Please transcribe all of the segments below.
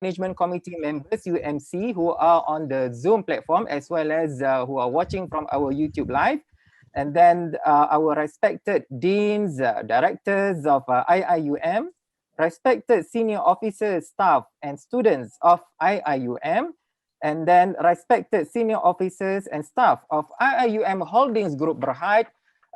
Management Committee members, UMC, who are on the Zoom platform, as well as who are watching from our YouTube live. And then our respected deans, directors of IIUM, respected senior officers, staff, and students of IIUM, and then respected senior officers and staff of IIUM Holdings Group Berhad,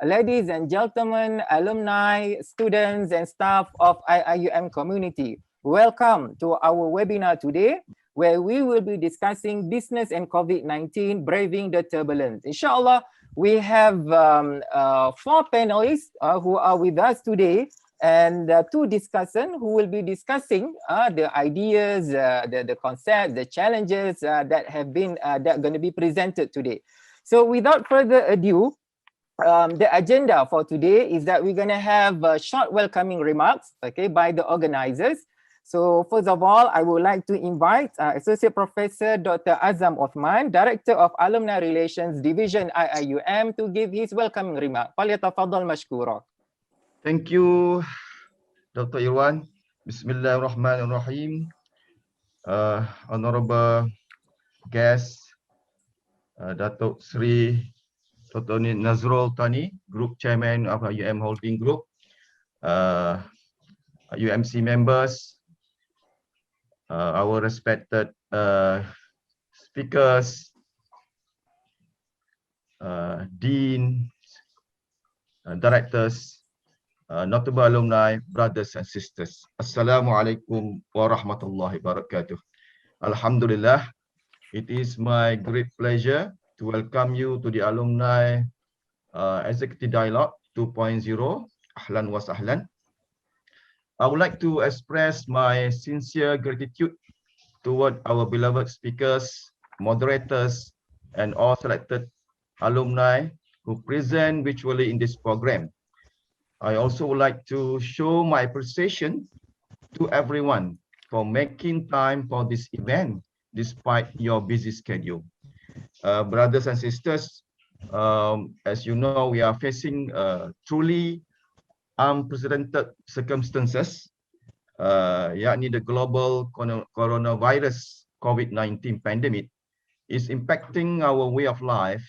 ladies and gentlemen, alumni, students, and staff of IIUM community. Welcome to our webinar today, where we will be discussing business and COVID-19, braving the turbulence. Inshallah, we have 4 panelists who are with us today, and 2 discussants who will be discussing the ideas, the concepts, the challenges that have been that going to be presented today. So without further ado, the agenda for today is that we're going to have short welcoming remarks, okay, by the organizers. So first of all, I would like to invite Associate Professor Dr. Azam Othman, Director of Alumni Relations Division IIUM, to give his welcoming remark. Falyatafaddal mashkura. Thank you, Dr. Irwan. Bismillahirrahmanirrahim. Honorable guest, Datuk Sri Dr. Nazrul Tani, Group Chairman of UM Holding Group, UMC members, our respected speakers, dean, directors, notable alumni, brothers and sisters. Assalamualaikum warahmatullahi wabarakatuh. Alhamdulillah, it is my great pleasure to welcome you to the Alumni Executive Dialogue 2.0. Ahlan wa sahlan. I would like to express my sincere gratitude toward our beloved speakers, moderators, and all selected alumni who present virtually in this program. I also would like to show my appreciation to everyone for making time for this event despite your busy schedule. Brothers and sisters, as you know, we are facing truly unprecedented circumstances, yakni the global coronavirus COVID-19 pandemic is impacting our way of life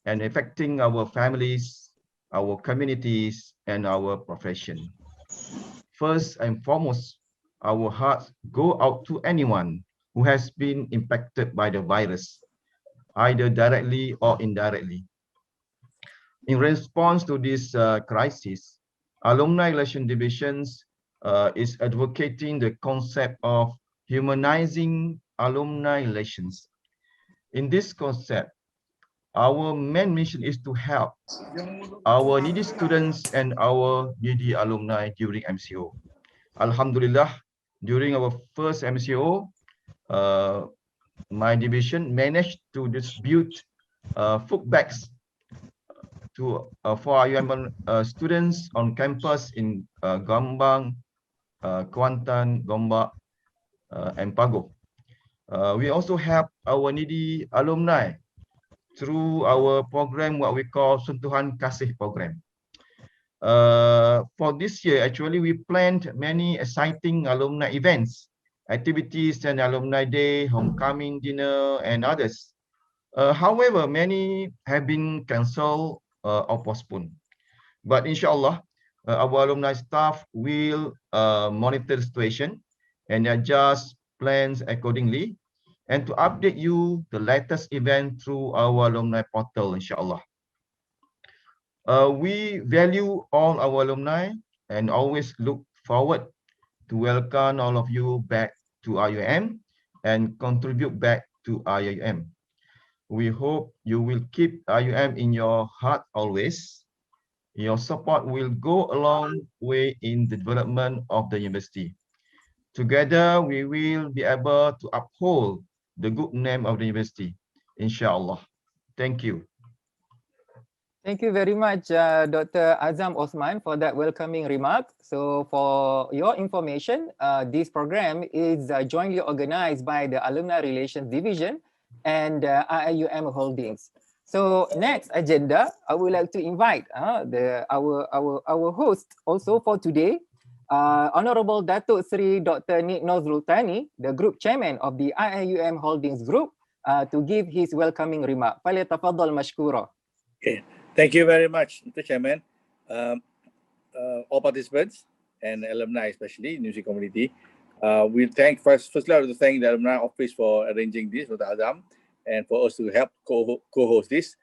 and affecting our families, our communities, and our profession. First and foremost, our hearts go out to anyone who has been impacted by the virus, either directly or indirectly. In response to this crisis, Alumni Relations Divisions is advocating the concept of humanizing alumni relations. In this concept, our main mission is to help our needy students and our needy alumni during MCO. Alhamdulillah, during our first MCO, my division managed to distribute food bags to for IUM students on campus in Gambang, Kuantan, Gombak, and Pago. We also help our needy alumni through our program, what we call Sentuhan Kasih program. For this year, actually, we planned many exciting alumni events, activities and alumni day, homecoming dinner, and others. However, many have been cancelled or postponed. But inshallah, our alumni staff will monitor the situation and adjust plans accordingly, and to update you the latest event through our alumni portal, inshallah. We value all our alumni and always look forward to welcome all of you back to IUM and contribute back to IUM. We hope you will keep IUM in your heart always. Your support will go a long way in the development of the university. Together, we will be able to uphold the good name of the university, inshallah. Thank you. Thank you very much, Dr. Azam Osman, for that welcoming remark. So for your information, this program is jointly organized by the Alumni Relations Division and IIUM Holdings. So next agenda, I would like to invite our host also for today, Honorable Datuk Sri Dr. Nik Nozrultani, the Group Chairman of the IIUM Holdings Group, to give his welcoming remark. فليتفضل مشكورا. Okay, thank you very much, Mr. Chairman. Um, all participants and alumni, especially music community. We thank firstly I would thank the alumni office for arranging this with Adam and for us to help co-host this.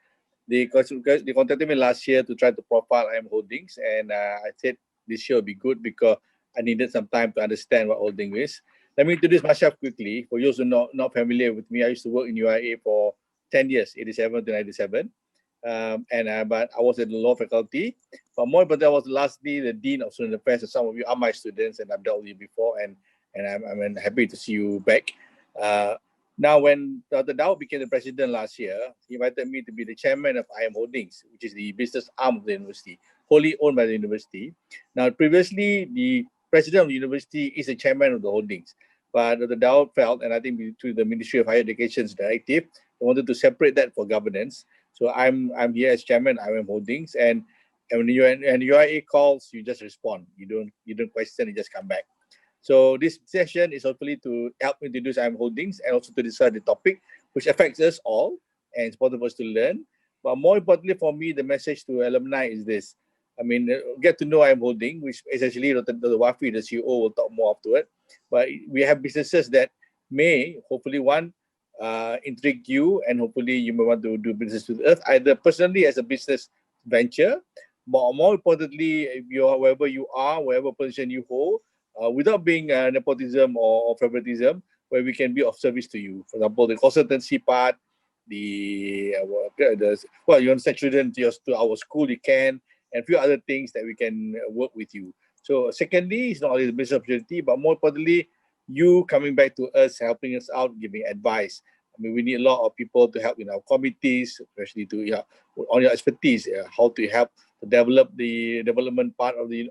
They contacted me last year to try to profile IM Holdings, and I said this year will be good because I needed some time to understand what holding is. Let me introduce myself quickly. For those who are not familiar with me, I used to work in UIA for 10 years, 87 to 97. But I was at the law faculty. But more important, I was lastly the dean of student affairs. And some of you are my students, and I've dealt with you before, and I'm happy to see you back. Now, when Dr. Dao became the president last year, he invited me to be the chairman of IM Holdings, which is the business arm of the university, wholly owned by the university. Now, previously, the president of the university is the chairman of the holdings. But Dr. Dao felt, and I think through the Ministry of Higher Education's directive, they wanted to separate that for governance. So I'm here as chairman, IM Holdings, and when UIA calls, you just respond. You don't question, you just come back. So this session is hopefully to help introduce IM Holdings and also to decide the topic which affects us all and it's important for us to learn. But more importantly for me, the message to alumni is this. I mean, get to know IM Holding, which essentially Dr. Wafi, the CEO, will talk more after it. But we have businesses that may, hopefully one, intrigue you, and hopefully you may want to do business with us, either personally as a business venture, but more importantly, if you're wherever you are, wherever position you hold, without being nepotism or favoritism, where we can be of service to you. For example, the consultancy part, well, you want to send children to our school, you can, and a few other things that we can work with you. So secondly, it's not only the business opportunity, but more importantly, you coming back to us, helping us out, giving advice. I mean, we need a lot of people to help in our committees, especially to on your expertise, how to help to develop the development part of the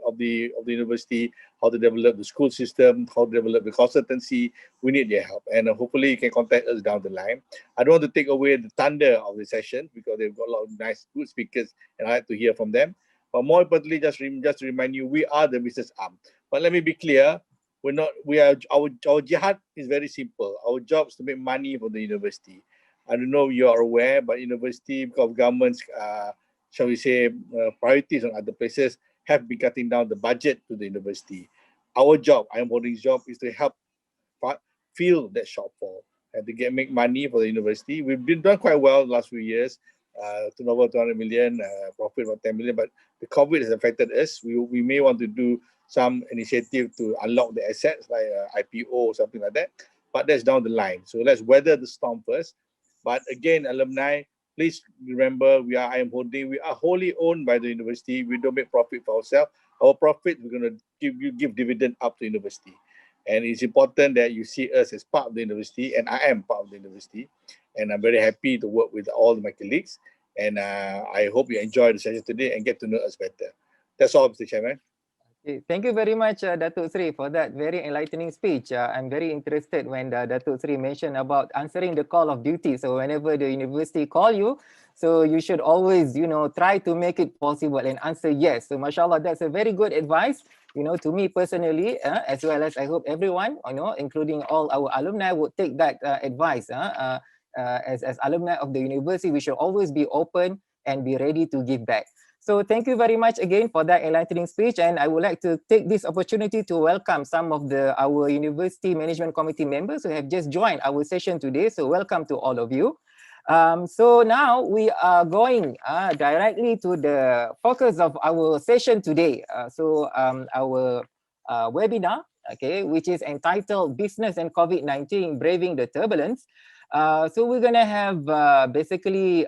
university, how to develop the school system, how to develop the consultancy. We need your help, and hopefully you can contact us down the line. I don't want to take away the thunder of the session because they've got a lot of nice, good speakers, and I like to hear from them. But more importantly, just to remind you, we are the business arm. But let me be clear, our jihad is very simple. Our job is to make money for the university. I don't know if you are aware, but university, because of government's, shall we say, priorities on other places, have been cutting down the budget to the university. Our job, IM Holdings' job, is to help fill that shortfall and to make money for the university. We've been done quite well the last few years, turnover 200 million, profit about 10 million, but the COVID has affected us. We may want to do some initiative to unlock the assets like IPO or something like that, but that's down the line. So let's weather the storm first. But again, alumni, please remember, we are IM Holding. We are wholly owned by the university. We don't make profit for ourselves. Our profit, we're going to give dividend up to university. And it's important that you see us as part of the university, and I am part of the university. And I'm very happy to work with all my colleagues. And I hope you enjoy the session today and get to know us better. That's all, Mr. Chairman. Okay, thank you very much, Datuk Sri, for that very enlightening speech. I'm very interested when Datuk Sri mentioned about answering the call of duty. So whenever the university call you, so you should always, try to make it possible and answer yes. So mashallah, that's a very good advice, to me personally, as well as I hope everyone, including all our alumni would take that advice. As alumni of the university, we should always be open and be ready to give back. So thank you very much again for that enlightening speech, and I would like to take this opportunity to welcome some of our University Management Committee members who have just joined our session today. So welcome to all of you. So now we are going directly to the focus of our session today. Our webinar, okay, which is entitled Business and COVID-19 Braving the Turbulence. So we're gonna have basically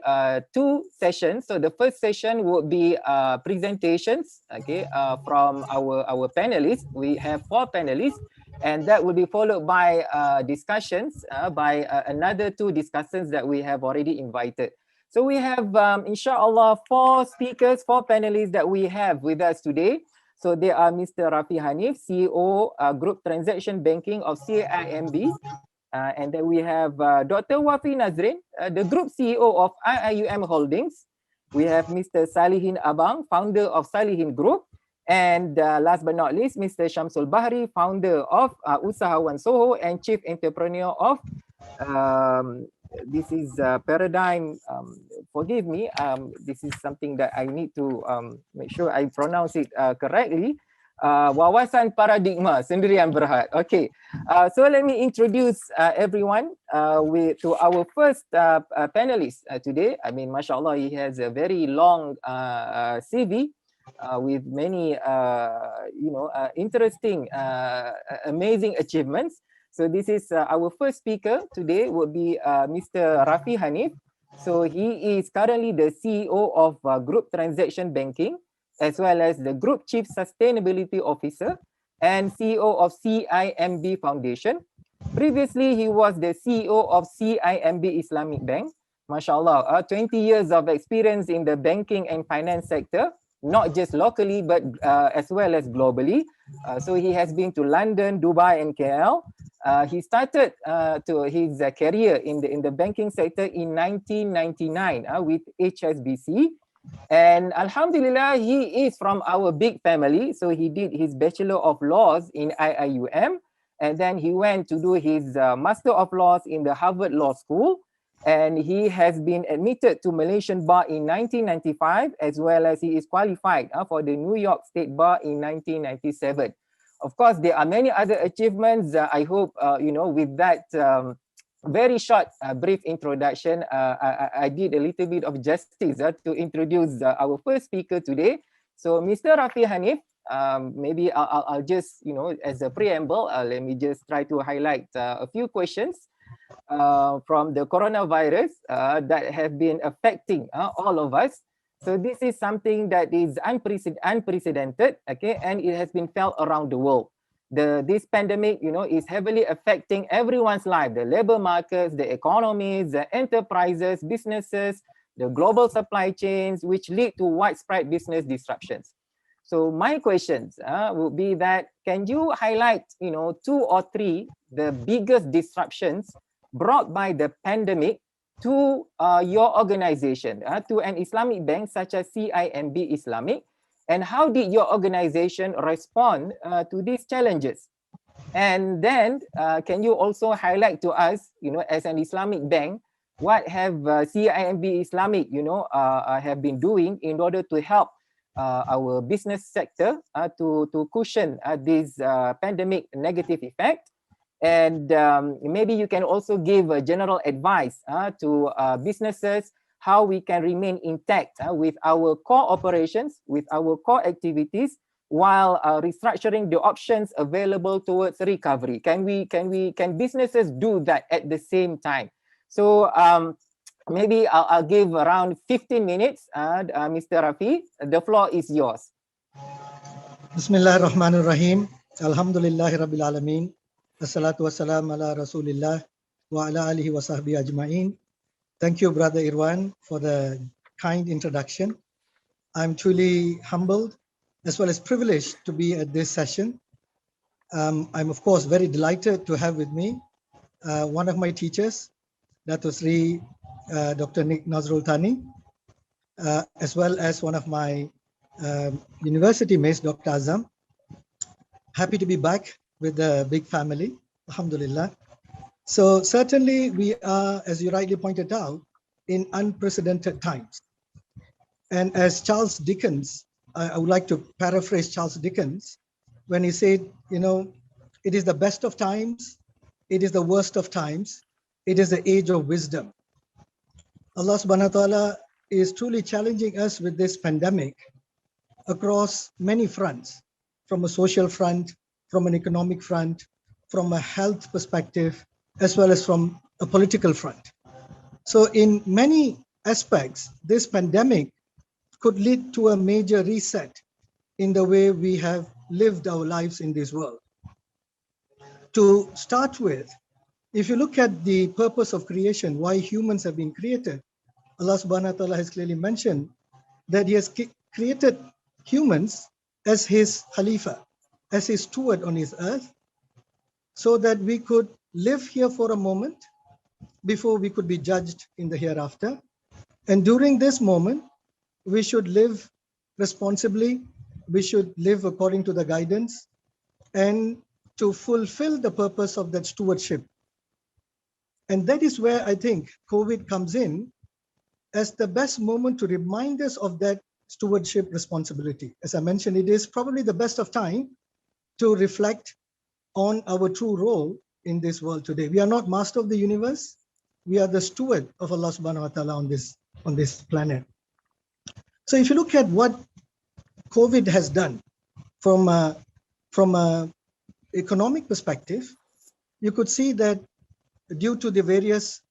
two sessions. So the first session would be presentations, okay, from our panelists. We have 4 panelists, and that will be followed by discussions by another 2 discussants that we have already invited. So we have, inshallah, 4 speakers, 4 panelists that we have with us today. So they are Mr. Rafi Hani, CEO, Group Transaction Banking of CIMB. And then we have Dr. Wafi Nazrin, the Group CEO of IIUM Holdings. We have Mr. Salihin Abang, founder of Salihin Group. And last but not least, Mr. Shamsul Bahri, founder of Usahawan Soho and chief entrepreneur of this is Paradigm. Forgive me. This is something that I need to make sure I pronounce it correctly. Wawasan Paradigma Sendirian Berhad. Okay, so let me introduce everyone to our first panelist today. I mean, mashallah, he has a very long CV with many, interesting, amazing achievements. So this is our first speaker today would be Mr. Rafi Hani. So he is currently the CEO of Group Transaction Banking, as well as the Group Chief Sustainability Officer and CEO of CIMB Foundation. Previously, he was the CEO of CIMB Islamic Bank. MashaAllah, 20 years of experience in the banking and finance sector, not just locally, but as well as globally. So he has been to London, Dubai, and KL. He started his career in the banking sector in 1999 with HSBC. And Alhamdulillah, he is from our big family. So he did his Bachelor of Laws in IIUM. And then he went to do his Master of Laws in the Harvard Law School. And he has been admitted to Malaysian Bar in 1995, as well as he is qualified for the New York State Bar in 1997. Of course, there are many other achievements. I hope, with that very short, brief introduction, I did a little bit of justice to introduce our first speaker today. So, Mr. Rafi Hani, maybe I'll just, as a preamble, let me just try to highlight a few questions from the coronavirus that have been affecting all of us. So this is something that is unprecedented, okay, and it has been felt around the world. This pandemic, is heavily affecting everyone's life, the labor markets, the economies, the enterprises, businesses, the global supply chains, which lead to widespread business disruptions. So my questions would be that, can you highlight, 2 or 3 the biggest disruptions brought by the pandemic to your organization, to an Islamic bank such as CIMB Islamic, and how did your organization respond to these challenges? And then can you also highlight to us, as an Islamic bank, what have CIMB Islamic, have been doing in order to help our business sector to cushion this pandemic negative effect? And maybe you can also give a general advice to businesses, how we can remain intact with our core operations, with our core activities, while restructuring the options available towards recovery. Can businesses do that at the same time? So maybe I'll give around 15 minutes. Mr. Rafi, the floor is yours. Bismillah ar-Rahman ar-Rahim. Alhamdulillahi Rabbil Alameen. Assalatu wassalam ala Rasulillah wa ala alihi wa sahbihi ajma'in. Thank you, Brother Irwan, for the kind introduction. I'm truly humbled as well as privileged to be at this session. I'm, of course, very delighted to have with me one of my teachers, Dato Sri Dr. Nick Nazrul Thani, as well as one of my university mates, Dr. Azam. Happy to be back with the big family, alhamdulillah. So certainly we are, as you rightly pointed out, in unprecedented times. And as Charles Dickens, I would like to paraphrase Charles Dickens when he said, it is the best of times, it is the worst of times, it is the age of wisdom. Allah subhanahu wa ta'ala is truly challenging us with this pandemic across many fronts, from a social front, from an economic front, from a health perspective, as well as from a political front. So in many aspects, this pandemic could lead to a major reset in the way we have lived our lives in this world. To start with, if you look at the purpose of creation, why humans have been created, Allah subhanahu wa ta'ala has clearly mentioned that He has created humans as His Khalifa, as His steward on His earth, so that we could live here for a moment before we could be judged in the hereafter. And during this moment, we should live responsibly, we should live according to the guidance and to fulfill the purpose of that stewardship. And that is where I think COVID comes in as the best moment to remind us of that stewardship responsibility. As I mentioned, it is probably the best of time to reflect on our true role in this world today. We are not master of the universe. We are the steward of Allah subhanahu wa ta'ala on this planet. So if you look at what COVID has done from a economic perspective, you could see that due to the various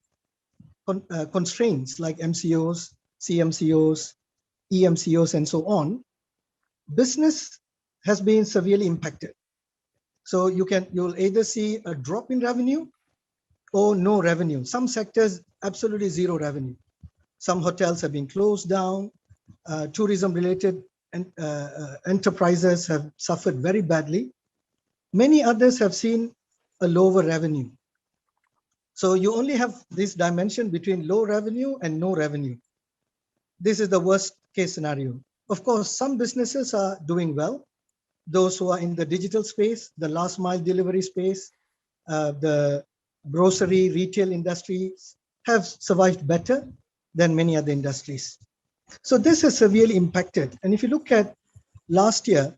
constraints like MCOs, CMCOs, EMCOs, and so on, business has been severely impacted. So you'll either see a drop in revenue or no revenue. Some sectors, absolutely zero revenue. Some hotels have been closed down. Tourism-related enterprises have suffered very badly. Many others have seen a lower revenue. So you only have this dimension between low revenue and no revenue. This is the worst case scenario. Of course, some businesses are doing well. Those who are in the digital space, the last mile delivery space, the grocery retail industries have survived better than many other industries. So this has severely impacted. And if you look at last year,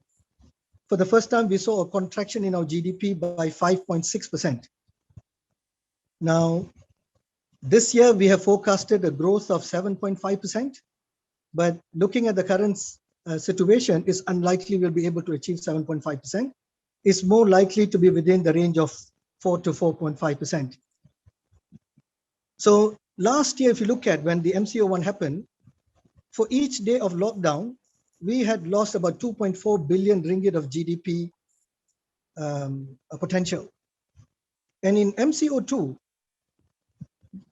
for the first time, we saw a contraction in our GDP by 5.6%. Now, this year we have forecasted a growth of 7.5%, but looking at the current situation, it's unlikely we'll be able to achieve 7.5%. It's more likely to be within the range of 4 to 4.5%. So last year, if you look at when the MCO1 happened, for each day of lockdown, we had lost about 2.4 billion ringgit of GDP potential. And in MCO2,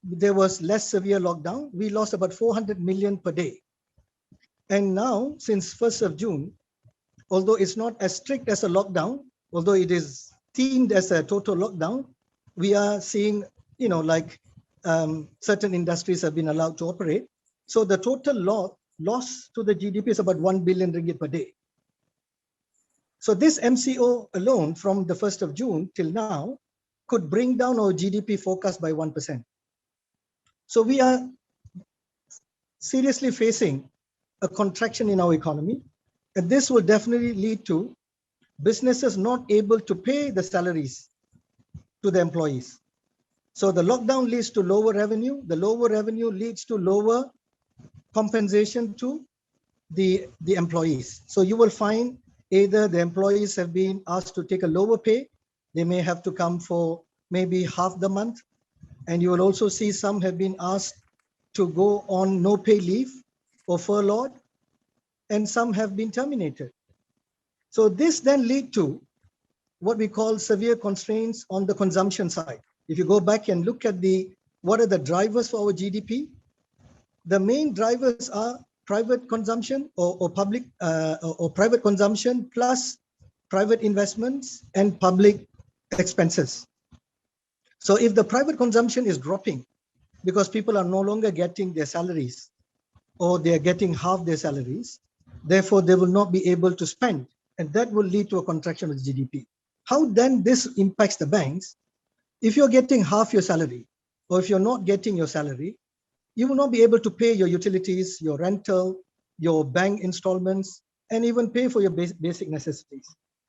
there was less severe lockdown. We lost about 400 million per day. And now, since 1st of June, although it's not as strict as a lockdown, although it is themed as a total lockdown, we are seeing, certain industries have been allowed to operate. So the total loss to the GDP is about 1 billion ringgit per day. So this MCO alone from the 1st of June till now could bring down our GDP forecast by 1%. So we are seriously facing a contraction in our economy, and this will definitely lead to businesses not able to pay the salaries to the employees. So the lockdown leads to lower revenue. The lower revenue leads to lower compensation to the employees. So you will find either the employees have been asked to take a lower pay. They may have to come for maybe half the month. And you will also see some have been asked to go on no pay leave or furloughed, and some have been terminated. So this then lead to what we call severe constraints on the consumption side. If you go back and look at what are the drivers for our GDP, the main drivers are private consumption or public or private consumption plus private investments and public expenses. So if the private consumption is dropping because people are no longer getting their salaries or they are getting half their salaries, therefore they will not be able to spend, and that will lead to a contraction of GDP. How then this impacts the banks? If you're getting half your salary or if you're not getting your salary, you will not be able to pay your utilities, your rental, your bank installments, and even pay for your basic necessities.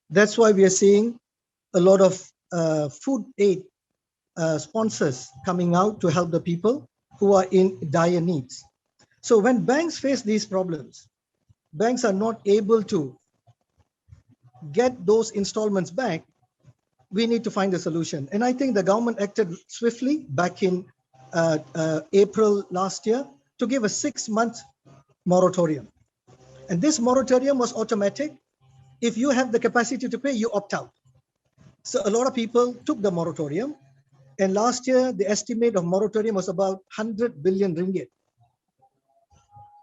That's why we are seeing a lot of food aid sponsors coming out to help the people who are in dire needs. So when banks face these problems, banks are not able to get those installments back, we need to find a solution. And I think the government acted swiftly back in April last year to give a 6-month moratorium. And this moratorium was automatic. If you have the capacity to pay, you opt out. So a lot of people took the moratorium. And last year, the estimate of moratorium was about 100 billion ringgit.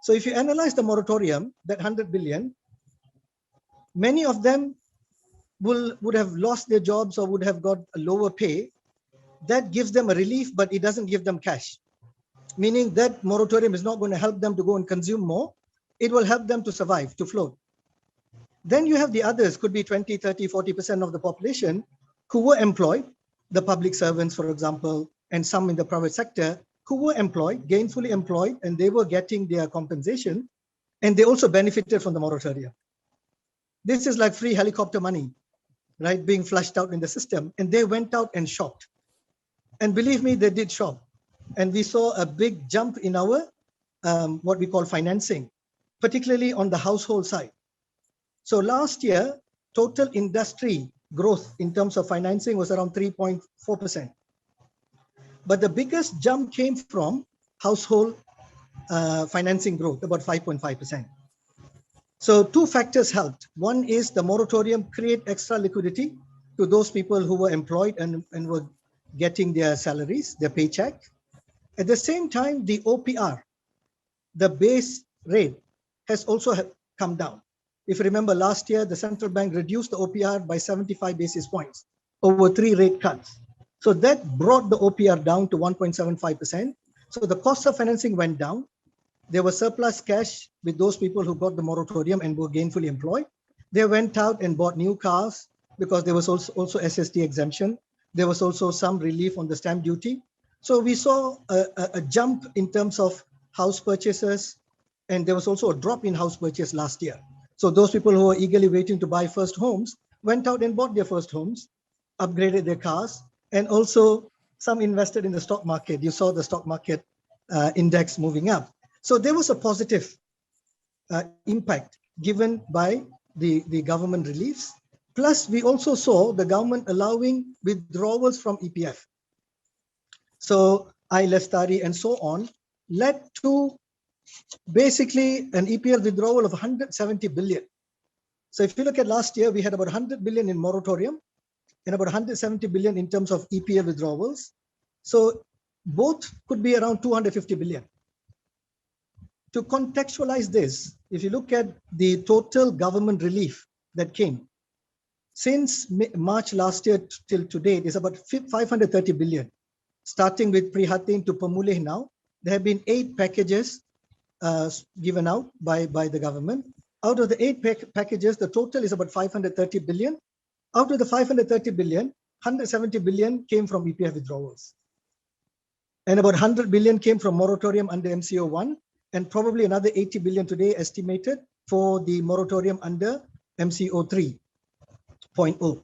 So if you analyze the moratorium, that 100 billion, many of them would have lost their jobs or would have got a lower pay. That gives them a relief, but it doesn't give them cash. Meaning that moratorium is not going to help them to go and consume more. It will help them to survive, to float. Then you have the others, could be 20, 30, 40% of the population who were employed, the public servants, for example, and some in the private sector who were employed, gainfully employed, and they were getting their compensation, and they also benefited from the moratorium. This is like free helicopter money, right, being flushed out in the system, and they went out and shopped. And believe me, they did shop. And we saw a big jump in our, what we call financing, particularly on the household side. So last year, total industry growth in terms of financing was around 3.4%. But the biggest jump came from household financing growth, about 5.5%. So two factors helped. One is the moratorium create extra liquidity to those people who were employed and were getting their salaries, their paycheck. At the same time, the OPR, the base rate, has also come down. If you remember last year, the central bank reduced the OPR by 75 basis points over 3 rate cuts. So that brought the OPR down to 1.75%. So the cost of financing went down. There was surplus cash with those people who got the moratorium and were gainfully employed. They went out and bought new cars because there was also SST exemption. There was also some relief on the stamp duty. So we saw a jump in terms of house purchases, and there was also a drop in house purchase last year. So those people who were eagerly waiting to buy first homes went out and bought their first homes, upgraded their cars, and also some invested in the stock market. You saw the stock market index moving up. So there was a positive impact given by the government reliefs. Plus, we also saw the government allowing withdrawals from EPF. So I-Lestari and so on led to basically an EPL withdrawal of 170 billion. So if you look at last year, we had about 100 billion in moratorium and about 170 billion in terms of EPL withdrawals. So both could be around 250 billion. To contextualize this, if you look at the total government relief that came since March last year till to date is about 530 billion, starting with Prihatin to Pemulih now. There have been 8 packages given out by the government. Out of the 8 packages, the total is about 530 billion. Out of the 530 billion, 170 billion came from EPF withdrawals. And about 100 billion came from moratorium under MCO1, and probably another 80 billion today estimated for the moratorium under MCO 3.0.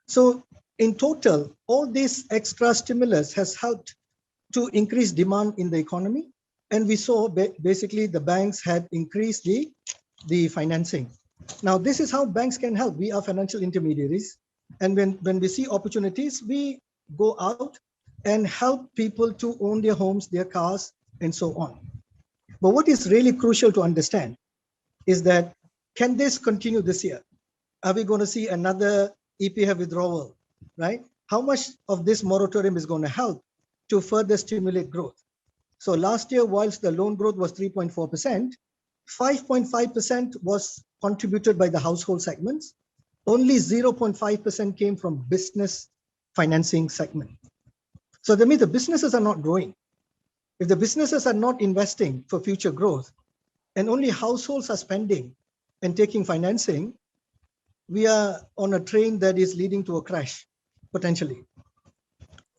So in total, all this extra stimulus has helped to increase demand in the economy. And we saw basically the banks had increased the financing. Now, this is how banks can help. We are financial intermediaries. And when we see opportunities, we go out and help people to own their homes, their cars, and so on. But what is really crucial to understand is that, can this continue this year? Are we going to see another EPF withdrawal, right? How much of this moratorium is going to help to further stimulate growth? So last year, whilst the loan growth was 3.4%, 5.5% was contributed by the household segments. Only 0.5% came from business financing segment. So that means the businesses are not growing. If the businesses are not investing for future growth and only households are spending and taking financing, we are on a train that is leading to a crash, potentially.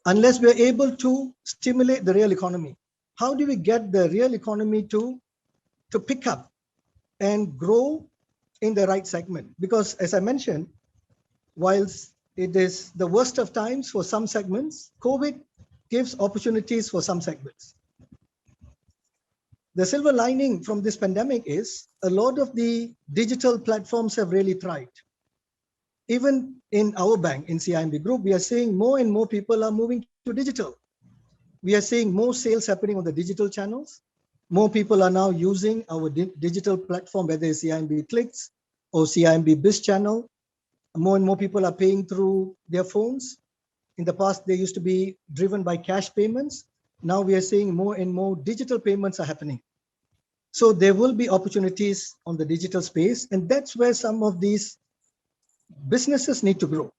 Unless we are able to stimulate the real economy. How do we get the real economy to pick up and grow in the right segment? Because as I mentioned, whilst it is the worst of times for some segments, COVID gives opportunities for some segments. The silver lining from this pandemic is a lot of the digital platforms have really thrived. Even in our bank, in CIMB Group, we are seeing more and more people are moving to digital. We are seeing more sales happening on the digital channels. More people are now using our digital platform, whether it's CIMB Clicks or CIMB Biz channel. More and more people are paying through their phones. In the past, they used to be driven by cash payments. Now we are seeing more and more digital payments are happening. So there will be opportunities on the digital space, and that's where some of these businesses need to grow.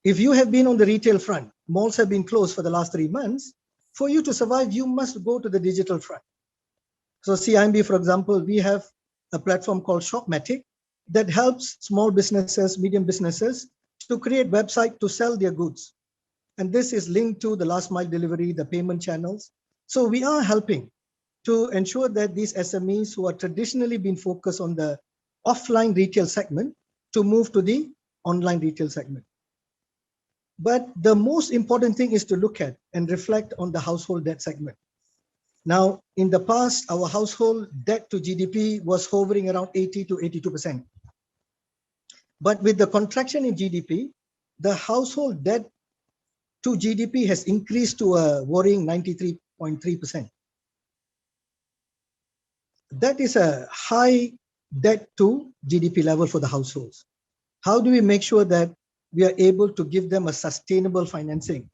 If you have been on the retail front, malls have been closed for the last 3 months. For you to survive, you must go to the digital front. So CIMB, for example, we have a platform called Shopmatic, that helps small businesses, medium businesses to create website to sell their goods. And this is linked to the last mile delivery, the payment channels. So we are helping to ensure that these SMEs who are traditionally been focused on the offline retail segment to move to the online retail segment. But the most important thing is to look at and reflect on the household debt segment. Now, in the past, our household debt to GDP was hovering around 80 to 82%. But with the contraction in GDP, the household debt to GDP has increased to a worrying 93.3%. That is a high debt to GDP level for the households. How do we make sure that we are able to give them a sustainable financing?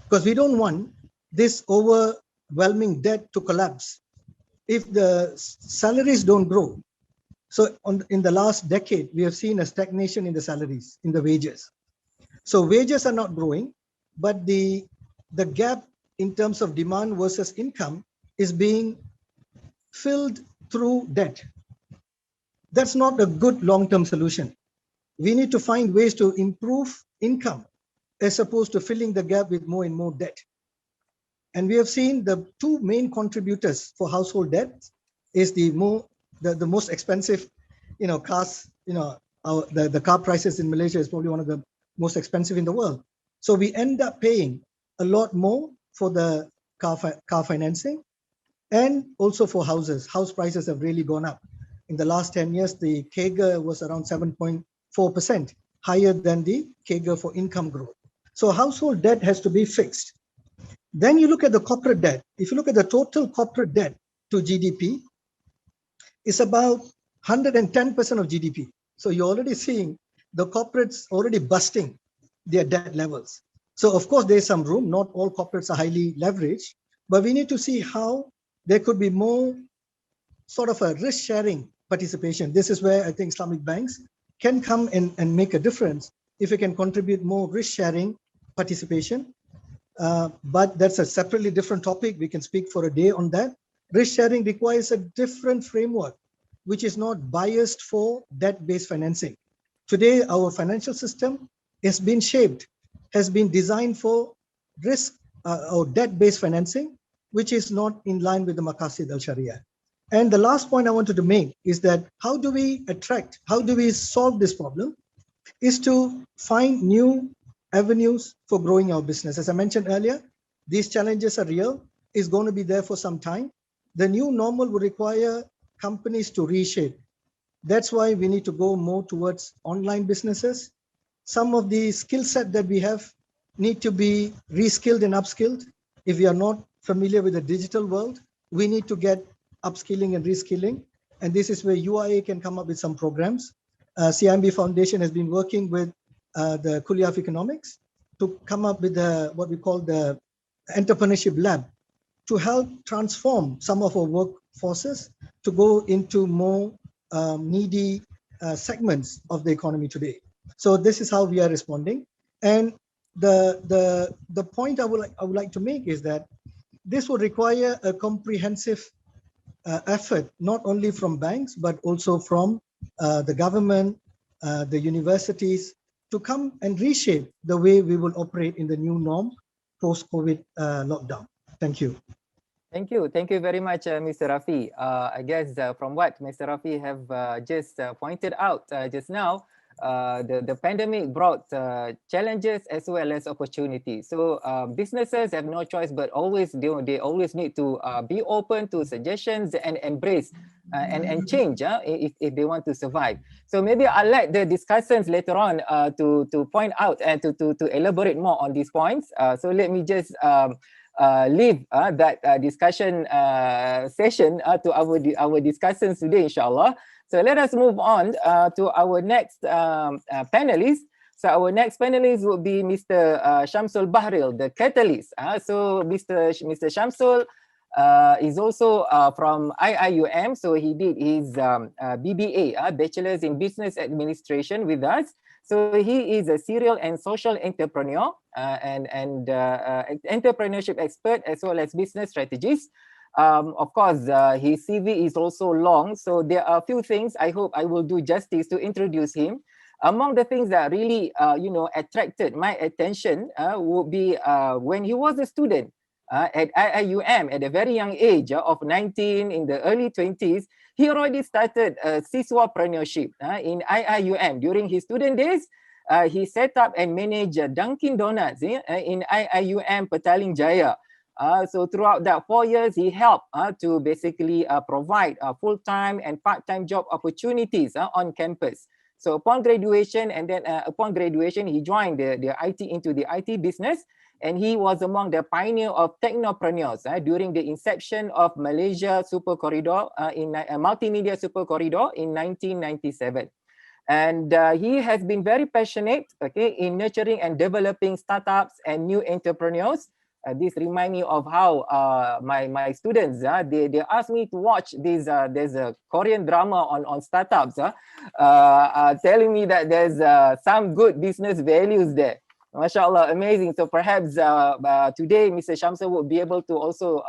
Because we don't want this overwhelming debt to collapse if the salaries don't grow. So in the last decade, we have seen a stagnation in the salaries, in the wages. So wages are not growing, but the gap in terms of demand versus income is being filled through debt. That's not a good long-term solution. We need to find ways to improve income as opposed to filling the gap with more and more debt. And we have seen the two main contributors for household debt is the most expensive, cars. The car prices in Malaysia is probably one of the most expensive in the world. So we end up paying a lot more for the car financing, and also for houses. House prices have really gone up. In the last 10 years, the CAGR was around 7.4%, higher than the CAGR for income growth. So household debt has to be fixed. Then you look at the corporate debt. If you look at the total corporate debt to GDP, it's about 110% of GDP. So you're already seeing the corporates already busting their debt levels. So of course, there's some room. Not all corporates are highly leveraged, but we need to see how there could be more sort of a risk-sharing participation. This is where I think Islamic banks can come in and make a difference if we can contribute more risk-sharing participation. But that's a separately different topic. We can speak for a day on that. Risk-sharing requires a different framework, which is not biased for debt-based financing. Today, our financial system has been shaped, has been designed for risk or debt-based financing, which is not in line with the Maqasid al-Sharia. And the last point I wanted to make is that how do we solve this problem is to find new avenues for growing our business. As I mentioned earlier, these challenges are real, is going to be there for some time. The new normal will require companies to reshape. That's why we need to go more towards online businesses. Some of the skill set that we have need to be reskilled and upskilled. If we are not familiar with the digital world, we need to get upskilling and reskilling. And this is where UIA can come up with some programs. CIMB Foundation has been working with the Kuliah of Economics to come up with what we call the Entrepreneurship Lab to help transform some of our workforces to go into more needy segments of the economy today. So this is how we are responding. And the point I would like to make is that this will require a comprehensive effort, not only from banks, but also from the government, the universities, to come and reshape the way we will operate in the new norm post-COVID lockdown. Thank you. Thank you. Thank you very much, Mr. Rafi. I guess from what Mr. Rafi have just pointed out just now, the pandemic brought challenges as well as opportunities. So businesses have no choice but they always need to be open to suggestions and embrace and change if they want to survive. So maybe I'll let the discussants later on to point out and to elaborate more on these points. So let me just leave that discussion session to our discussants today, inshallah. So let us move on to our next panelist. So our next panelist will be Mr. Shamsul Bahril, the catalyst. So Mr. Shamsul is also from IIUM. So he did his BBA, Bachelor's in Business Administration, with us. So he is a serial and social entrepreneur and entrepreneurship expert as well as business strategist. Of course, his CV is also long, so there are a few things I hope I will do justice to introduce him. Among the things that really, attracted my attention would be when he was a student at IIUM at a very young age of 19, in the early 20s. He already started siswapreneurship in IIUM. During his student days, he set up and managed Dunkin' Donuts in IIUM Petaling Jaya. So throughout that 4 years, he helped to basically provide full-time and part-time job opportunities on campus. So upon graduation, he joined the IT into the IT business, and he was among the pioneer of technopreneurs during the inception of Malaysia Super Corridor in Multimedia Super Corridor in 1997. And he has been very passionate, in nurturing and developing startups and new entrepreneurs. This remind me of how my students they asked me to watch this. There's a Korean drama on startups, telling me that there's some good business values there. MashaAllah, amazing. So perhaps today Mr. Shamsul would be able to also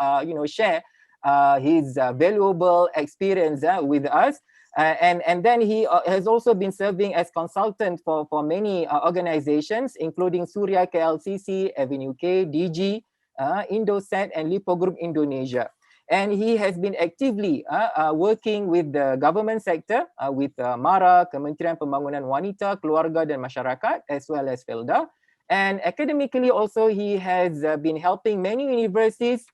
share his valuable experience with us. And then he has also been serving as consultant for many organizations, including Surya KLCC, Avenue K, DG, Indosat, and Lipo Group Indonesia. And he has been actively working with the government sector, with MARA, Kementerian Pembangunan Wanita, Keluarga dan Masyarakat, as well as FELDA. And academically also, he has been helping many universities,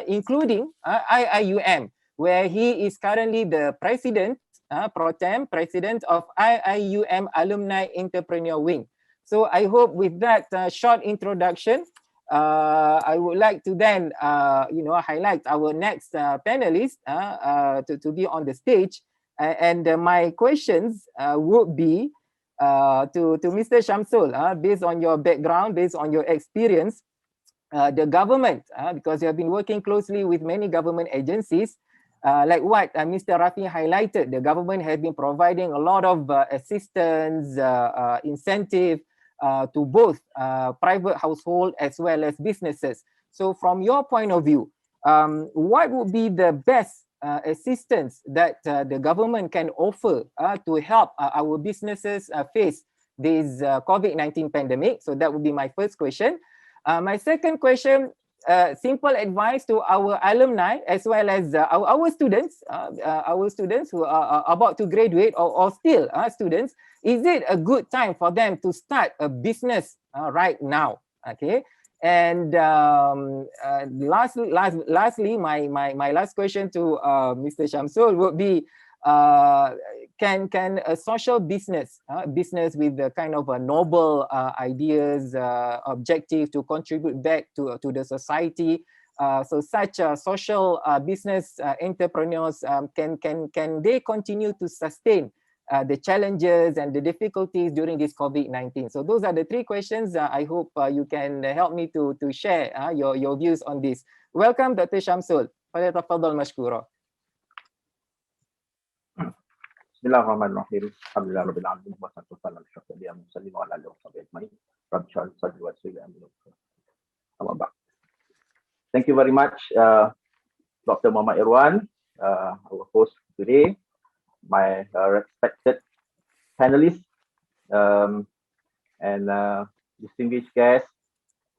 including IIUM, where he is currently the president, pro tem president of IIUM Alumni Entrepreneur Wing. So I hope with that short introduction, I would like to then, highlight our next panelist to be on the stage. And my questions would be to Mr. Shamsul, based on your background, based on your experience, the government, because you have been working closely with many government agencies, like what Mr. Rafi highlighted, the government has been providing a lot of assistance, incentive to both private household as well as businesses. So from your point of view, what would be the best assistance that the government can offer to help our businesses face this COVID-19 pandemic? So that would be my first question. My second question, simple advice to our alumni as well as our students who are about to graduate or still students. Is it a good time for them to start a business right now? Okay. And lastly, my last question to Mr. Shamsul would be, can a social business, business with the kind of a noble ideas, objective to contribute back to the society, so such social business entrepreneurs, can they continue to sustain the challenges and the difficulties during this COVID-19? So those are the three questions. I hope you can help me to share your views on this. Welcome, Dr. Shamsul. فليتفضل مشكورا. Bismillahirrahmanirrahim. Alhamdulillah rabbil alamin wa sallallahu ala asyrafil mursalin wa ala alihi wa sahbihi ajma'in. Rabbi shrah li sadri wa yassir li amri. Amma ba'd. Thank you very much, Dr. Muhammad Irwan, our host today, my respected panelists, and distinguished guests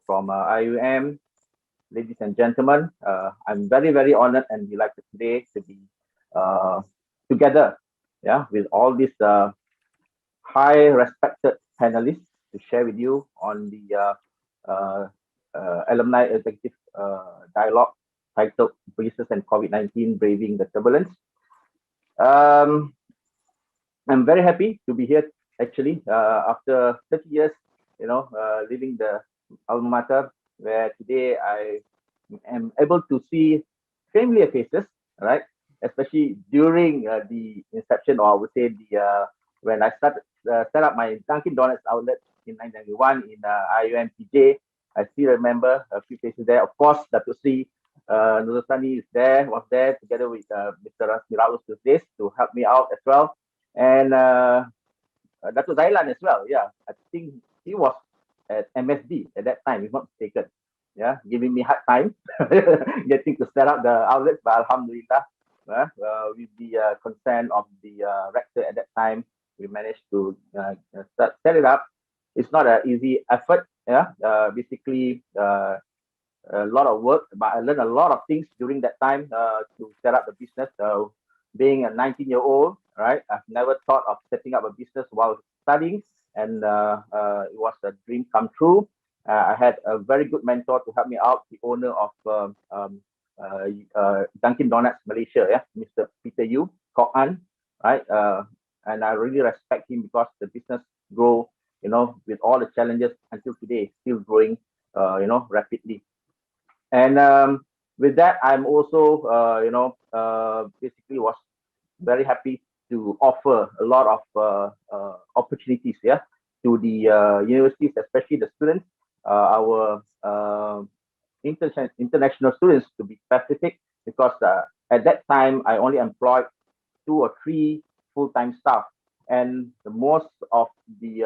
from IUM, ladies and gentlemen. I'm very, very honored and delighted today to be together, with all these high respected panelists to share with you on the alumni executive dialogue titled "Business and COVID-19: Braving the Turbulence." I'm very happy to be here actually after 30 years, leaving the alma mater, where today I am able to see familiar faces, right? Especially during the inception, or I would say when I set up my Dunkin' Donuts outlet in 1991 in IUM PJ. I still remember a few faces there. Of course, Datuk Sri Nurulsani was there together with Mr. Rasmi Raus to help me out as well. And Datuk Zailan as well. Yeah, I think he was at MSD at that time, if not mistaken. yeah, giving me hard time getting to set up the outlets, but alhamdulillah, with the consent of the rector at that time, we managed to set it up. It's not an easy effort, yeah. Basically, a lot of work, but I learned a lot of things during that time to set up the business. Being a 19-year-old, right? I've never thought of setting up a business while studying, and it was a dream come true. I had a very good mentor to help me out, the owner of Dunkin' Donuts Malaysia, yeah, Mr. Peter Yu, Kok An, right? And I really respect him because the business grow, with all the challenges until today, still growing, rapidly. And with that, I'm also, basically was very happy to offer a lot of opportunities, yeah, to the universities, especially the students, our international students, to be specific, because at that time I only employed 2 or 3 full-time staff, and the most of the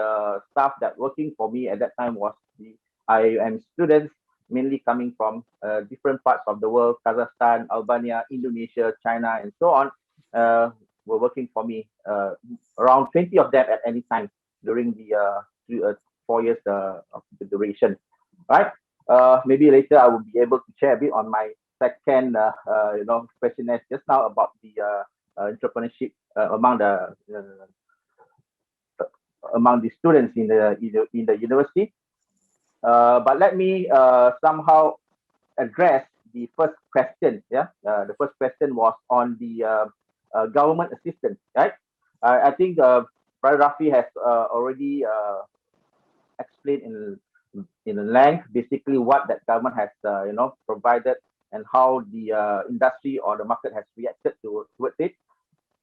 staff that working for me at that time was the IIM students, mainly coming from different parts of the world: Kazakhstan, Albania, Indonesia, China, and so on. Were working for me, around 20 of them at any time during the 4 years of the duration, right? Maybe later I will be able to share a bit on my second, questionnaire just now about the entrepreneurship among the students in the university. But let me somehow address the first question. Yeah, the first question was on the government assistance, right? I think Brother Rafi has already explained in length basically what that government has provided, and how the industry or the market has reacted towards it.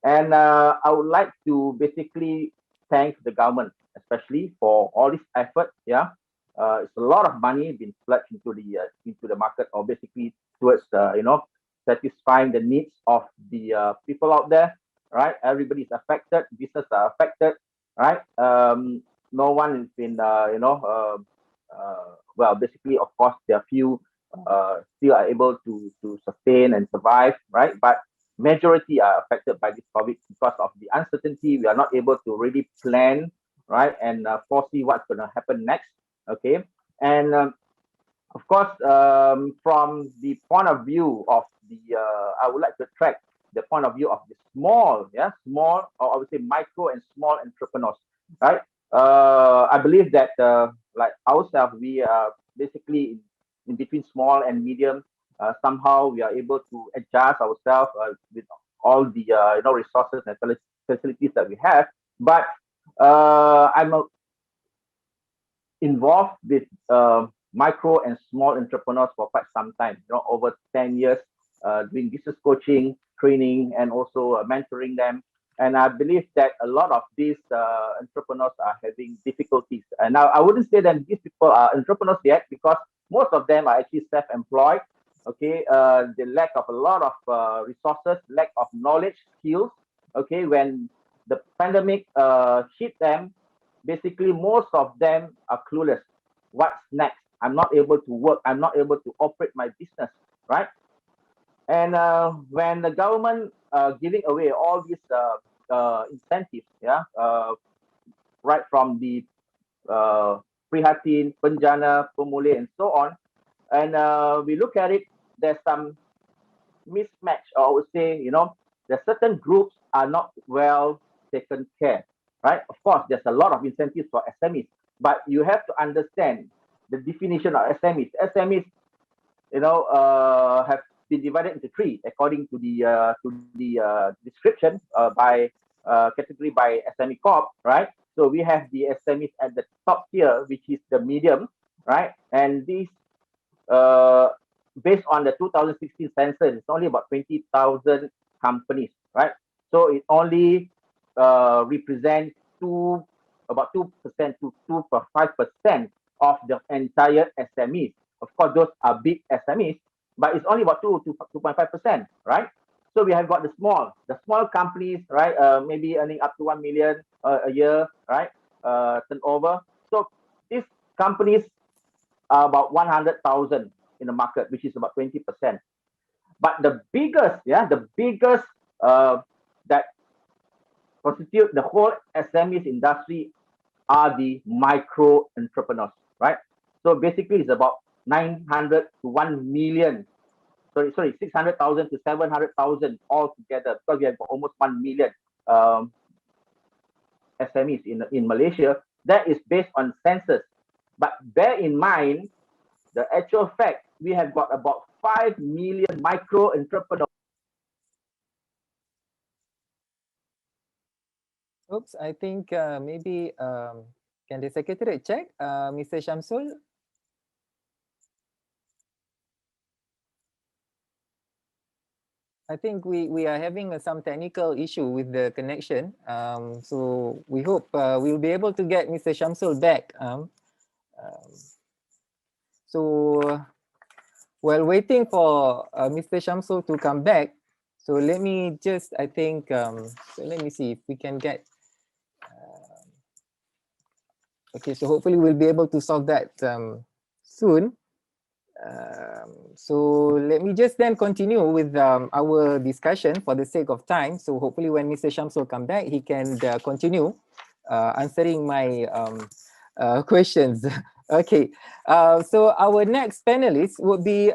And I would like to basically thank the government, especially for all this effort. Yeah, it's a lot of money being splurged into the market, or basically towards satisfying the needs of the people out there. Right, everybody is affected. Business are affected. Right, no one has been well, basically, of course, there are few still are able to sustain and survive. Right, but majority are affected by this COVID because of the uncertainty. We are not able to really plan, right, and foresee what's going to happen next. Okay, and of course, from the point of view of the, I would like to track the point of view of the small, or I would say micro and small entrepreneurs, right? I believe that like ourselves, we are basically in between small and medium. Somehow we are able to adjust ourselves with all the resources and facilities that we have. But I'm involved with micro and small entrepreneurs for quite some time. Over 10 years, doing business coaching, training, and also mentoring them. And I believe that a lot of these entrepreneurs are having difficulties. And now I wouldn't say that these people are entrepreneurs yet, because most of them are actually self-employed. Okay, the lack of a lot of resources, lack of knowledge, skills. Okay, when the pandemic hit them, basically most of them are clueless. What's next? I'm not able to work. I'm not able to operate my business, right? And when the government giving away all these incentives, yeah, right from the Prihatin, Penjana, Pemulih, and so on, and we look at it, there's some mismatch, or I would say, there certain groups are not well taken care, right? Of course, there's a lot of incentives for SMEs, but you have to understand the definition of SMEs. SMEs, have been divided into 3 according to the description by category by SME Corp, right? So we have the SMEs at the top tier, which is the medium, right? And these based on the 2016 census, it's only about 20,000 companies, right? So it only represents about 2% to 2.5% of the entire SMEs. Of course, those are big SMEs, but it's only about 2 to 2.5%, right? So we have got the small companies, right? Maybe earning up to 1 million a year, right? Turnover. So these companies are about 100,000 in the market, which is about 20%. But the biggest, that constitute the whole SMEs industry are the micro entrepreneurs, right? So basically, it's about 900 to 1 million. Sorry, 600,000 to 700,000 altogether, because we have almost 1 million SMEs in Malaysia. That is based on census. But bear in mind, the actual fact, we have got about 5 million micro entrepreneurs. Oops, I think maybe can the secretary check, Mr. Shamsul? I think we are having some technical issue with the connection. So we hope we'll be able to get Mr. Shamsul back. So while waiting for Mr. Shamsul to come back, so let me just, I think, so let me see if we can get, okay, so hopefully we'll be able to solve that soon. So let me just then continue with our discussion for the sake of time. So hopefully when Mr. Shamsul come back, he can continue answering my questions. Okay, so our next panelist would be,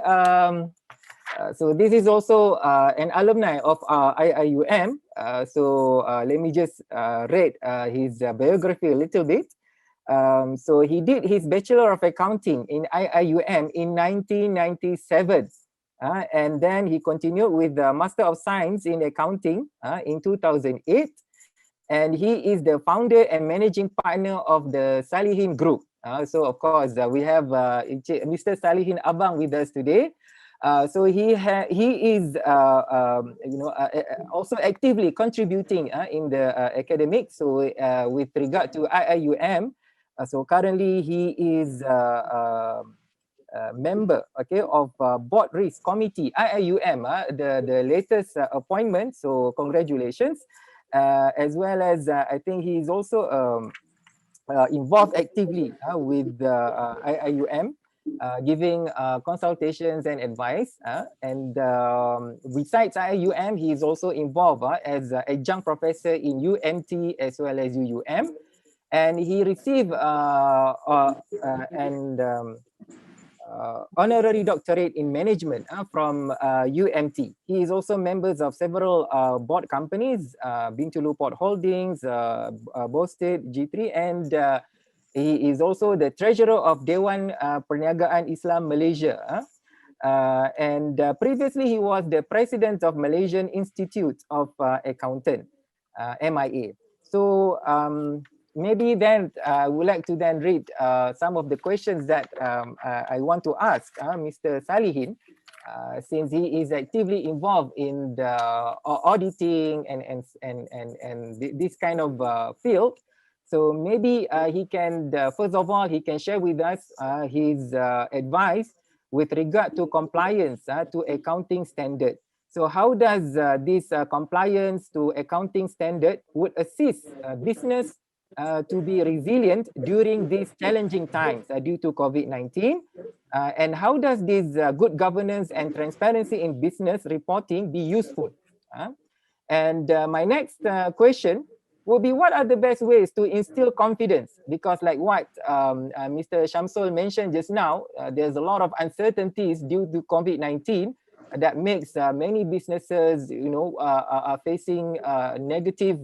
so this is also an alumni of IIUM. So let me just read his biography a little bit. So he did his Bachelor of Accounting in IIUM in 1997. And then he continued with the Master of Science in Accounting in 2008. And he is the founder and managing partner of the Salihin Group. So of course, we have Mr. Salihin Abang with us today. So he is also actively contributing in the academics. So with regard to IIUM, so currently he is a member, okay, of Board Risk Committee IIUM, the latest appointment. So congratulations, as well as I think he is also involved actively with IIUM. Giving consultations and advice, and besides IIUM, he is also involved as an adjunct professor in UMT as well as UUM, and he received an honorary doctorate in management from UMT. He is also members of several board companies, Bintulu Port Holdings, Bosted, G3, and he is also the treasurer of Dewan Perniagaan Islam Malaysia. And previously, he was the president of Malaysian Institute of Accountant, MIA. So maybe then I would like to then read some of the questions that I want to ask Mr. Salihin, since he is actively involved in the auditing and this kind of field. So maybe he can, first of all, he can share with us his advice with regard to compliance to accounting standard. So how does this compliance to accounting standard would assist business to be resilient during these challenging times due to COVID-19? And how does this good governance and transparency in business reporting be useful? And my next question will be, what are the best ways to instill confidence? Because like what Mr. Shamsul mentioned just now, there's a lot of uncertainties due to COVID-19 that makes many businesses, are facing negative,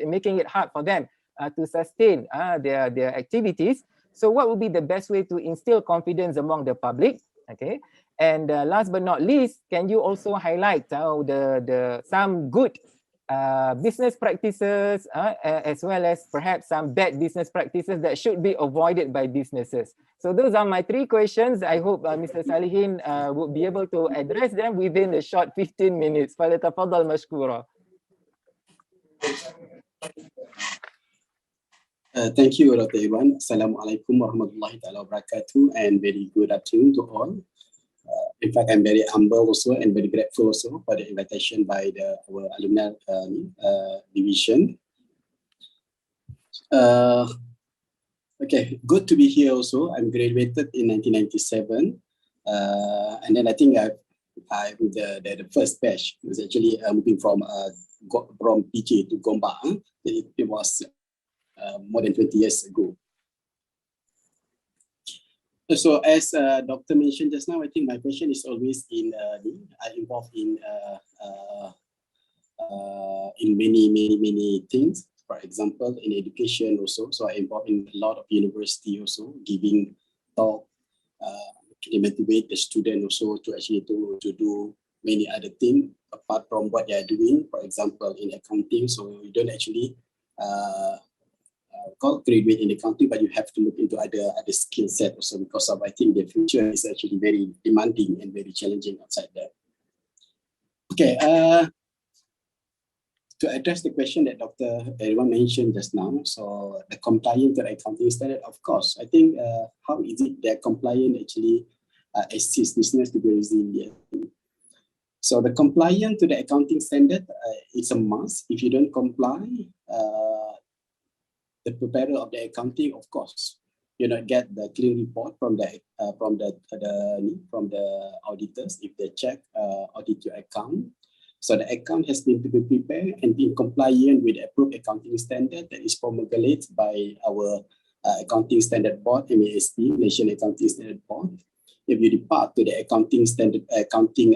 making it hard for them to sustain their activities. So what would be the best way to instill confidence among the public? Okay. And last but not least, can you also highlight some good business practices as well as perhaps some bad business practices that should be avoided by businesses? So those are my three questions. I hope Mr. Salihin would be able to address them within the short 15 minutes. فليتفضل مشكورا. Thank you, Dr. Iwan. Assalamualaikum warahmatullahi wabarakatuh, and very good afternoon to all. In fact, I'm very humble also and very grateful also for the invitation by our alumni division. Okay, good to be here also. I'm graduated in 1997 And then I think the first batch was actually moving from PJ to Gombak. It was more than 20 years ago. So as Dr. mentioned just now, I think my passion is always involved in many things. For example, in education also. So I involved in a lot of university also, giving talk, they motivate the student also to actually to do many other things apart from what they are doing. For example, in accounting, so you don't actually graduate in accounting, but you have to look into other skill set also, because I think the future is actually very demanding and very challenging outside there. Okay, to address the question that Dr. Irwan mentioned just now, so the compliant to the accounting standard, of course, I think how is it that compliant actually assists business to be resilient? So the compliant to the accounting standard, it's a must. If you don't comply, the preparer of the accounting, of course, you not get the clean report from the auditors if they check audit your account. So the account has been to be prepared and being compliant with the approved accounting standard that is promulgated by our accounting standard board, MASB, National Accounting Standard Board. If you depart to the accounting standard accounting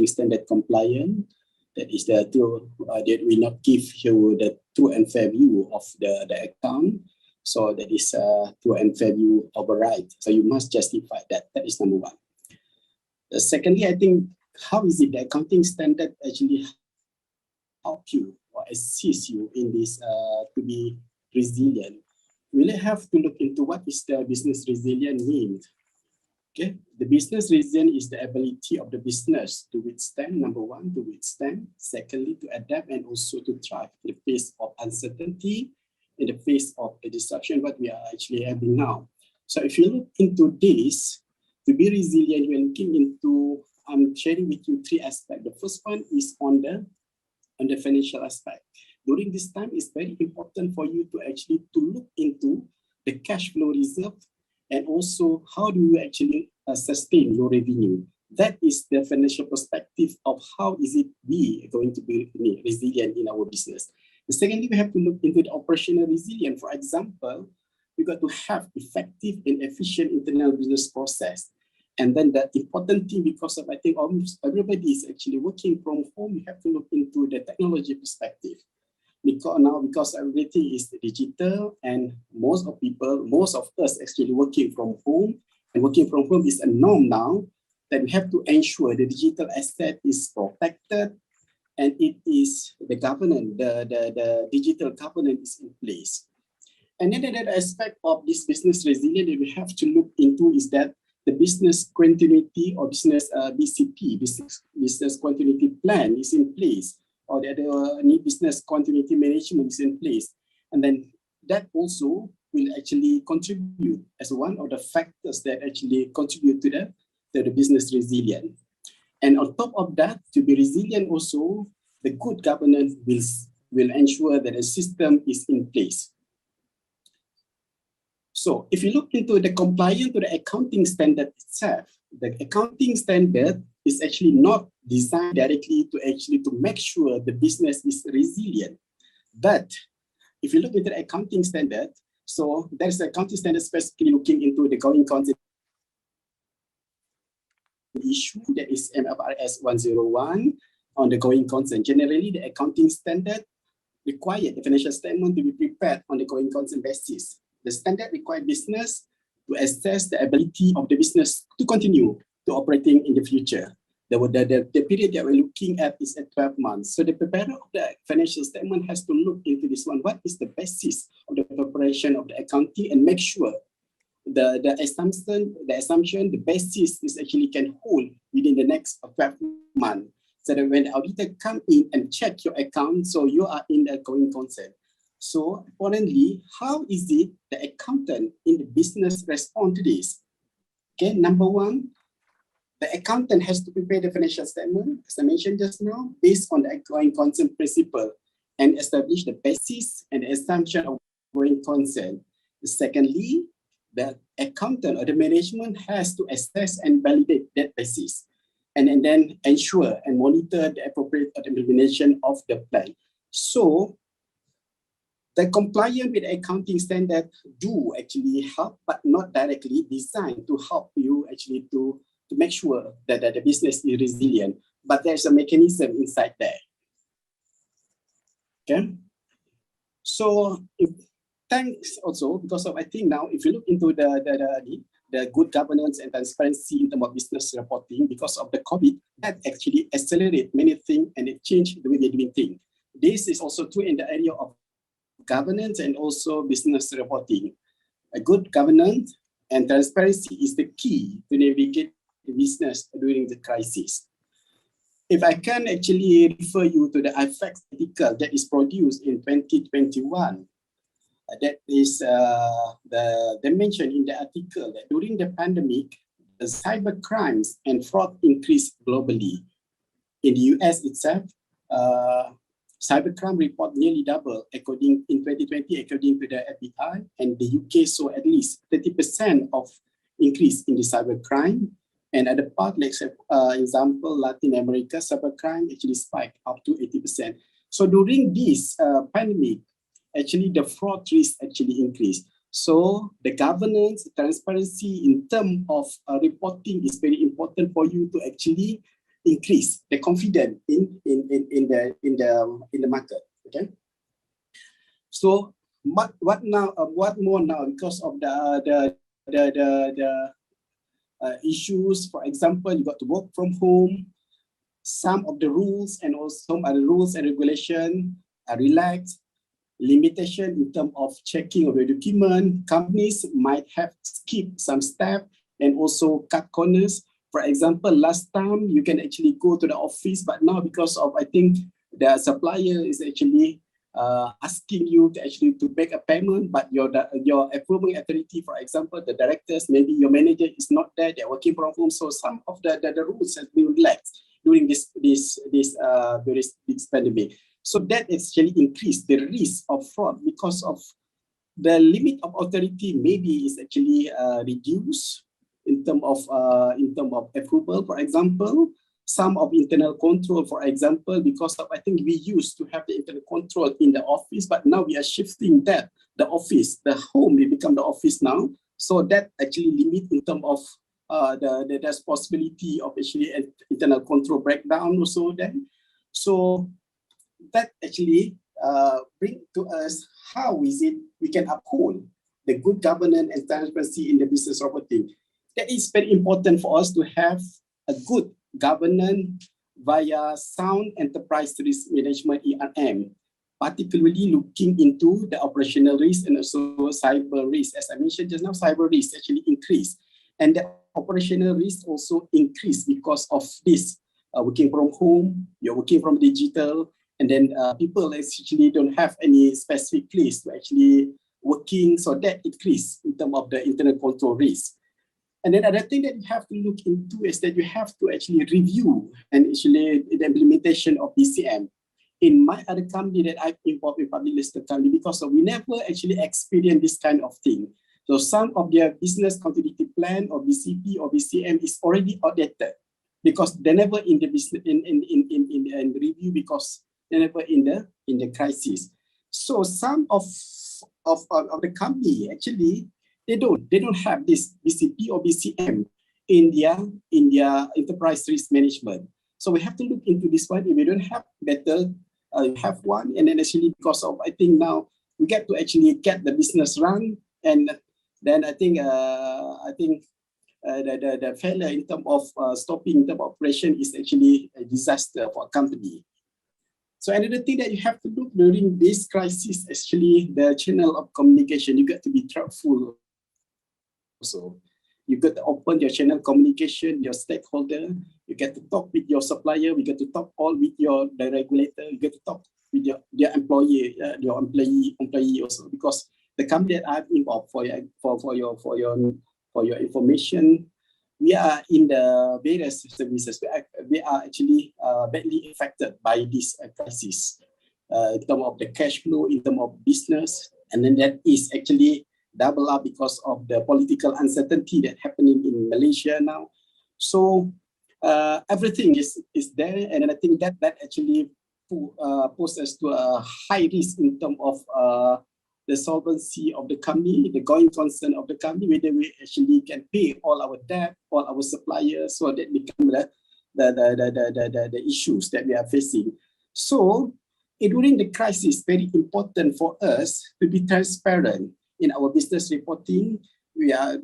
standard compliant, that is the true that will not give you the true and fair view of the account. So that is true and fair view override. So you must justify that. That is number one. Secondly, I think, how is it the accounting standard actually help you or assist you in this to be resilient? We really have to look into what is the business resilient means. Okay, the business resilient is the ability of the business to withstand, number one, to withstand. Secondly, to adapt and also to thrive in the face of uncertainty, in the face of a disruption, what we are actually having now. So if you look into this, to be resilient, we're looking into, I'm sharing with you three aspects. The first one is on the financial aspect. During this time, it's very important for you to actually to look into the cash flow reserve, and also how do you actually sustain your revenue. That is the financial perspective of how is it we going to be resilient in our business. Secondly, we have to look into the operational resilience. For example, we got to have effective and efficient internal business process. And then the important thing, because of I think almost everybody is actually working from home, we have to look into the technology perspective. Because everything is digital, and most of us actually working from home, and working from home is a norm now, that we have to ensure the digital asset is protected, and it is the governance, the digital governance is in place. And then another aspect of this business resilience that we have to look into is that the business continuity or business BCP, business continuity plan is in place, or the new business continuity management is in place. And then that also will actually contribute as one of the factors that actually contribute to the business resilience. And on top of that, to be resilient also, the good governance will ensure that a system is in place. So if you look into the compliance to the accounting standard itself, the accounting standard is actually not designed directly to make sure the business is resilient. But if you look into the accounting standard, so there's an accounting standard specifically looking into the going concern issue, that is MFRS 101 on the going concern. Generally, the accounting standard required the financial statement to be prepared on the going concern basis. The standard required business to assess the ability of the business to continue to operating in the future. The period that we're looking at is at 12 months. So the preparer of the financial statement has to look into this one. What is the basis of the preparation of the accounting, and make sure the assumption, the basis is actually can hold within the next 12 months. So that when the auditor come in and check your account, so you are in the going concern. So importantly, how is it the accountant in the business respond to this? Okay, number one, the accountant has to prepare the financial statement, as I mentioned just now, based on the going concern principle, and establish the basis and the assumption of going concern. Secondly, the accountant or the management has to assess and validate that basis, and then ensure and monitor the appropriate implementation of the plan. So the compliance with accounting standard do actually help, but not directly designed to help you actually to make sure that the business is resilient. But there's a mechanism inside there. Okay. So thanks also because of, I think now if you look into the good governance and transparency in terms of business reporting, because of the COVID, that actually accelerate many things and it changed the way they're doing things. This is also true in the area of governance and also business reporting. A good governance and transparency is the key to navigate the business during the crisis. If I can actually refer you to the IFAX article that is produced in 2021, that is they mentioned in the article that during the pandemic, the cyber crimes and fraud increased globally. In the US itself, cybercrime report nearly doubled in 2020 according to the FBI, and the UK saw at least 30% of increase in the cybercrime. And at the part, like example, Latin America, cybercrime actually spiked up to 80%. So during this pandemic, actually the fraud risk actually increased. So the governance, transparency in terms of reporting is very important for you to actually increase the confidence in the market. Okay. So what more now because of the issues? For example, you got to work from home. Some of the rules and also some other rules and regulation are relaxed. Limitation in terms of checking of the document. Companies might have skipped some steps and also cut corners. For example, last time you can actually go to the office, but now because of, I think, the supplier is actually asking you to actually to make a payment, but your approving authority, for example, the directors, maybe your manager is not there, they're working from home. So some of the rules have been relaxed during this pandemic. So that actually increased the risk of fraud because of the limit of authority maybe is actually reduced in terms of approval, for example. Some of internal control, for example, because of, I think we used to have the internal control in the office, but now we are shifting that, the office, the home will become the office now. So that actually limit in terms of there's possibility of actually internal control breakdown also then. So that actually bring to us how is it we can uphold the good governance and transparency in the business reporting. That is very important for us to have a good governance via sound enterprise risk management ERM, particularly looking into the operational risk and also cyber risk. As I mentioned just now, cyber risk actually increased, and the operational risk also increased because of this working from home, you're working from digital, and then people actually don't have any specific place to actually working, so that increased in terms of the internal control risk. And then another thing that you have to look into is that you have to actually review and actually the implementation of BCM. In my other company that I've involved in public listed company, because we never actually experienced this kind of thing. So some of their business continuity plan or BCP or BCM is already outdated because they never in the business in review because they never in the crisis. So some of the company actually they don't have this BCP or BCM in their enterprise risk management. So we have to look into this one. If we don't have better, have one, and then actually because of I think now we get to actually get the business run, and then I think the failure in terms of stopping the operation is actually a disaster for a company. So another thing that you have to do during this crisis, actually the channel of communication, you got to be careful. Also, you got to open your channel communication, your stakeholder. You get to talk with your supplier. We get to talk all with the regulator. You get to talk with your employee, your employee also. Because the company that I'm involved for your information, we are in the various services. We are actually badly affected by this crisis in terms of the cash flow, in terms of business, and then that is actually double up because of the political uncertainty that happening in Malaysia now. So everything is there, and I think that actually poses us to a high risk in terms of the solvency of the company, the going concern of the company, whether we actually can pay all our debt, all our suppliers, so that become the issues that we are facing. So during the crisis, very important for us to be transparent in our business reporting. We are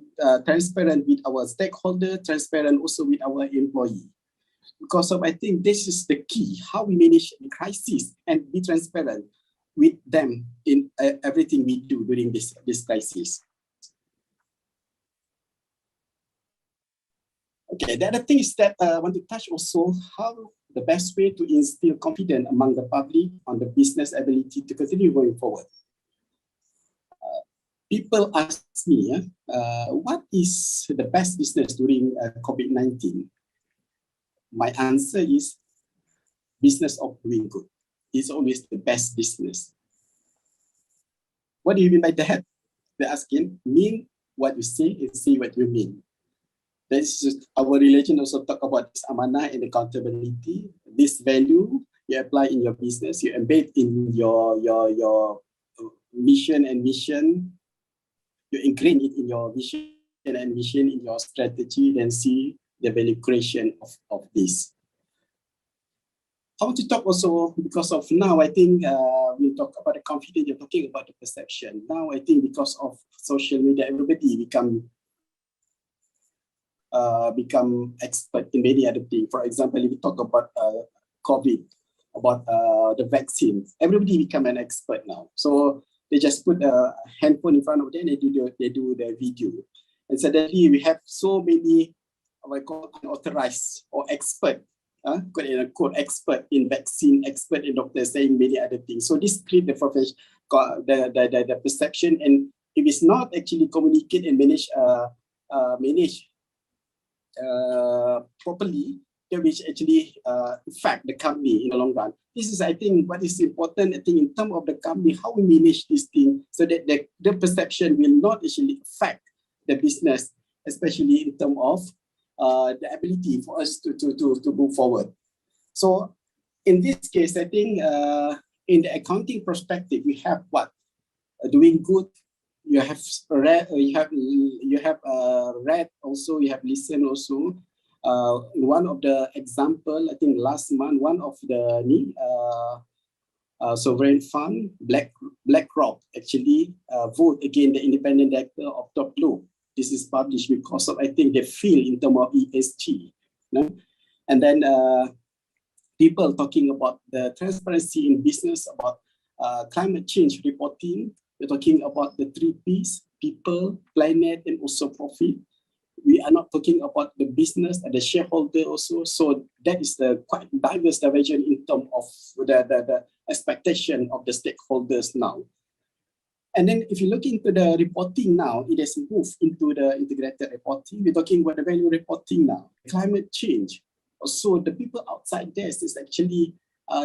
transparent with our stakeholder, transparent also with our employee. Because of, I think this is the key, how we manage the crisis and be transparent with them in everything we do during this crisis. Okay, the other thing is that I want to touch also how the best way to instill confidence among the public on the business ability to continue going forward. People ask me, what is the best business during COVID-19? My answer is business of doing good. It's always the best business. What do you mean by that? They're asking, mean what you say and say what you mean. This is our religion also talk about this amanah and accountability. This value you apply in your business, you embed in your mission and mission. You ingrain it in your vision and mission in your strategy, then see the value creation of this. I want to talk also because of now, I think we talk about the confidence, you're talking about the perception. Now, I think because of social media, everybody become expert in many other things. For example, if we talk about COVID, about the vaccine, everybody become an expert now. So they just put a handphone in front of them, they do the video. And suddenly we have so many what I call unauthorized or expert, quote unquote, expert in vaccine, expert in doctor, saying many other things. So this creates the profession, the perception, and if it's not actually communicate and manage properly, that which actually affect the company in the long run. This is, I think, what is important. I think in terms of the company, how we manage this thing, so that the perception will not actually affect the business, especially in terms of the ability for us to move forward. So in this case, I think in the accounting perspective, we have what doing good. You have read, read also. You have listened also. One of the example, I think last month, one of the sovereign fund, BlackRock, actually vote against the independent director of Top Global. This is published because of, I think, they feel in terms of ESG. You know? And then people talking about the transparency in business, about climate change reporting. We're talking about the 3 Ps, people, planet, and also profit. We are not talking about the business and the shareholder also. So that is the quite diverse division in terms of the expectation of the stakeholders now. And then if you look into the reporting now, it has moved into the integrated reporting. We're talking about the value reporting now. Climate change. Also, the people outside there is actually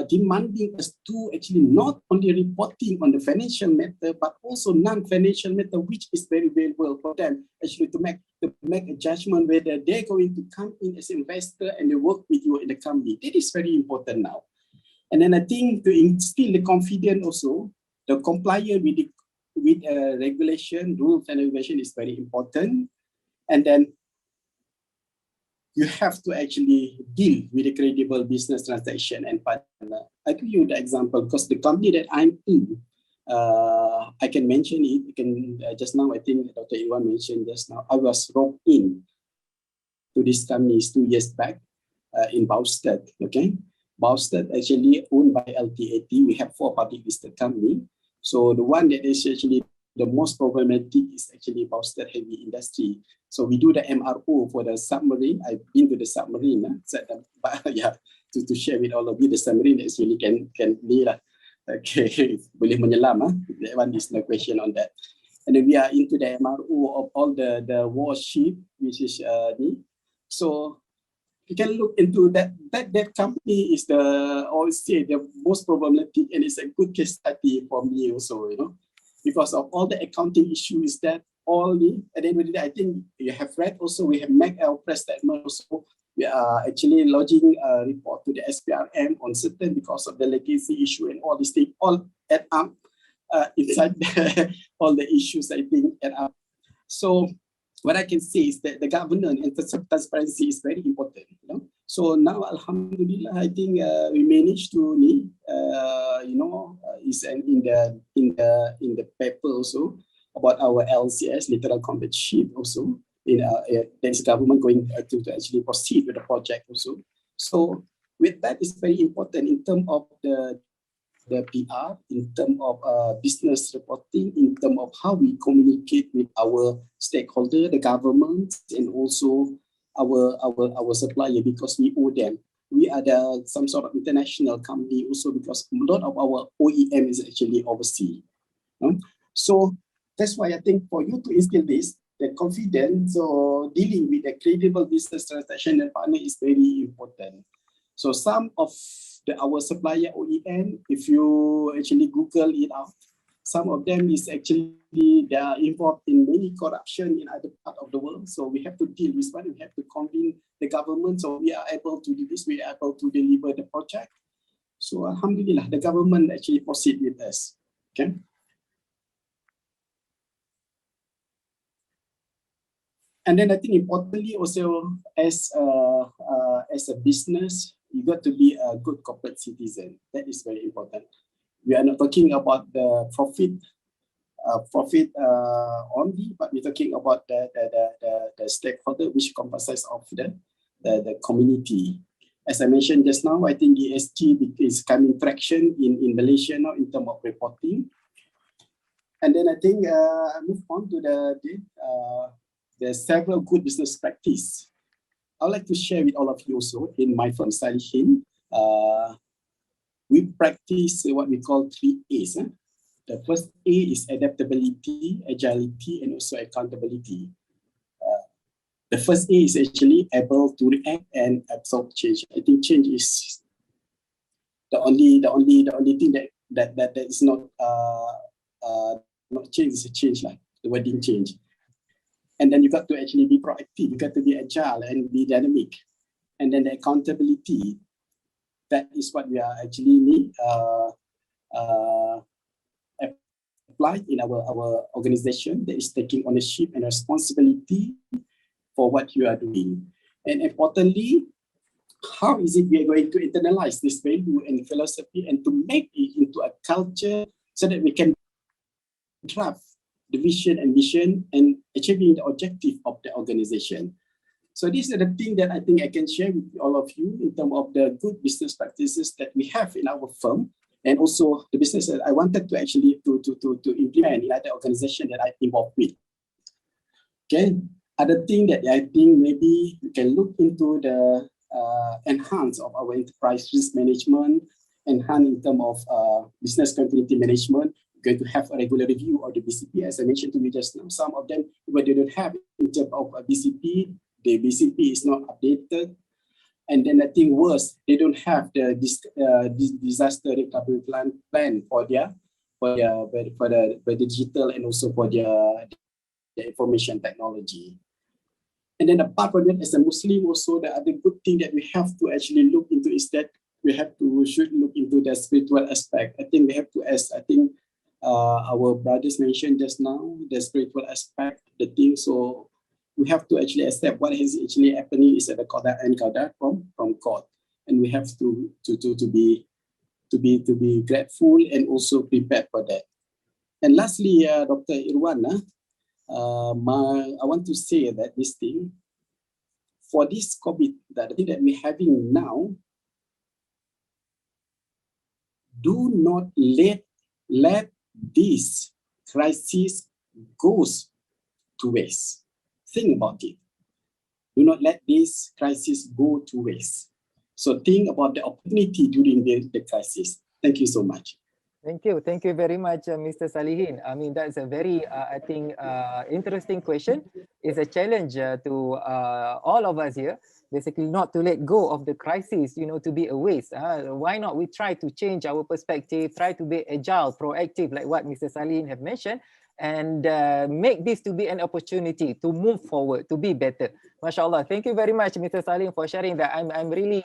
demanding us to actually not only reporting on the financial matter, but also non-financial matter, which is very valuable for them actually to make a judgment whether they're going to come in as an investor and they work with you in the company. That is very important now. And then I think to instill the confidence also, the compliance with regulation, rules and regulation is very important. And then you have to actually deal with a credible business transaction and partner. I give you the example because the company that I'm in, I can mention it. You can just now, I think Dr. Iwan mentioned just now, I was roped in to this company 2 years back in Baustad. Okay, Baustad actually owned by LTAT. We have 4 public listed companies. So the one that is actually the most problematic is actually Baustad heavy industry. So we do the MRO for the submarine. I've been to the submarine. Yeah, to share with all of you, the submarine actually can okay, boleh menyelam. That one is no question on that. And then we are into the MRO of all the warship, which is so you can look into that. That company is the most problematic, and it's a good case study for me also. You know, because of all the accounting issues that all the, at the end of the day, I think you have read also, we have made our press statement also. We are actually lodging a report to the SPRM on certain because of the legacy issue and all these things, all add up inside all the issues, I think, add up. So what I can say is that the governance and transparency is very important. You know? So now, Alhamdulillah, I think we managed to, is in the paper also about our LCS, literal combat sheet also. There is government going to actually proceed with the project also. So with that, it's very important in terms of the PR, in terms of business reporting, in terms of how we communicate with our stakeholder, the government, and also our supplier, because we owe them. We are some sort of international company also, because a lot of our OEM is actually overseas. So that's why I think for you to instill this, the confidence or dealing with a credible business transaction and partner is very important. So some of our supplier OEM, if you actually Google it out, some of them is actually, they are involved in many corruption in other part of the world. So we have to deal with one, we have to convince the government, so we are able to do this, we are able to deliver the project. So Alhamdulillah, the government actually proceed with us. Okay. And then I think importantly also as a business, you got to be a good corporate citizen. That is very important. We are not talking about the profit only, but we're talking about the stakeholder, which comprises of the community. As I mentioned just now, I think ESG is coming traction in Malaysia now in terms of reporting. And then I think I move on to there's several good business practice. I'd like to share with all of you also in my firm, Salihin. We practice what we call 3 A's. The first A is adaptability, agility, and also accountability. The first A is actually able to react and absorb change. I think change is the only thing that is not change, is a change, like the wording change. And then you got to actually be proactive, you got to be agile and be dynamic. And then the accountability, that is what we are actually need apply in our organization, that is taking ownership and responsibility for what you are doing. And importantly, how is it we are going to internalize this value and philosophy and to make it into a culture so that we can draft the vision and mission and achieving the objective of the organization. So these are the things that I think I can share with all of you in terms of the good business practices that we have in our firm, and also the business that I wanted to actually to implement in other organizations that I'm involved with. Okay, other thing that I think maybe we can look into the enhance of our enterprise risk management, enhance in terms of business continuity management. Going to have a regular review of the BCP, as I mentioned to you just now. Some of them, but they don't have in terms of a BCP, the BCP is not updated. And then I think worse, they don't have the disaster recovery plan for the digital and also for the information technology. And then apart from that, as a Muslim also, the other good thing that we have to actually look into is that we should look into the spiritual aspect. I think we have to, as I think our brothers mentioned just now, the spiritual aspect, the thing. So we have to actually accept what is actually happening is at the qada and qadar from God, and we have to be grateful and also prepared for that. And lastly, Dr. Irwan, I want to say that this thing for this COVID, that thing that we're having now, do not let this crisis goes to waste. Think about it. Do not let this crisis go to waste. So think about the opportunity during the crisis. Thank you so much. Thank you very much, Mr. Salihin. I mean, that's a very, I think, interesting question. It's a challenge to all of us here, basically not to let go of the crisis, to be a waste. Why not we try to change our perspective, try to be agile, proactive, like what Mr. Salim have mentioned, and make this to be an opportunity to move forward, to be better. MashaAllah. Thank you very much, Mr. Salim, for sharing that. I'm really,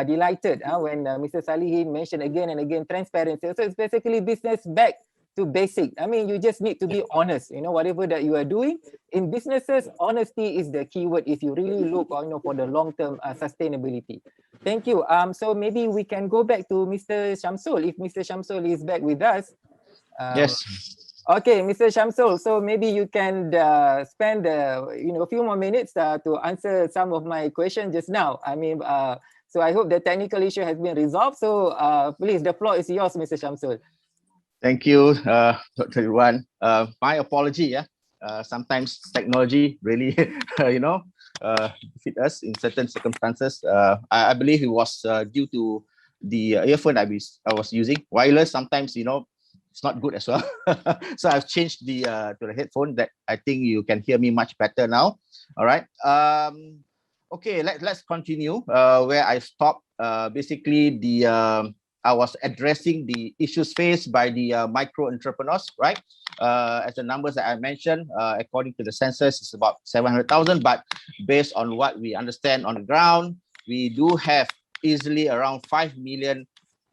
delighted when Mr. Salihin mentioned again and again transparency. So it's basically business back to basic. I mean, you just need to be honest. Whatever that you are doing in businesses, honesty is the key word if you really look, for the long-term sustainability. Thank you. So maybe we can go back to Mr. Shamsul, if Mr. Shamsul is back with us. Yes. Okay, Mr. Shamsul, so maybe you can spend a few more minutes to answer some of my questions just now. I mean, so I hope the technical issue has been resolved. So please, the floor is yours, Mr. Shamsul. Thank you, Dr. Irwan. My apology. Sometimes technology really, defeat us in certain circumstances. I believe it was due to the earphone I was using. Wireless sometimes, it's not good as well. So I've changed to the headphone that I think you can hear me much better now. All right. Okay, let's continue where I stopped. Basically, I was addressing the issues faced by the micro entrepreneurs, right? As the numbers that I mentioned, according to the census, it's about 700,000. But based on what we understand on the ground, we do have easily around 5 million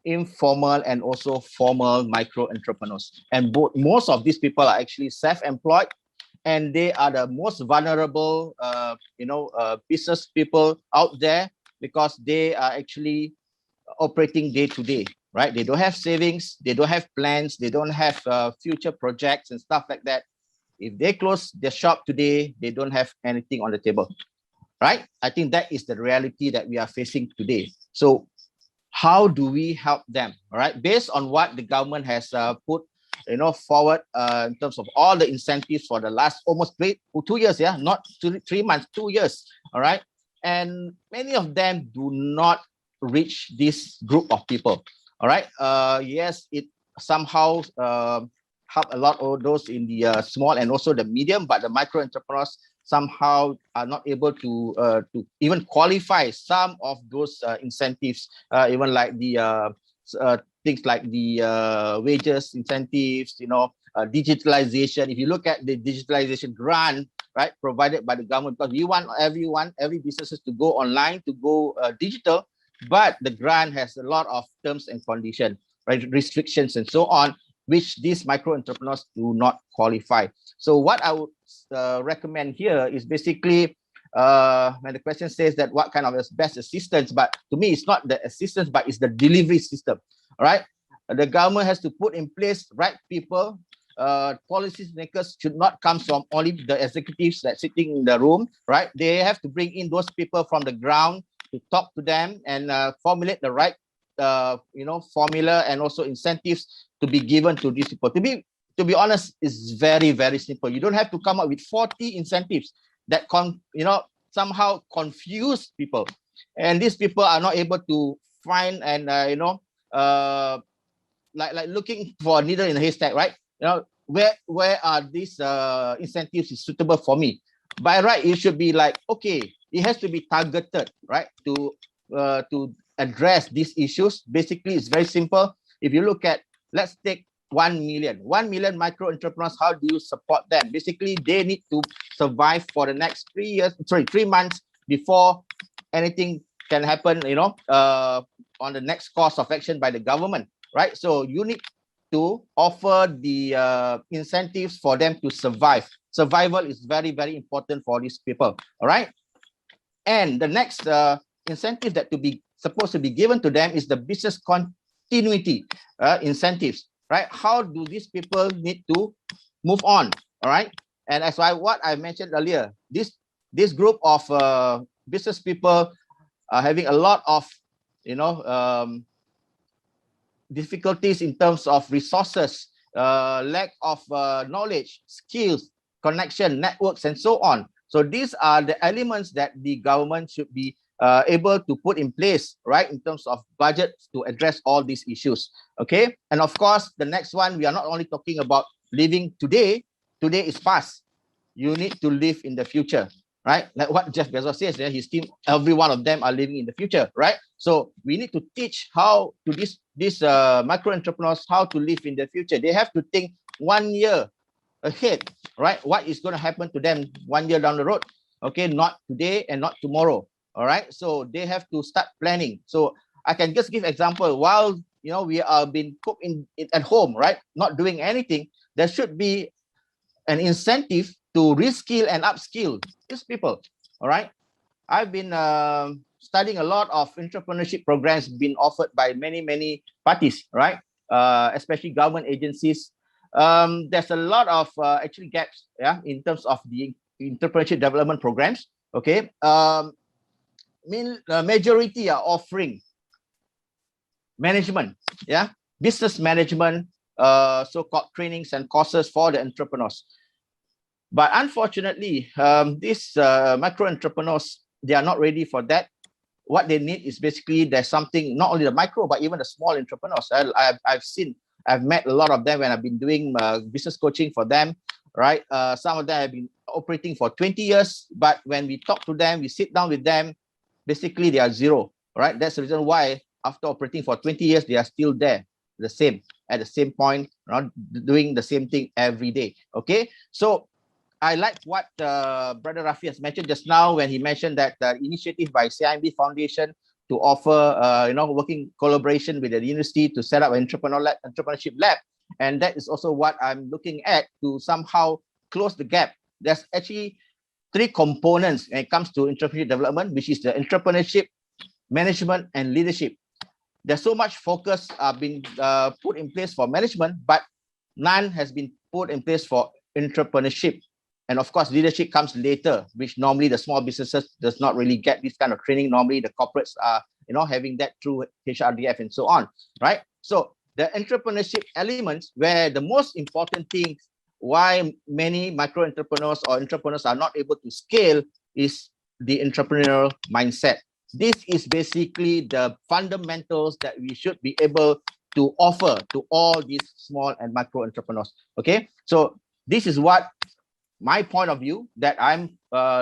informal and also formal micro entrepreneurs. And most of these people are actually self-employed, and they are the most vulnerable, business people out there, because they are actually operating day to day, right? They don't have savings, they don't have plans, they don't have future projects and stuff like that. If they close their shop today, they don't have anything on the table, right? I think that is the reality that we are facing today. So how do we help them? All right, based on what the government has put, forward in terms of all the incentives for the last almost 2 years, not 3 months, 2 years. All right, and many of them do not reach this group of people. All right, yes, it somehow help a lot of those in the small and also the medium, but the micro entrepreneurs somehow are not able to even qualify some of those incentives, even like the things like the wages incentives, digitalization. If you look at the digitalization grant, right, provided by the government, because we want every businesses to go online, to go digital, but the grant has a lot of terms and conditions, right, restrictions and so on, which these micro entrepreneurs do not qualify. So what I would recommend here is basically, when the question says that what kind of best assistance, but to me, it's not the assistance, but it's the delivery system. All right. The government has to put in place right people. Policy makers should not come from only the executives that sitting in the room, right? They have to bring in those people from the ground to talk to them and formulate the right formula and also incentives to be given to these people. To be honest, it's very, very simple. You don't have to come up with 40 incentives that somehow confuse people, and these people are not able to find and like looking for a needle in a haystack, right? Where are these incentives is suitable for me? By right, it should be like, okay, it has to be targeted, right, to address these issues. Basically, it's very simple. If you look at, let's take 1 million micro entrepreneurs, how do you support them? Basically, they need to survive for the next 3 months before anything can happen, on the next course of action by the government, right? So you need to offer the incentives for them to survive. Survival is very, very important for these people, all right? And the next incentive that supposed to be given to them is the business continuity incentives, right? How do these people need to move on, all right? And that's why what I mentioned earlier, this group of business people are having a lot of, difficulties in terms of resources, lack of knowledge, skills, connection, networks, and so on. So these are the elements that the government should be able to put in place, right, in terms of budget to address all these issues. Okay, and of course, the next one, we are not only talking about living today. Today is past. You need to live in the future, right? Like what Jeff Bezos says, yeah, his team, every one of them are living in the future, right? So we need to teach how to these micro entrepreneurs how to live in the future. They have to think 1 year ahead, right? What is going to happen to them 1 year down the road? Okay, not today and not tomorrow. All right, so they have to start planning. So I can just give example. While we are being cooked at home, right, not doing anything, there should be an incentive to reskill and upskill these people. All right, I've been studying a lot of entrepreneurship programs being offered by many parties, right? Especially government agencies. There's a lot of actually gaps, yeah, in terms of the entrepreneurship development programs. Okay, majority are offering management, yeah, business management, so-called trainings and courses for the entrepreneurs. But unfortunately, these micro entrepreneurs, they are not ready for that. What they need is basically there's something, not only the micro, but even the small entrepreneurs. I've met a lot of them when I've been doing business coaching for them, right? Some of them have been operating for 20 years, but when we talk to them, we sit down with them, basically they are zero, right? That's the reason why after operating for 20 years, they are still there, at the same point, doing the same thing every day, okay? So I like what Brother Rafi has mentioned just now when he mentioned that the initiative by CIMB Foundation to offer, working collaboration with the university to set up an entrepreneurship lab. And that is also what I'm looking at to somehow close the gap. There's actually 3 components when it comes to entrepreneurship development, which is the entrepreneurship, management, and leadership. There's so much focus being put in place for management, but none has been put in place for entrepreneurship. And of course, leadership comes later, which normally the small businesses does not really get this kind of training. Normally the corporates are, having that through HRDF and so on, right? So the entrepreneurship elements, where the most important thing why many micro entrepreneurs or entrepreneurs are not able to scale is the entrepreneurial mindset. This is basically the fundamentals that we should be able to offer to all these small and micro entrepreneurs. Okay, so this is what my point of view that I'm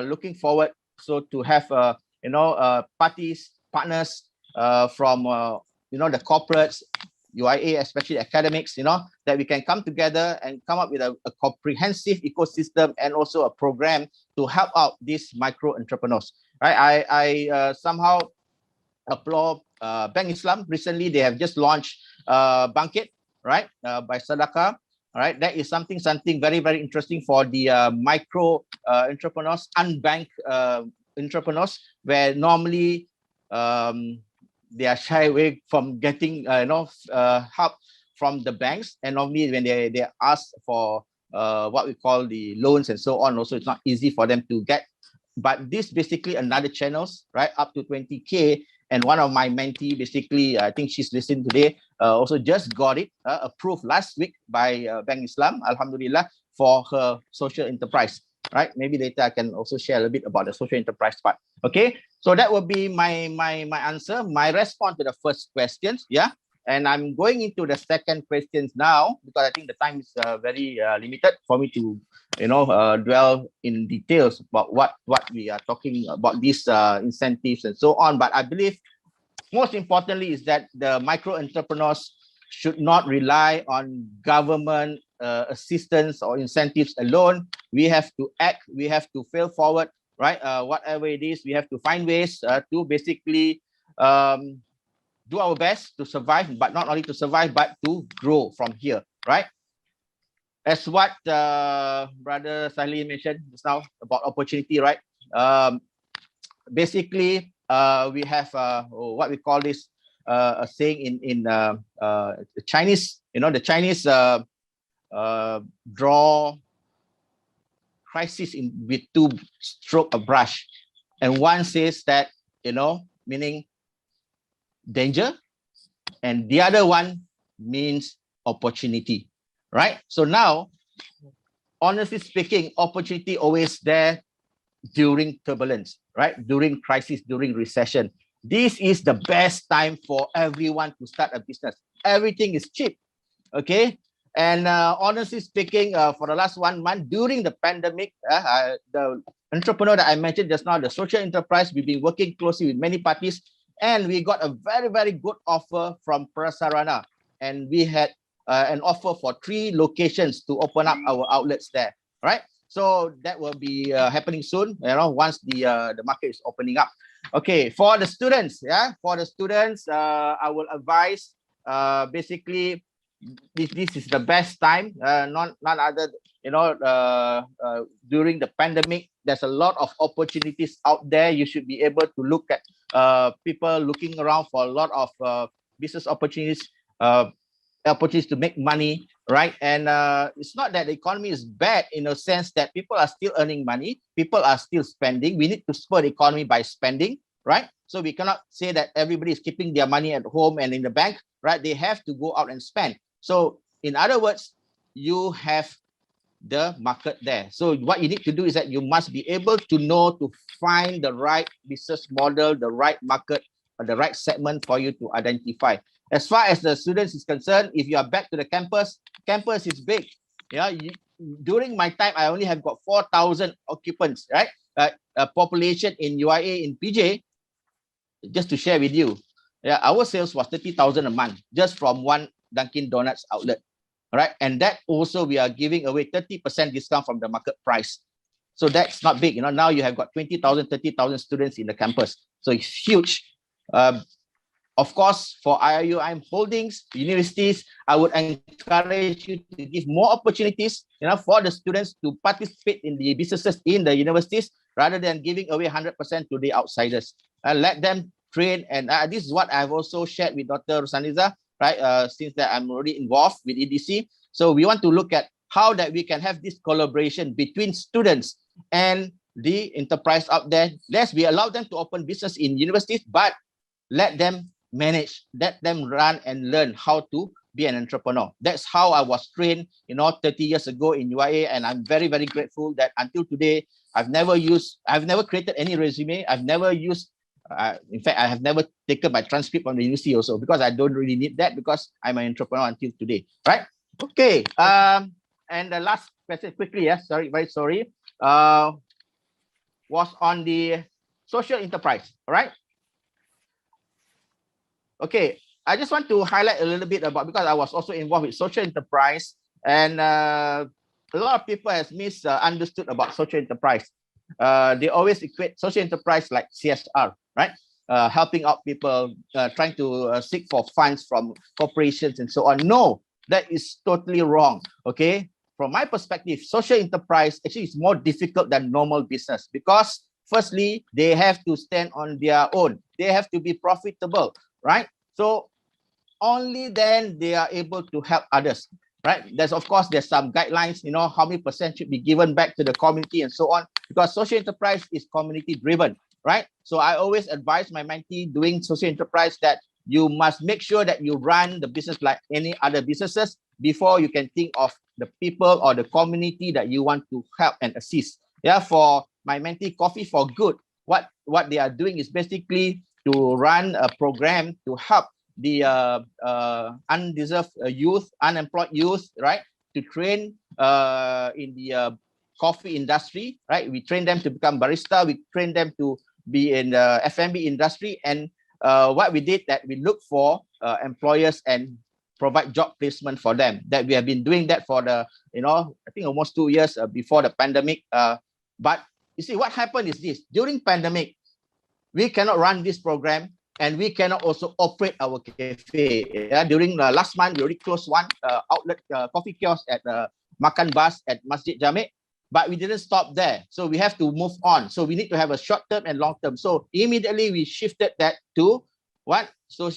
looking forward to have parties, partners from the corporates, UIA, especially academics, that we can come together and come up with a comprehensive ecosystem and also a program to help out these micro entrepreneurs. Right? I somehow applaud Bank Islam. Recently, they have just launched Bangkit, right, by Sadaqah. All right, that is something very interesting for the micro entrepreneurs, unbanked entrepreneurs, where normally they are shy away from getting help from the banks, and normally when they ask for what we call the loans and so on, also it's not easy for them to get. But this basically another channels, right, up to 20K. And one of my mentee, basically, I think she's listening today, also just got it approved last week by Bank Islam, Alhamdulillah, for her social enterprise, right? Maybe later I can also share a little bit about the social enterprise part. Okay, so that would be my answer, my response to the first questions, yeah? And I'm going into the second questions now, because I think the time is very limited for me to, dwell in details about what we are talking about, these incentives and so on. But I believe most importantly is that the micro entrepreneurs should not rely on government assistance or incentives alone. We have to act, we have to fail forward, right? Whatever it is, we have to find ways to basically do our best to survive, but not only to survive, but to grow from here, right? As what Brother Sally mentioned just now about opportunity, right? Basically, we have what we call this a saying in Chinese, the Chinese draw crisis with 2 stroke of brush, and one says that, meaning danger, and the other one means opportunity, right? So now, honestly speaking, opportunity always there during turbulence, right? During crisis, during recession. This is the best time for everyone to start a business. Everything is cheap, okay? And honestly speaking, for the last 1 month during the pandemic, the entrepreneur that I mentioned just now, the social enterprise, we've been working closely with many parties, and we got a very, very good offer from Prasarana. And we had an offer for 3 locations to open up our outlets there, right? So that will be happening soon, once the market is opening up. Okay, for the students, I will advise basically this is the best time, not other, during the pandemic, there's a lot of opportunities out there. You should be able to look at people looking around for a lot of business opportunities, opportunities to make money, right? And it's not that the economy is bad in a sense that people are still earning money, people are still spending. We need to spur the economy by spending, right? So we cannot say that everybody is keeping their money at home and in the bank, right? They have to go out and spend. So in other words, you have the market there. So what you need to do is that you must be able to know to find the right business model, the right market, or the right segment for you to identify. As far as the students is concerned, if you are back to the campus is big. During my time, I only have got 4,000 occupants, right? A population in UIA in PJ, just to share with you, our sales was 30,000 a month just from one Dunkin' Donuts outlet. Right, and that also we are giving away 30% discount from the market price. So that's not big. Now you have got 20,000, 30,000 students in the campus. So it's huge. Of course, for IIUM holdings, universities, I would encourage you to give more opportunities, for the students to participate in the businesses in the universities rather than giving away 100% to the outsiders. Let them train, and this is what I've also shared with Dr. Rusaniza, right? Since that I'm already involved with EDC. So we want to look at how that we can have this collaboration between students and the enterprise out there. Yes, we allow them to open business in universities, but let them manage, let them run and learn how to be an entrepreneur. That's how I was trained, 30 years ago in UIA. And I'm very, very grateful that until today, I've never created any resume. I've never used in fact, I have never taken my transcript from the university also, because I don't really need that, because I'm an entrepreneur until today, right? Okay. And the last question quickly, very sorry, was on the social enterprise, all right? Okay, I just want to highlight a little bit about, because I was also involved with social enterprise, and a lot of people has misunderstood about social enterprise. They always equate social enterprise like CSR, right? Helping out people, trying to seek for funds from corporations and so on. No, that is totally wrong. Okay, from my perspective, social enterprise actually is more difficult than normal business, because firstly, they have to stand on their own. They have to be profitable, right? So only then they are able to help others, right? There's some guidelines, how many percent should be given back to the community and so on, because social enterprise is community driven, right? So I always advise my mentee doing social enterprise that you must make sure that you run the business like any other businesses before you can think of the people or the community that you want to help and assist. Yeah, for my mentee Coffee for Good, what they are doing is basically to run a program to help the undeserved youth, unemployed youth, right? To train in the coffee industry, right? We train them to become barista. We train them to be in the F&B industry. And what we did that we look for employers and provide job placement for them. That we have been doing that for the, I think almost 2 years before the pandemic. But you see, what happened is this: during pandemic, we cannot run this program, and we cannot also operate our cafe. During last month, we already closed one outlet coffee kiosk at Makan Bas at Masjid Jame', but we didn't stop there. So we have to move on. So we need to have a short term and long term. So immediately we shifted that to what? So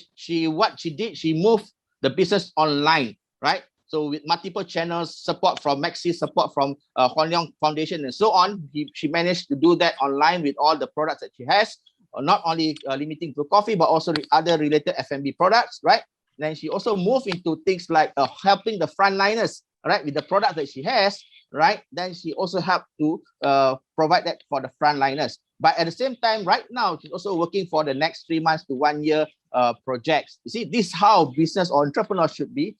what she did, she moved the business online, right? So with multiple channels, support from Maxi, support from Huan Leong Foundation and so on, she managed to do that online with all the products that she has. Not only limiting to coffee, but also the other related F&B products, right? Then she also moved into things like helping the frontliners, right? With the product that she has, right? Then she also helped to provide that for the frontliners. But at the same time, right now, she's also working for the next 3 months to 1 year projects. You see, this is how business or entrepreneurs should be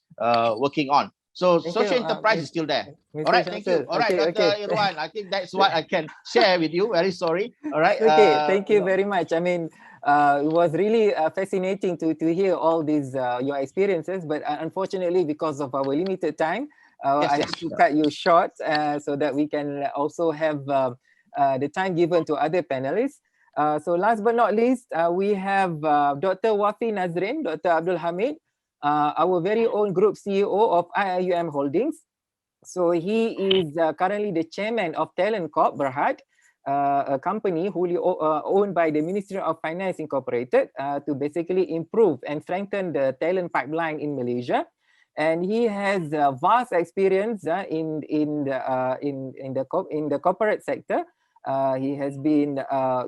working on. So Thank social you, enterprise is still there. Mr. All right, thank you. Shamsul. All right, Okay, Dr. okay. Irwan, I think that's what I can share with you. Very sorry. All right. Okay, thank you very much. I mean, it was really fascinating to hear all these your experiences, but unfortunately, because of our limited time, I have to cut you short so that we can also have the time given to other panelists. So last but not least, we have Dr. Wafi Nazrin, Dr. Abdul Hamid, our very own group CEO of IIUM Holdings. So he is currently the chairman of Talent Corp Berhad, a company wholly owned by the Ministry of Finance Incorporated to basically improve and strengthen the talent pipeline in Malaysia. And he has vast experience in the corporate sector. He has been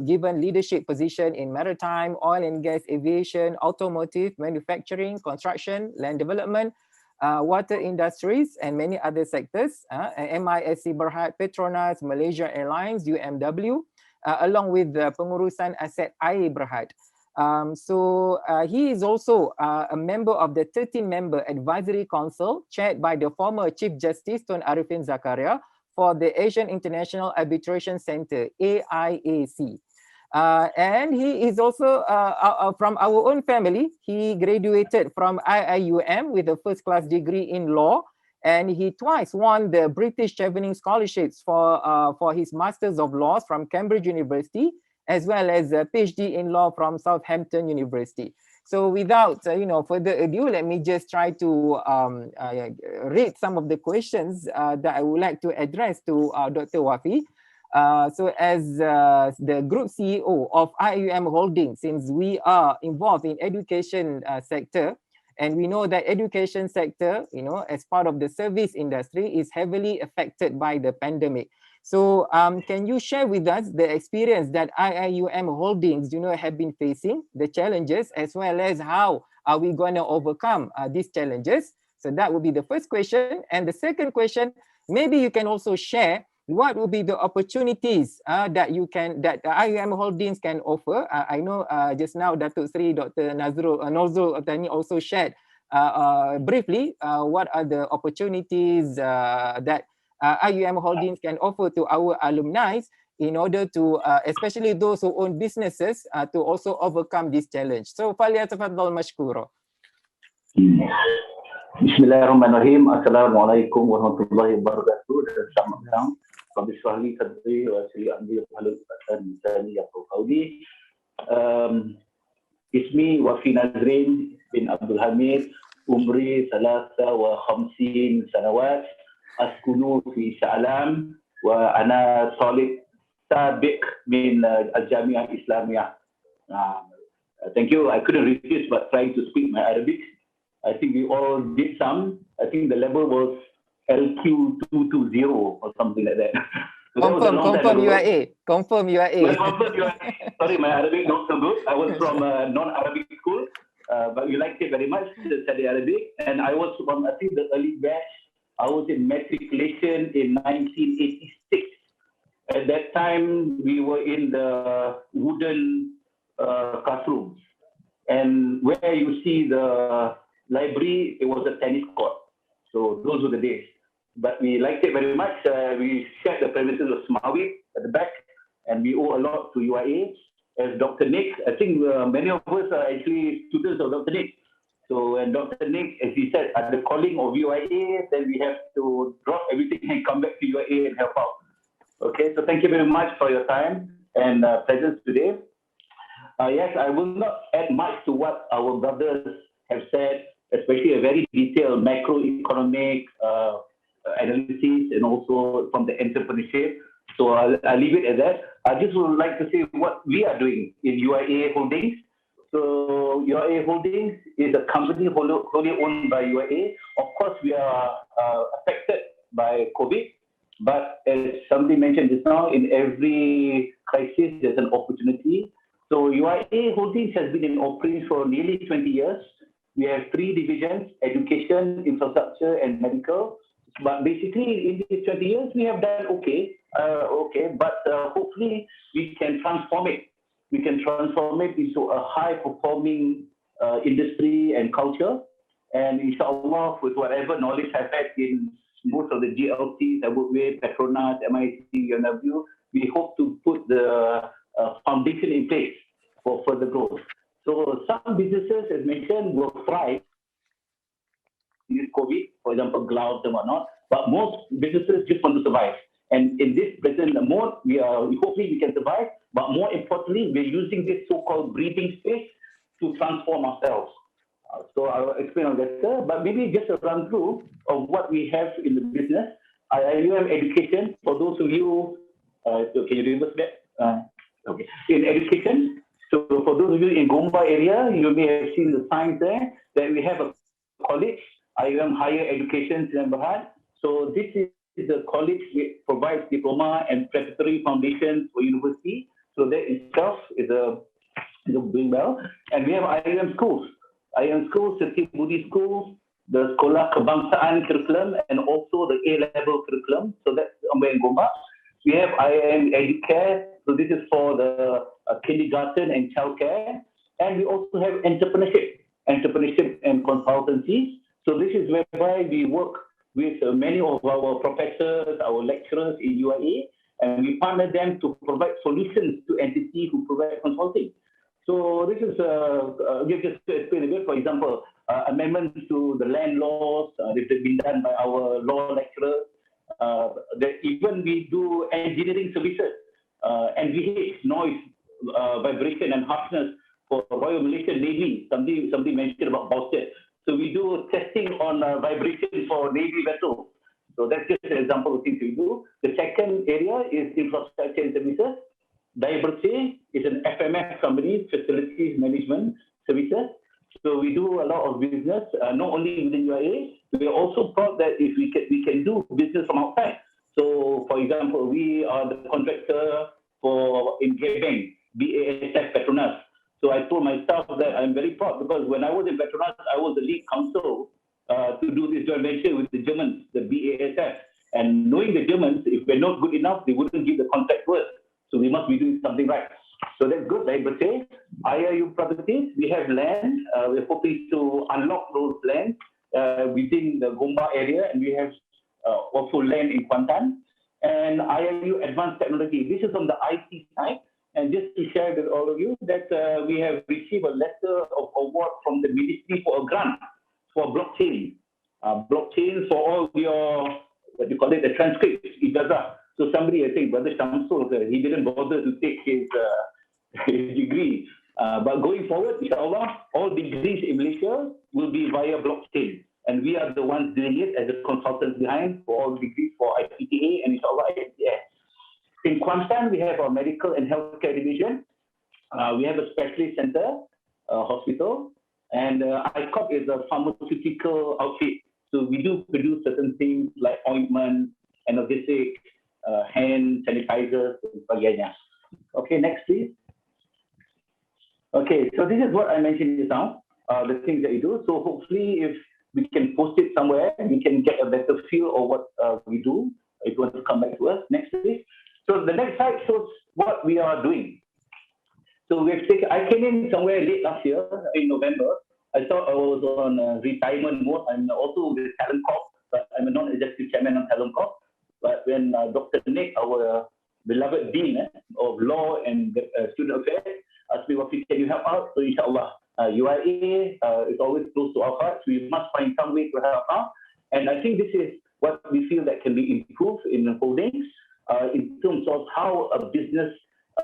given leadership position in maritime, oil and gas, aviation, automotive, manufacturing, construction, land development, water industries, and many other sectors. MISC Berhad, Petronas, Malaysia Airlines, UMW, along with the Pengurusan Aset Air Berhad. So he is also a member of the 13-member advisory council chaired by the former Chief Justice Tun Arifin Zakaria for the Asian International Arbitration Center, AIAC. And he is also from our own family. He graduated from IIUM with a first-class degree in law, and he twice won the British Chevening scholarships for his Masters of Laws from Cambridge University, as well as a PhD in law from Southampton University. So without further ado, let me just try to read some of the questions that I would like to address to Dr. Wafi. So as the group CEO of IUM Holdings, since we are involved in education sector, and we know that education sector, as part of the service industry, is heavily affected by the pandemic. So can you share with us the experience that IIUM Holdings, have been facing, the challenges, as well as how are we going to overcome these challenges? So that would be the first question. And the second question, maybe you can also share what will be the opportunities that IUM Holdings can offer. I know just now Datuk Sri Dr. Nozul Tani also shared briefly what are the opportunities that IUM Holdings can offer to our alumni in order to, especially those who own businesses, to also overcome this challenge. So, falyatafaddal mashkura. Bismillahirrahmanirrahim. Assalamualaikum warahmatullahi wabarakatuh. Dan selamat datang. Kami Suhali Kadri Wasri Amir Halul Patan Tani Yaqub Audi. Ismi Wafi Nazrin bin Abdul Hamid. Umri Salasa wa Khamsin Sanawat. Askunu fi Sha'alam. Wa ana Salih Sabiq min Al-Jami'ah Islamiyah. Thank you. I couldn't resist but trying to speak my Arabic. I think we all did some. I think the level was LQ220 or something like that. So confirm you are A. Confirm you are A. Well, confirm you are A. Sorry, my Arabic not so good. I was from a non-Arabic school, but we liked it very much, the study Arabic. And I was from, I think, the early batch. I was in matriculation in 1986. At that time, we were in the wooden classrooms. And where you see the library, it was a tennis court. So those were the days. But we liked it very much. We shared the premises of Smawi at the back, and we owe a lot to UIA. As Dr. Nick, I think many of us are actually students of Dr. Nick. So when Dr. Nick, as he said, at the calling of UIA, then we have to drop everything and come back to UIA and help out. Okay, so thank you very much for your time and presence today. Yes, I will not add much to what our brothers have said, especially a very detailed macroeconomic analysis and also from the entrepreneurship. So I'll leave it at that. I just would like to say what we are doing in UIA Holdings. So UIA Holdings is a company wholly owned by UIA. Of course, we are affected by COVID, but as somebody mentioned just now, in every crisis, there's an opportunity. So UIA Holdings has been in operation for nearly 20 years. We have 3 divisions: education, infrastructure, and medical. But basically, in these 20 years, we have done okay. But hopefully, we can transform it. We can transform it into a high-performing industry and culture. And inshallah, with whatever knowledge I've had in most of the GLCs I work with, Petronas, MIT, UNW, we hope to put the foundation in place for further growth. So some businesses, as mentioned, will thrive in COVID, for example, gloves and whatnot, but most businesses just want to survive. And in this present mode, hopefully we can survive, but more importantly, we're using this so-called breathing space to transform ourselves. So I'll explain on that later, but maybe just a run through of what we have in the business. IUM education, for those of you, can you reverse that? Okay. In education, so for those of you in Gombak area, you may have seen the signs there that we have a college, IUM Higher Education Sdn Bhd. So this is the college which provides diploma and preparatory foundations for university. So that itself is doing well. And we have IUM schools. IUM schools, Seti Budi schools, the Sekolah Kebangsaan curriculum, and also the A-level curriculum. So that's somewhere in Gombak. We have IUM Educare. So this is for the kindergarten and childcare. And we also have entrepreneurship and consultancies. So this is whereby we work with many of our professors, our lecturers in UIA, and we partner them to provide solutions to entities who provide consulting. So this is, just to explain a bit, for example, amendments to the land laws that have been done by our law lecturers. That even we do engineering services, NVH, noise, vibration and harshness for Royal Malaysian Navy. Somebody mentioned about Bauset. So we do testing on vibration for Navy vessels. So that's just an example of things we do. The second area is infrastructure and services. Diabersih is an FMF company, facilities management services. So we do a lot of business, not only within UIA. We are also proud that if we can do business from outside. So, for example, we are the contractor in Gebeng, BASF Petronas. So I told my staff that I'm very proud because when I was in Petronas, I was the lead counsel to do this joint venture with the Germans, the BASF. And knowing the Germans, if we're not good enough, they wouldn't give the contract to us. So we must be doing something right. So that's good, right? But say, IIU properties, we have land. We're hoping to unlock those lands within the Gombak area, and we have also land in Kuantan. And IIU Advanced Technology, this is on the IT side. And just to share with all of you that we have received a letter of award from the Ministry for a grant for blockchain. Blockchain for all your, what you call it, the transcripts, ijazah. So somebody is saying, Brother Shamsul, he didn't bother to take his degree. But going forward, inshallah, all degrees in Malaysia will be via blockchain. And we are the ones doing it as a consultant behind for all degrees for IPTA and inshallah IPTA. In Kuantan, we have our medical and healthcare division. We have a specialist center, hospital. And ICOP is a pharmaceutical outfit. So we do produce certain things like ointment, analgesic, hand sanitizers, and sebagainya. Okay, next please. Okay, so this is what I mentioned just now, the things that we do. So hopefully if we can post it somewhere, we can get a better feel of what we do. If you want to come back to us, next please. So the next slide shows what we are doing. So I came in somewhere late last year in November. I thought I was on retirement mode. I'm also with Talent Corp, but I'm a non-executive chairman of Talent Corp. But when Dr. Nick, our beloved Dean of Law and Student Affairs, asked me, Rafi, can you help out? So inshallah, UIA is always close to our hearts. We must find some way to help out. And I think this is what we feel that can be improved in the holdings in terms of how a business,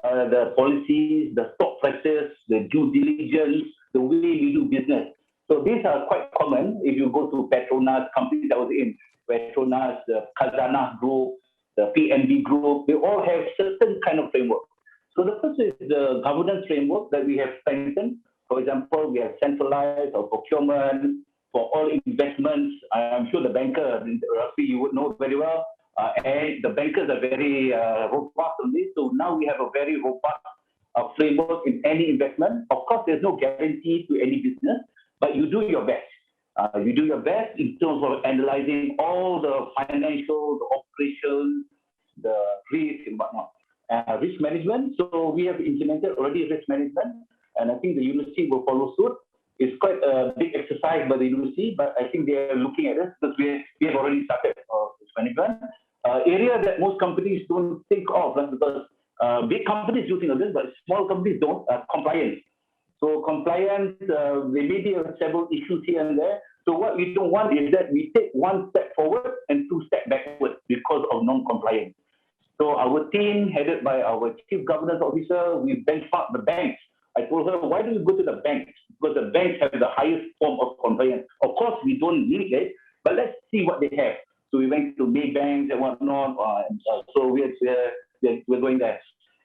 the policies, the stock prices, the due diligence, the way we do business. So these are quite common if you go to Petronas, companies that was in Petronas, the Khazanah Group, the PNB Group, they all have certain kind of framework. So the first is the governance framework that we have strengthened. For example, we have centralized our procurement for all investments. I'm sure the banker, Rafi, you would know very well, and the bankers are very robust on this. So now we have a very robust framework in any investment. Of course, there's no guarantee to any business, but you do your best. You do your best in terms of analyzing all the financial, the operations, the risk and whatnot. Risk management, so we have implemented already risk management, and I think the university will follow suit. It's quite a big exercise by the university, but I think they are looking at us because we have already started this management. Area that most companies don't think of, because big companies do think of this, but small companies don't, compliance. So compliance, there may be several issues here and there. So what we don't want is that we take one step forward and two steps backward because of non-compliance. So our team, headed by our chief governance officer, we benchmarked the banks. I told her, why do you go to the banks? Because the banks have the highest form of compliance. Of course, we don't need it, but let's see what they have. So we went to Maybanks and whatnot. So we're going there.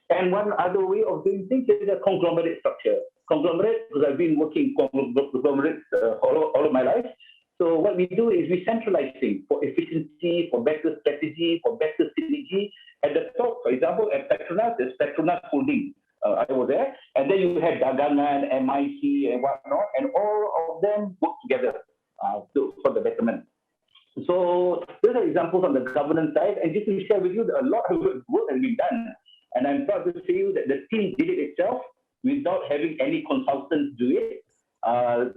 And one other way of doing things is a conglomerate structure. Conglomerate, because I've been working conglomerates all of my life. So what we do is we centralize things for efficiency, for better strategy, for better synergy. At the top, for example, at Petronas, there's Petronas Holding. I was there. And then you have Dagangan, MIC, and whatnot, and all of them work together for the betterment. So those are examples on the governance side. And just to share with you, a lot of work has been done. And I'm proud to say you that the team did it itself without having any consultants do it.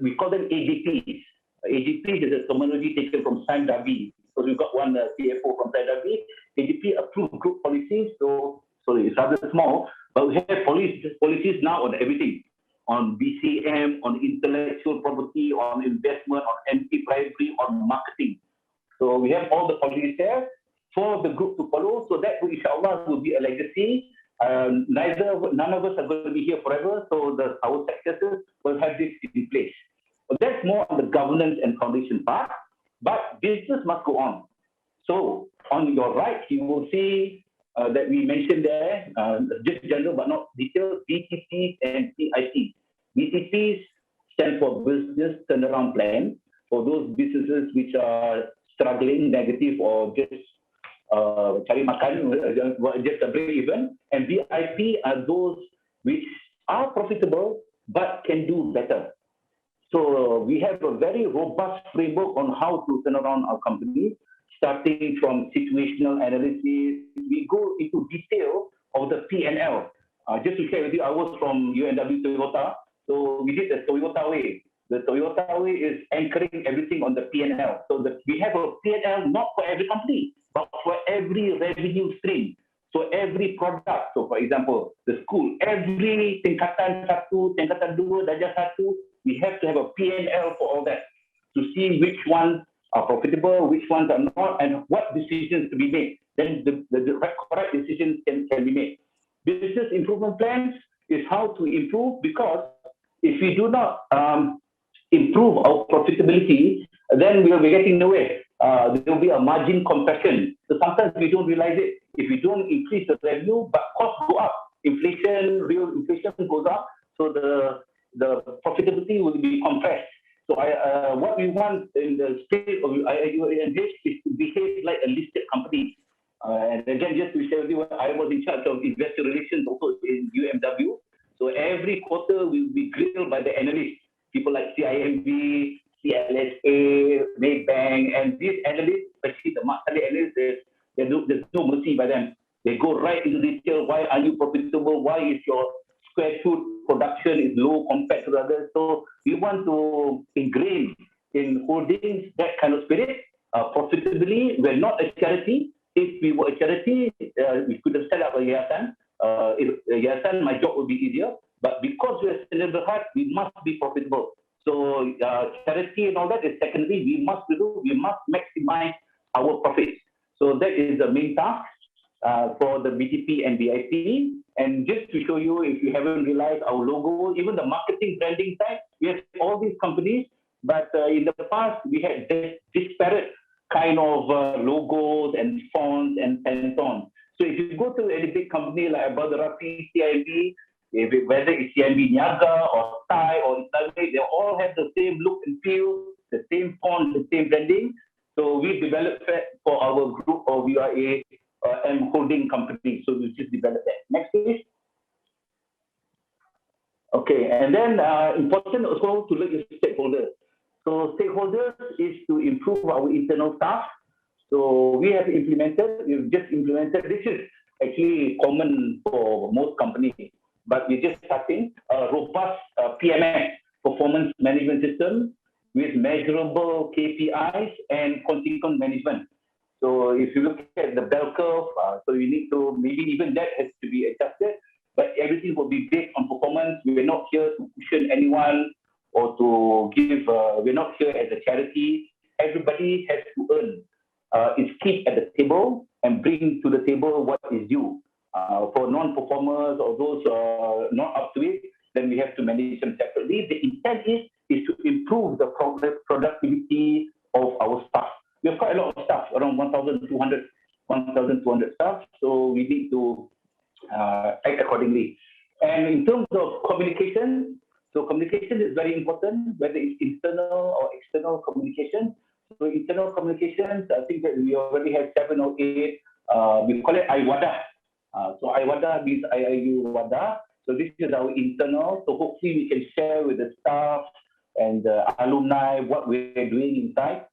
We call them AGPs. AGP is a terminology taken from Sam Davi. So we've got one CFO from Sam Davi. AGP approved group policies. So it's rather small, but we have policies now on everything. On BCM, on intellectual property, on investment, on anti-bribery, on marketing. So we have all the policies there for the group to follow. So that, inshallah, will be a legacy. None of us are going to be here forever. So our successors will have this in place. But that's more on the governance and foundation part. But business must go on. So on your right, you will see that we mentioned there, just general but not detailed, BTPs and PIPs. BTPs stand for Business Turnaround Plan for those businesses which are struggling, negative, or just cari makan, just a break even. And BIP are those which are profitable but can do better. So we have a very robust framework on how to turn around our company, starting from situational analysis. We go into detail of the P&L. Just to share with you, I was from UNW Toyota. So we did the Toyota way. The Toyota way is anchoring everything on the P&L. So we have a P&L not for every company, but for every revenue stream. So every product, so for example, the school, every tingkatan 1, tingkatan 2, darjah 1, we have to have a P&L for all that to see which ones are profitable, which ones are not, and what decisions to be made. Then the correct decisions can be made. Business improvement plans is how to improve, because if we do not improve our profitability, then we will be getting nowhere. There will be a margin compression. So sometimes we don't realize it. If we don't increase the revenue, but costs go up, real inflation goes up, so the profitability will be compressed. So what we want in the spirit of IUNH is to behave like a listed company. And again, just to share with you, I was in charge of investor relations also in UMW. So every quarter we will be grilled by the analysts, people like CIMB, CLSA, Maybank, and these analysts, especially the market analysts, there's no mercy by them. They go right into detail. Why are you profitable? Why is your square foot production is low compared to others? So we want to ingrain in holdings that kind of spirit. Profitably, we're not a charity. If we were a charity, we could have set up a yayasan. If a yayasan, my job would be easier. But because we're a Cerebral Heart, we must be profitable. So charity and all that is secondary. We must maximize our profits. So that is the main task for the BTP and BIP. And just to show you, if you haven't realized, our logo, even the marketing branding side, we have all these companies, but in the past, we had disparate kind of logos and fonts and so on. So if you go to any big company like Abu Rafi, CIB, whether it's CIB Niaga or Thai or Islamic, they all have the same look and feel, the same font, the same branding. So we developed that for our group of UIA and holding company. So we just developed that. Next please. Okay, and then important also to look at stakeholders. So stakeholders is to improve our internal staff. So we've just implemented, this is actually common for most companies, but we're just starting a robust PMS. performance management system with measurable KPIs and consequent management. So if you look at the bell curve, so you need to, maybe even that has to be adjusted, but everything will be based on performance. We're not here to cushion anyone or to give, we're not here as a charity. Everybody has to earn its keep at the table and bring to the table what is due. For non-performers or those not up to it, then we have to manage them separately. The intent is to improve the productivity of our staff. We have quite a lot of staff, around 1,200 staff, so we need to act accordingly. And in terms of communication, so communication is very important, whether it's internal or external communication. So internal communications, I think that we already have 7 or 8. We call it IWADA. So IWADA means IIU WADA. So this is our internal. So hopefully we can share with the staff and the alumni what we're doing inside.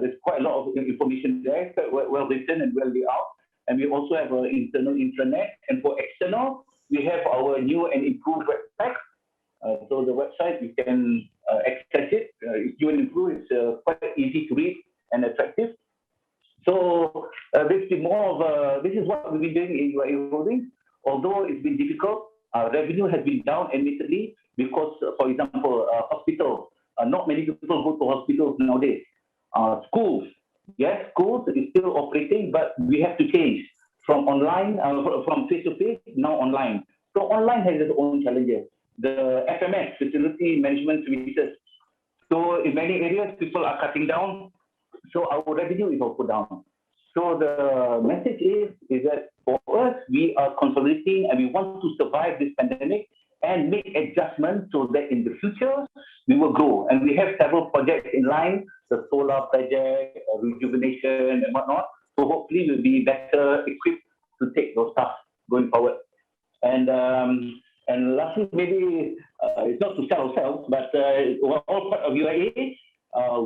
There's quite a lot of information there, well written and well laid out. And we also have an internal intranet. And for external, we have our new and improved website. So the website, you can access it. It's new and improved. It's quite easy to read and attractive. So basically more of this is what we've been doing in UAE Holdings. Although it's been difficult, revenue has been down admittedly because, for example, hospitals. Not many people go to hospitals nowadays. Schools, yes, schools is still operating, but we have to change from online, from face-to-face, now online. So online has its own challenges. The FMS, Facility Management Services. So in many areas, people are cutting down. So our revenue is also down. So the message is that for us, we are consolidating and we want to survive this pandemic and make adjustments so that in the future, we will grow. And we have several projects in line, the solar project, rejuvenation and whatnot. So hopefully we'll be better equipped to take those tasks going forward. And lastly, maybe it's not to sell ourselves, but we're all part of UAE.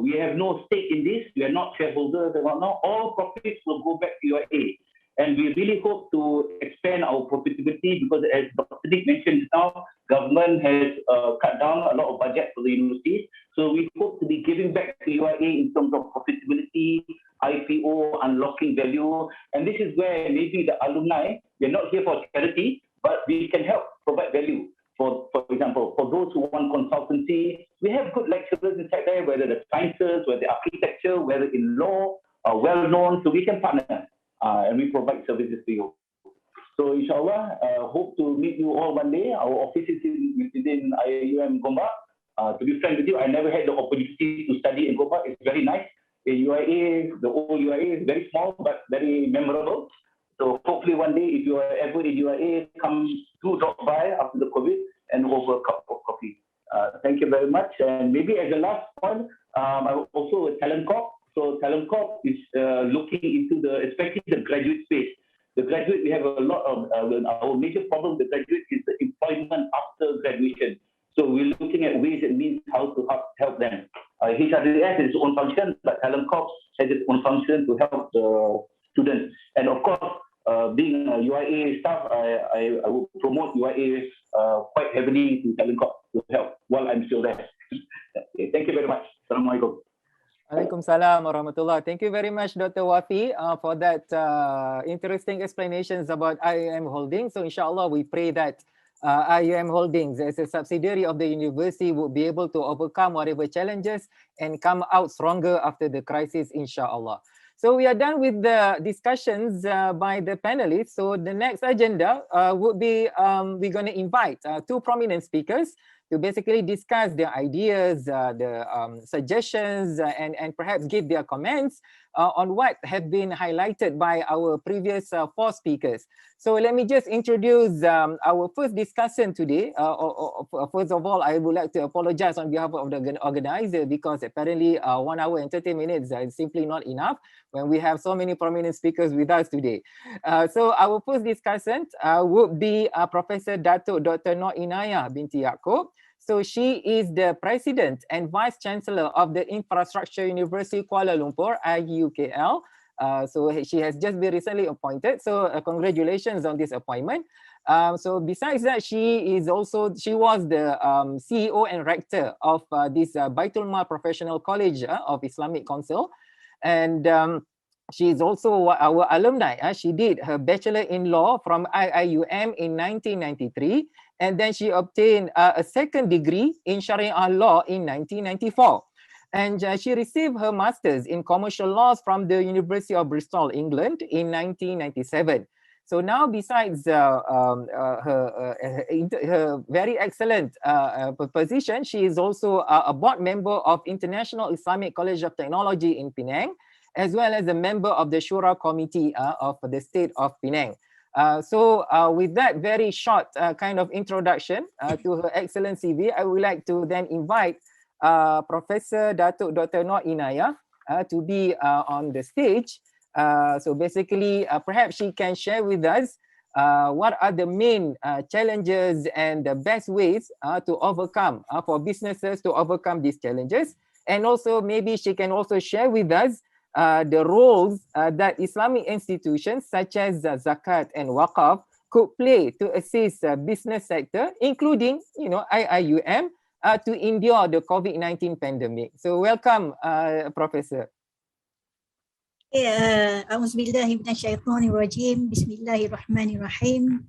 We have no stake in this. We are not shareholders and whatnot. All profits will go back to UAE. And we really hope to expand our profitability because as Dr. Nick mentioned now, government has cut down a lot of budget for the universities. So we hope to be giving back to UAE in terms of profitability, IPO, unlocking value. And this is where maybe the alumni, we're not here for charity, but we can help provide value. For example, for those who want consultancy, we have good lecturers inside there, whether the sciences, whether architecture, whether in law, well-known, so we can partner and we provide services to you. So inshallah, hope to meet you all one day. Our office is within IUM Gombak. To be frank with you, I never had the opportunity to study in Gombak. It's very nice. In UAE, the old UAE is very small, but very memorable. So hopefully one day, if you are ever in UAE, come to drop by after the COVID and over a cup of coffee. Thank you very much. And maybe as a last point, I'm also a Talent Corp. So Talent Corp is looking into especially the graduate space. The graduate, we have a lot of, our major problem with the graduate is the employment after graduation. So we're looking at ways and means how to help them. HRDS has its own function, but Talent Corp has its own function to help the students. And of course, being a UIA staff, I will promote UIA quite heavily to Talent Corp to help while I'm still there. Okay, thank you very much. Assalamualaikum. Waalaikumsalam warahmatullah. Thank you very much, Dr. Wafi, for that interesting explanations about IUM Holdings. So inshallah, we pray that IUM Holdings as a subsidiary of the university will be able to overcome whatever challenges and come out stronger after the crisis, inshallah. So we are done with the discussions by the panelists. So the next agenda would be, we're going to invite 2 prominent speakers to basically discuss their ideas, the suggestions, and perhaps give their comments on what have been highlighted by our previous 4 speakers. So let me just introduce our first discussant today. First of all, I would like to apologize on behalf of the organizer because apparently 1 hour and 30 minutes is simply not enough when we have so many prominent speakers with us today. So our first discussant would be Professor Datuk Dr. Noor Inayah binti Yaakob. So she is the President and Vice Chancellor of the Infrastructure University Kuala Lumpur, IUKL. So she has just been recently appointed. So congratulations on this appointment. So besides that, she was the CEO and rector of this Baitul Mal Professional College of Islamic Council, and she is also our alumni. She did her bachelor in law from IIUM in 1993, and then she obtained a second degree in Sharia law in 1994. And she received her master's in commercial laws from the University of Bristol, England in 1997. So now, besides her very excellent position, she is also a board member of International Islamic College of Technology in Penang, as well as a member of the Shura Committee of the state of Penang. So with that very short kind of introduction to her excellent CV, I would like to then invite Professor Datuk Dr. Noor Inayah to be on the stage. So basically, perhaps she can share with us what are the main challenges and the best ways to overcome, for businesses to overcome these challenges. And also maybe she can also share with us the roles that Islamic institutions such as Zakat and Waqaf could play to assist the business sector, including, IIUM, to endure the COVID-19 pandemic. So welcome, Professor. A'udzubillahi minasyaitonirrajim. Bismillahirrahmanirrahim.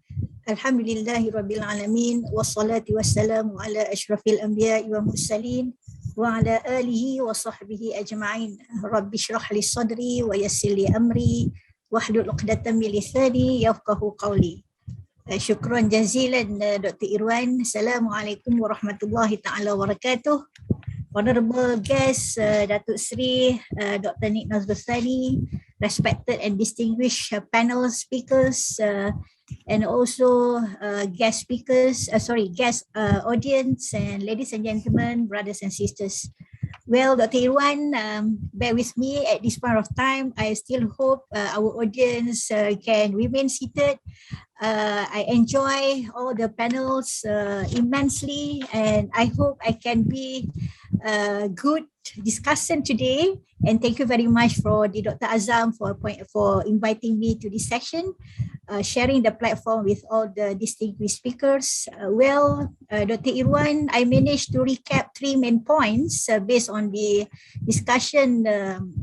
Alhamdulillahi rabbil alamin wassalatu wassalamu ala asyrafil anbiya'i wa mursalin wa ala alihi wa sahbihi ajma'in. Rabbi shrah li sadri wa yassir li amri wahlul 'uqdatam min lisani yafqahu qawli. Syukran jazilan Dr. Irwan. Assalamualaikum warahmatullahi taala wabarakatuh. Honorable guest, Datuk Sri Dr. Nik Nazrustani, respected and distinguished panel speakers, and also guest audience, and ladies and gentlemen, brothers and sisters. Well, Dr. Irwan, bear with me at this point of time. I still hope our audience can remain seated. I enjoy all the panels immensely, and I hope I can be a good discussant today. And thank you very much for the Dr. Azam for inviting me to this session, sharing the platform with all the distinguished speakers. Dr. Irwan, I managed to recap 3 main points based on the discussion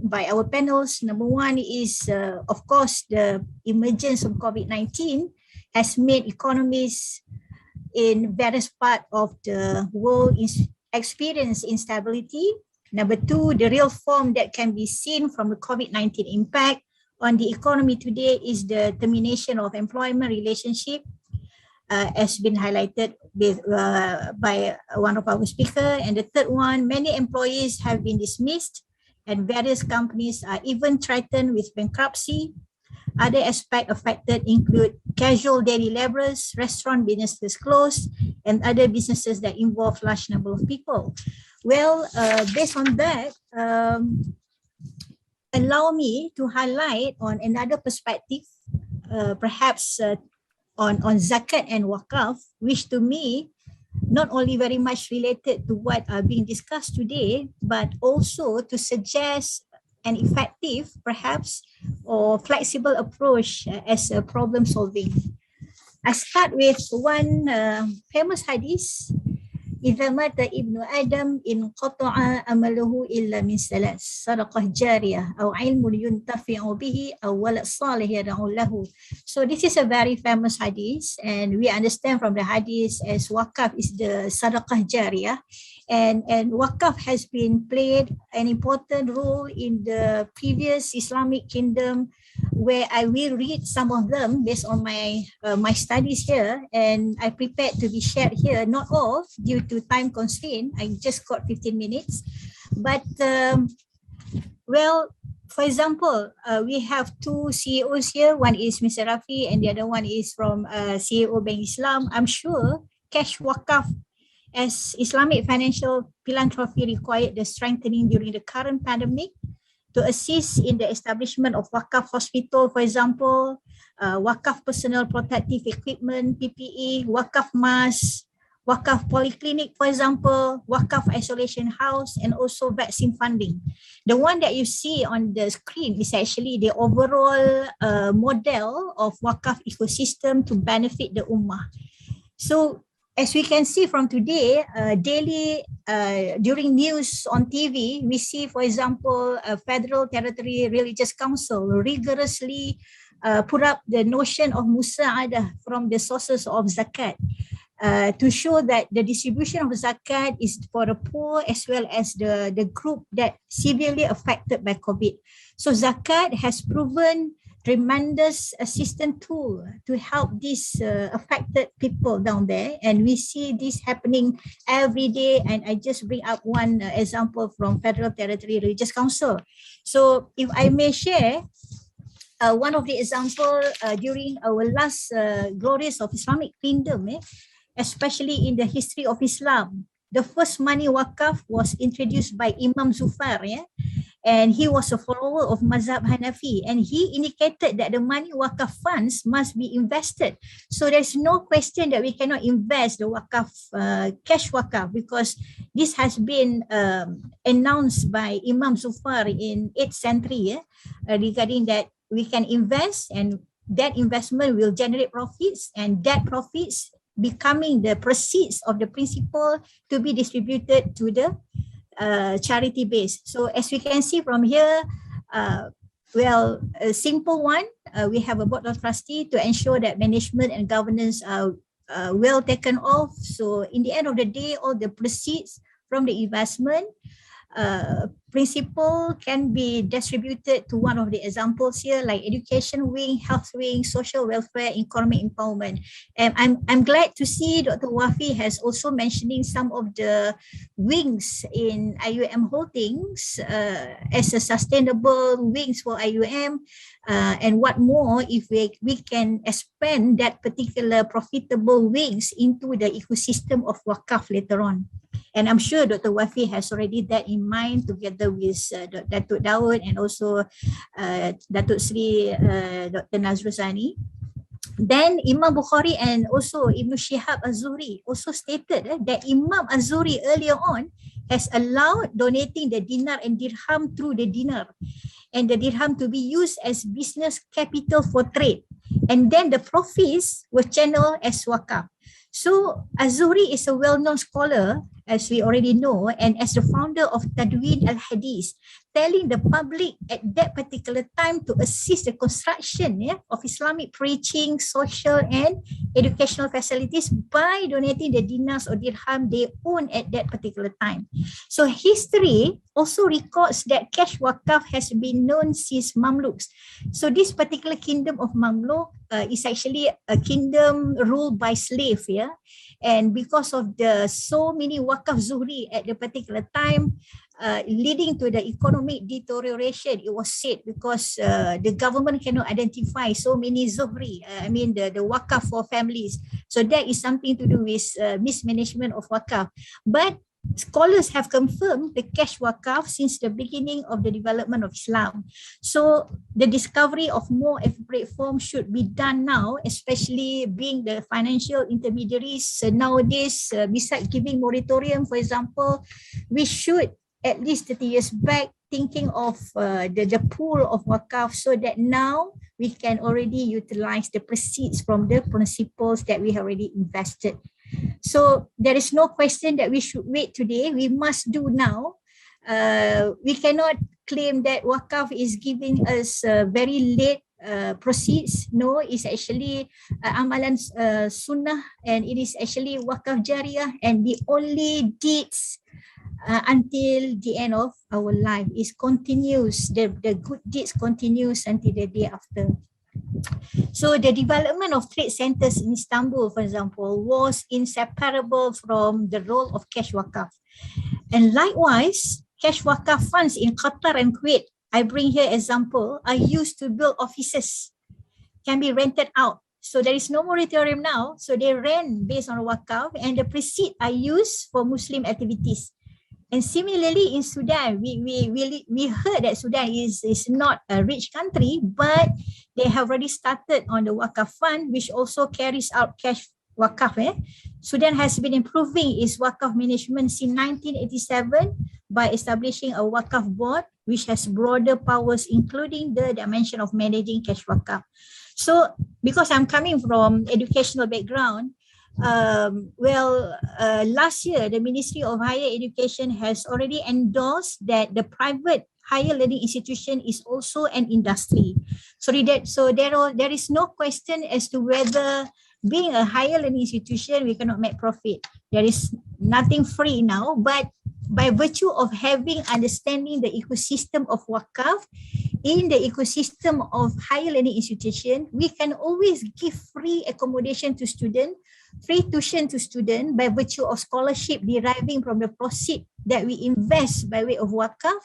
by our panels. Number 1 is, of course, the emergence of COVID-19 has made economies in various parts of the world experience instability. Number 2, the real form that can be seen from the COVID-19 impact on the economy today is the termination of employment relationship, as been highlighted by one of our speakers. And the third one, many employees have been dismissed and various companies are even threatened with bankruptcy. Other aspects affected include casual daily laborers, restaurant businesses closed, and other businesses that involve large number of people. Well, based on that, allow me to highlight on another perspective, perhaps on zakat and wakaf, which to me not only very much related to what are being discussed today, but also to suggest an effective, perhaps, or flexible approach as a problem solving. I start with one famous hadith. إذا مات ابن آدم انقطع عمله إلا من 3 صدقة جارية أو علم ينتفع به أو ولد صالح يدعو له. So this is a very famous hadith, and we understand from the hadith as wakaf is the sadaqah jariyah, and wakaf has been played an important role in the previous Islamic kingdom, where I will read some of them based on my my studies here, and I prepared to be shared here, not all due to time constraint. I just got 15 minutes, but for example, we have 2 CEOs here. One is Mr. Rafi and the other one is from CEO Bank Islam. I'm sure cash wakaf as Islamic financial philanthropy required the strengthening during the current pandemic to assist in the establishment of wakaf hospital, for example, wakaf personal protective equipment, PPE, wakaf mask, Wakaf Polyclinic, for example, Wakaf Isolation House, and also vaccine funding. The one that you see on the screen is actually the overall model of Wakaf ecosystem to benefit the Ummah. So as we can see from today, daily during news on TV, we see, for example, a Federal Territory Religious Council rigorously put up the notion of musa'adah from the sources of zakat. To show that the distribution of zakat is for the poor as well as the group that severely affected by COVID. So zakat has proven tremendous assistant tool to help these affected people down there. And we see this happening every day. And I just bring up one example from Federal Territory Religious Council. So if I may share, one of the example during our last Glories of Islamic Kingdom, especially in the history of Islam, the first money wakaf was introduced by Imam Zufar, and he was a follower of Mazhab Hanafi, and he indicated that the money wakaf funds must be invested. So there's no question that we cannot invest the wakaf, cash wakaf, because this has been announced by Imam Zufar in 8th century regarding that we can invest, and that investment will generate profits, and that profits becoming the proceeds of the principal to be distributed to the charity base. So as we can see from here, well, a simple one, we have a board of trustee to ensure that management and governance are well taken off. So in the end of the day, all the proceeds from the investment principle can be distributed to one of the examples here, like education wing, health wing, social welfare, economic empowerment. And I'm glad to see Dr. Wafi has also mentioning some of the wings in IUM Holdings as a sustainable wings for IUM. And what more if we can expand that particular profitable wings into the ecosystem of Wakaf later on. And I'm sure Dr. Wafi has already that in mind together with Datuk Daud and also Datuk Sri Dr. Nazrusani. Then Imam Bukhari and also Ibn Shihab Az-Zuhri also stated that Imam Az-Zuhri earlier on has allowed donating the dinar and dirham through the dinar and the dirham to be used as business capital for trade. And then the profits were channeled as wakaf. So Az-Zuhri is a well-known scholar, as we already know, and as the founder of Tadwin al-Hadith, telling the public at that particular time to assist the construction of Islamic preaching, social and educational facilities by donating the dinars or dirham they own at that particular time. So history also records that cash wakaf has been known since Mamluks. So this particular kingdom of Mamluk is actually a kingdom ruled by slave, and because of the so many wakaf zuhri at the particular time, leading to the economic deterioration, it was said, because the government cannot identify so many zuhri, the wakaf for families. So that is something to do with mismanagement of wakaf. But scholars have confirmed the cash wakaf since the beginning of the development of Islam. So the discovery of more appropriate forms should be done now, especially being the financial intermediaries nowadays. Besides giving moratorium, for example, we should at least 30 years back thinking of the pool of wakaf, so that now we can already utilize the proceeds from the principles that we have already invested. So there is no question that we should wait today. We must do now. We cannot claim that wakaf is giving us very late proceeds. No, it's actually amalan sunnah, and it is actually wakaf jariyah, and the only deeds until the end of our life is continues. The good deeds continues until the day after. So the development of trade centers in Istanbul, for example, was inseparable from the role of cash wakaf. And likewise, cash wakaf funds in Qatar and Kuwait, I bring here example, are used to build offices, can be rented out. So there is no moratorium now, so they rent based on wakaf, and the proceeds are used for Muslim activities. And similarly in Sudan, we heard that Sudan is not a rich country, but they have already started on the wakaf fund, which also carries out cash wakaf Sudan has been improving its wakaf management since 1987 by establishing a wakaf board which has broader powers, including the dimension of managing cash wakaf. So because I'm coming from educational background, last year, the Ministry of Higher Education has already endorsed that the private higher learning institution is also an industry. So there is no question as to whether being a higher learning institution, we cannot make profit. There is nothing free now, but by virtue of having understanding the ecosystem of wakaf, in the ecosystem of higher learning institution, we can always give free accommodation to students, free tuition to students by virtue of scholarship deriving from the proceed that we invest by way of wakaf,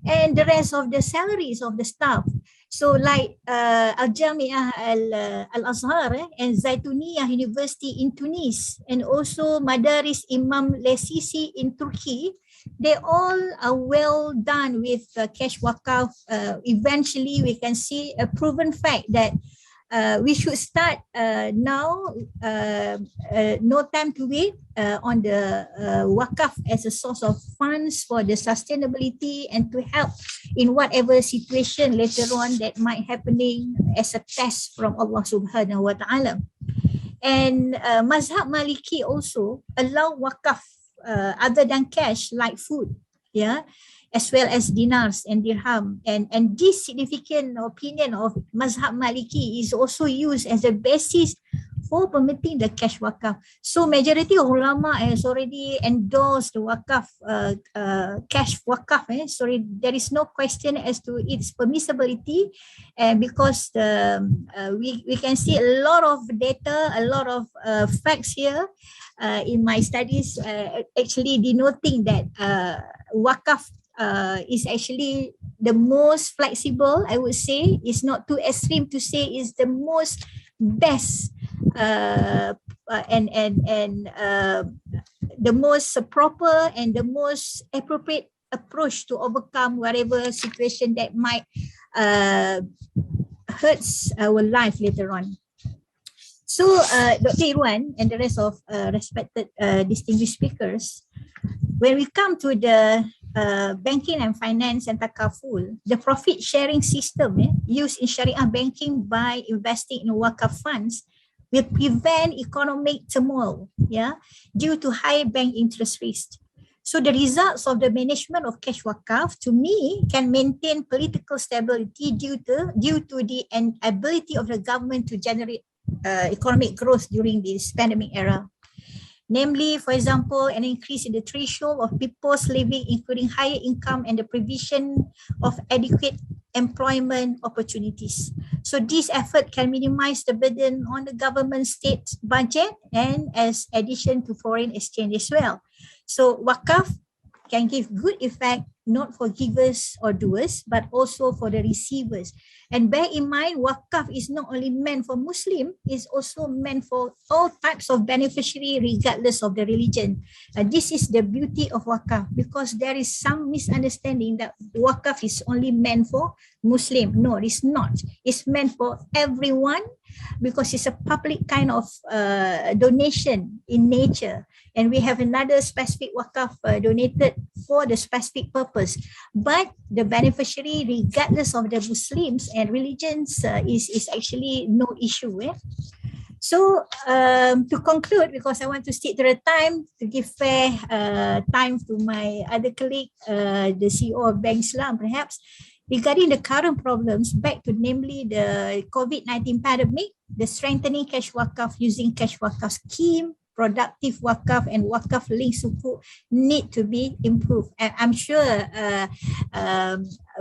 and the rest of the salaries of the staff. So like Al-Jami'ah Al-Azhar and Zaituniyah University in Tunis, and also Madaris Imam Lesisi in Turkey, they all are well done with cash wakaf. Eventually, we can see a proven fact that we should start now, no time to wait, on the wakaf as a source of funds for the sustainability and to help in whatever situation later on that might happening as a test from Allah Subhanahu wa Ta'ala. And Mazhab Maliki also allow wakaf other than cash, like food, as well as dinars and dirham. And this significant opinion of Mazhab Maliki is also used as a basis for permitting the cash wakaf. So majority of ulama has already endorsed the wakaf, cash wakaf. So there is no question as to its permissibility, and because we can see a lot of data, a lot of facts here in my studies, actually denoting that wakaf is actually the most flexible, I would say. It's not too extreme to say is the most best and the most proper and the most appropriate approach to overcome whatever situation that might hurts our life later on. So Dr. Irwan and the rest of respected distinguished speakers, when we come to the banking and finance and takaful, the profit sharing system used in Sharia banking by investing in wakaf funds will prevent economic turmoil, due to high bank interest rates. So the results of the management of cash wakaf, to me, can maintain political stability due to the ability of the government to generate economic growth during this pandemic era. Namely, for example, an increase in the threshold of people's living, including higher income and the provision of adequate employment opportunities. So this effort can minimize the burden on the government state budget and as addition to foreign exchange as well. So wakaf can give good effect not for givers or doers, but also for the receivers. And bear in mind, wakaf is not only meant for Muslim, it's also meant for all types of beneficiary regardless of the religion. This is the beauty of wakaf, because there is some misunderstanding that wakaf is only meant for Muslim. No, it's not. It's meant for everyone, because it's a public kind of donation in nature. And we have another specific wakaf donated for the specific purpose. But the beneficiary, regardless of the Muslims and religions, is actually no issue. So to conclude, because I want to stick to the time, to give fair time to my other colleague, the CEO of Bank Islam, perhaps, regarding the current problems, back to namely the COVID-19 pandemic, the strengthening cash wakaf using cash wakaf scheme, productive wakaf and wakaf linked sukuk need to be improved. And I'm sure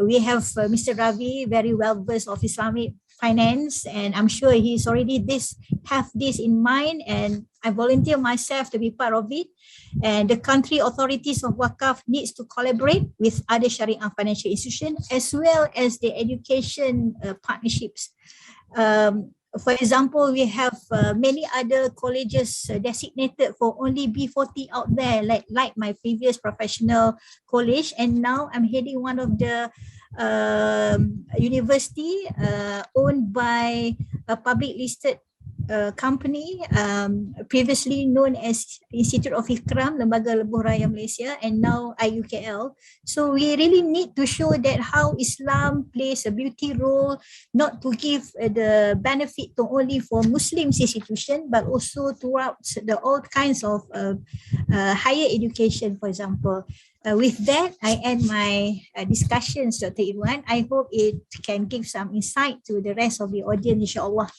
we have Mr. Ravi, very well versed of Islamic finance, and I'm sure he's already have this in mind, and I volunteer myself to be part of it. And the country authorities of wakaf needs to collaborate with other Sharia financial institutions as well as the education partnerships. For example, we have many other colleges designated for only B40 out there, like my previous professional college, and now I'm heading one of the university owned by a public listed company previously known as Institute of Ikram, Lembaga Lebuh Raya Malaysia, and now IUKL. So we really need to show that how Islam plays a beauty role, not to give the benefit to only for Muslims institution, but also throughout the all kinds of higher education, for example. With that, I end my discussions, Dr. Irwan. I hope it can give some insight to the rest of the audience, insyaAllah.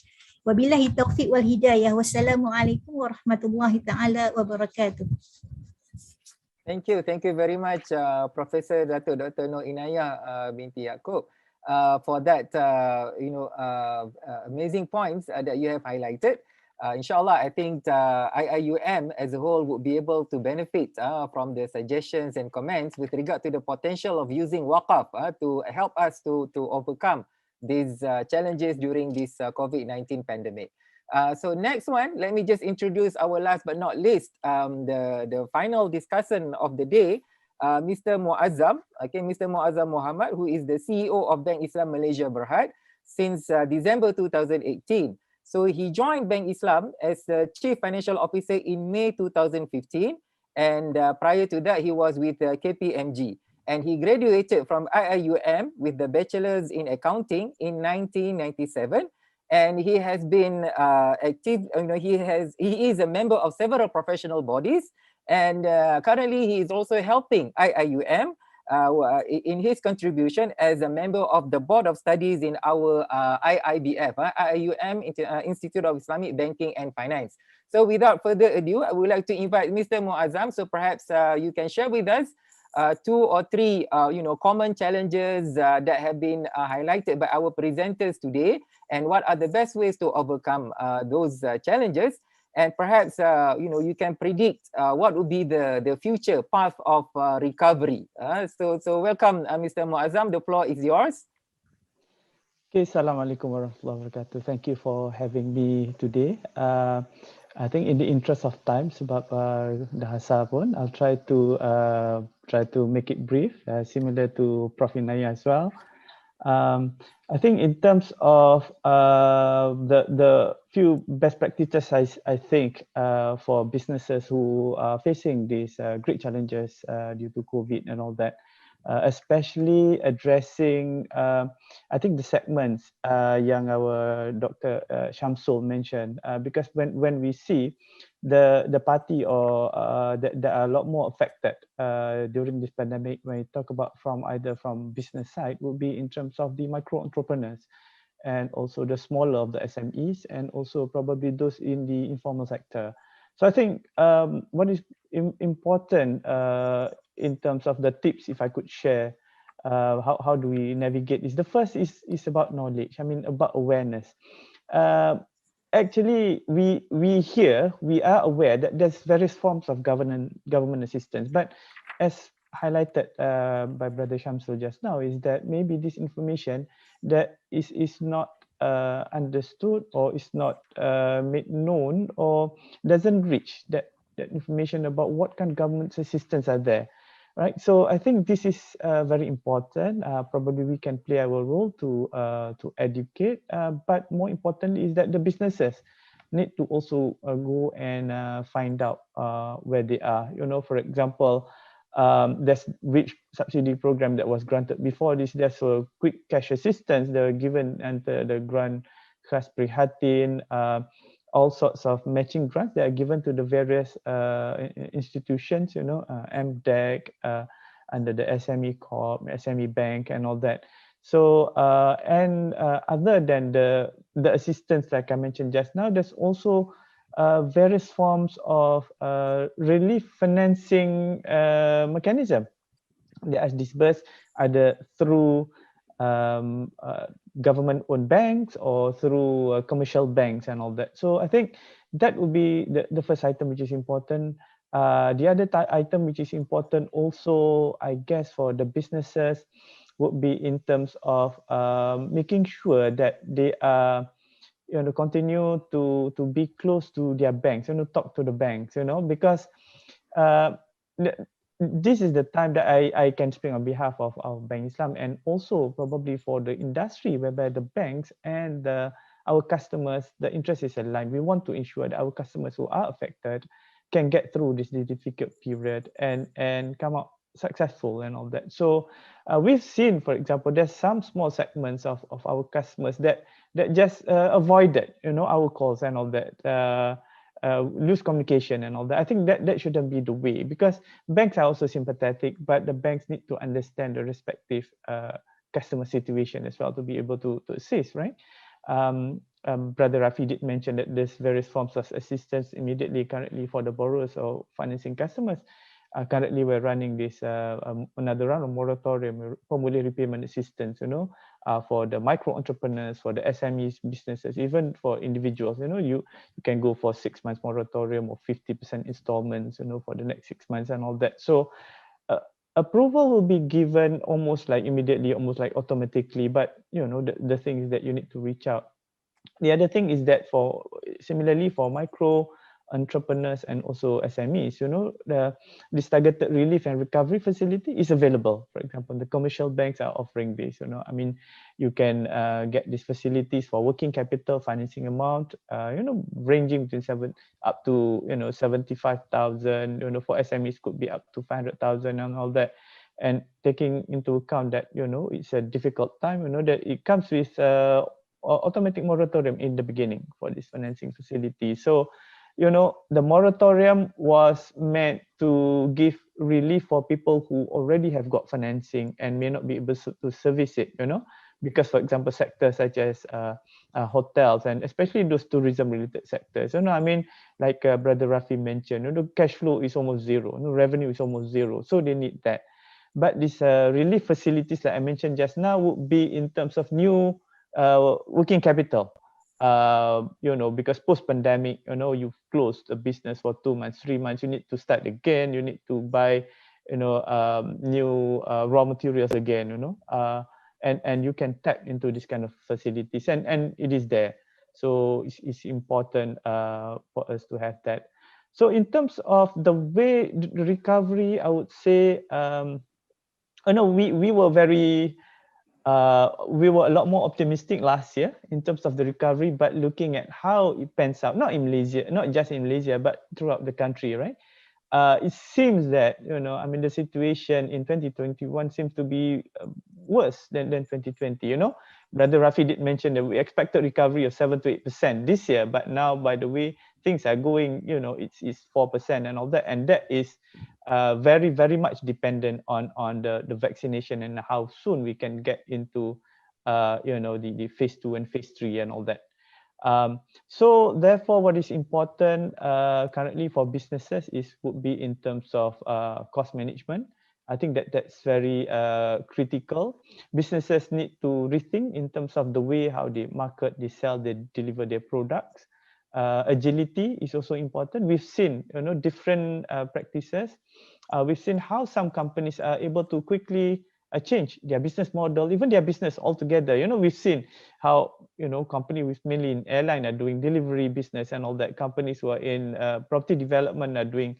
Wabillahi taufiq wal hidayah. Wassalamualaikum warahmatullahi ta'ala wabarakatuh. Thank you very much, Professor Dr. Nur Inayah binti Yaakob, for that amazing points that you have highlighted. Inshallah, I think IIUM as a whole would be able to benefit from the suggestions and comments with regard to the potential of using Waqaf to help us to overcome these challenges during this COVID-19 pandemic. So next one, let me just introduce our last but not least, the final discussant of the day, Mr. Muazzam, Mr. Muazzam Muhammad, who is the CEO of Bank Islam Malaysia Berhad since December 2018. So he joined Bank Islam as the Chief Financial Officer in May 2015, and prior to that, he was with KPMG. And he graduated from IIUM with the Bachelor's in Accounting in 1997. And he has been active, he is a member of several professional bodies. And currently he is also helping IIUM in his contribution as a member of the Board of Studies in our IIBF, IIUM Institute of Islamic Banking and Finance. So without further ado, I would like to invite Mr. Muazzam. So perhaps you can share with us 2 or 3 common challenges that have been highlighted by our presenters today, and what are the best ways to overcome those challenges, and perhaps you can predict what would be the future path of recovery. So welcome, Mr. Muazzam. The floor is yours. Okay, Assalamualaikum warahmatullahi wabarakatuh. Thank you for having me today. I think in the interest of time, sebab dah asar pun, I'll try to make it brief, similar to Prof. Inayah as well. I think in terms of the few best practices, I think for businesses who are facing these great challenges due to COVID and all that, especially addressing, I think the segments yang our Dr. Shamsul mentioned, because when we see the party or that are a lot more affected during this pandemic, when we talk about either from business side, would be in terms of the micro entrepreneurs and also the smaller of the SMEs, and also probably those in the informal sector. So I think what is important in terms of the tips, if I could share, how do we navigate is the first is about knowledge. I mean, about awareness. Actually, we are aware that there's various forms of government assistance, but as highlighted by Brother Shamsul just now, is that maybe this information that is not understood, or is not made known, or doesn't reach that information about what kind of government assistance are there, right? So I think this is very important. Probably we can play our role to educate, but more importantly is that the businesses need to also go and find out where they are. For example, there's which subsidy program that was granted before this. There's a quick cash assistance that were given under the grant Khas Prihatin, all sorts of matching grants that are given to the various institutions, MDEC, under the SME Corp, SME Bank, and all that. So, other than the assistance, like I mentioned just now, there's also various forms of relief financing mechanism that are disbursed either through government-owned banks or through commercial banks and all that. So I think that would be the first item which is important. The other item which is important also, I guess, for the businesses would be in terms of making sure that they are continue to be close to their banks, talk to the banks, because this is the time that I can speak on behalf of Bank Islam, and also probably for the industry, whereby the banks and the our customers, the interest is aligned. We want to ensure that our customers who are affected can get through this difficult period and come out successful and all that. So we've seen, for example, there's some small segments of our customers that just avoided, our calls and all that, lose communication and all that. I think that shouldn't be the way, because banks are also sympathetic, but the banks need to understand the respective customer situation as well to be able to assist, right? Brother Rafi did mention that there's various forms of assistance immediately currently for the borrowers or financing customers. Currently, we're running this another round of moratorium, pemulih repayment assistance, for the micro entrepreneurs, for the SMEs businesses, even for individuals. You can go for 6 months moratorium or 50% installments, for the next 6 months and all that. So approval will be given almost like immediately, almost like automatically. But the thing is that you need to reach out. The other thing is that similarly for micro entrepreneurs and also SMEs, this targeted relief and recovery facility is available. For example, the commercial banks are offering this. I mean, you can get these facilities for working capital financing amount, ranging between up to 75,000. For SMEs could be up to 500,000 and all that. And taking into account that it's a difficult time, that it comes with automatic moratorium in the beginning for this financing facility. So the moratorium was meant to give relief for people who already have got financing and may not be able to service it, because, for example, sectors such as hotels and especially those tourism-related sectors, I mean, like Brother Rafi mentioned, the cash flow is almost zero, revenue is almost zero, so they need that. But these relief facilities, like I mentioned just now, would be in terms of new working capital. Because post-pandemic, you've closed a business for 2 months, 3 months, you need to start again, you need to buy, new raw materials again, and you can tap into this kind of facilities, and it is there. So it's important for us to have that. So in terms of the way the recovery, I would say, we were a lot more optimistic last year in terms of the recovery, but looking at how it pans out, not just in Malaysia, but throughout the country, right? It seems that, the situation in 2021 seems to be worse than 2020, Brother Rafi did mention that we expected recovery of 7 to 8% this year, but now by the way things are going, it's 4% and all that, and that is very, very much dependent on the vaccination and how soon we can get into, the phase 2 and phase 3 and all that. So therefore, what is important currently for businesses would be in terms of cost management. I think that's very critical. Businesses need to rethink in terms of the way how they market, they sell, they deliver their products. Agility is also important. We've seen different practices. We've seen how some companies are able to quickly change their business model, even their business altogether. We've seen how companies with mainly in airline are doing delivery business and all that. Companies who are in property development are doing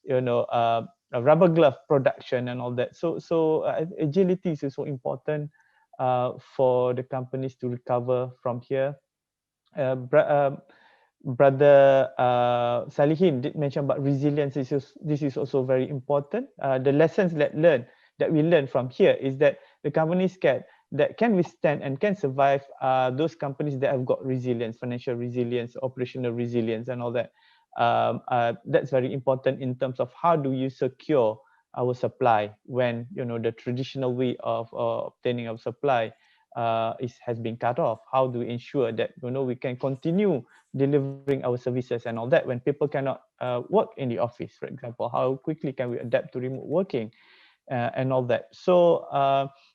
a rubber glove production and all that. So agility is also important for the companies to recover from here. Brother Salihin did mention about resilience. This is also very important. The lessons that we learn from here is that the companies that can withstand and can survive those companies that have got resilience, financial resilience, operational resilience and all that. That's very important in terms of how do you secure our supply when the traditional way of obtaining our supply has been cut off. How do we ensure that we can continue delivering our services and all that when people cannot work in the office, for example? How quickly can we adapt to remote working and all that? So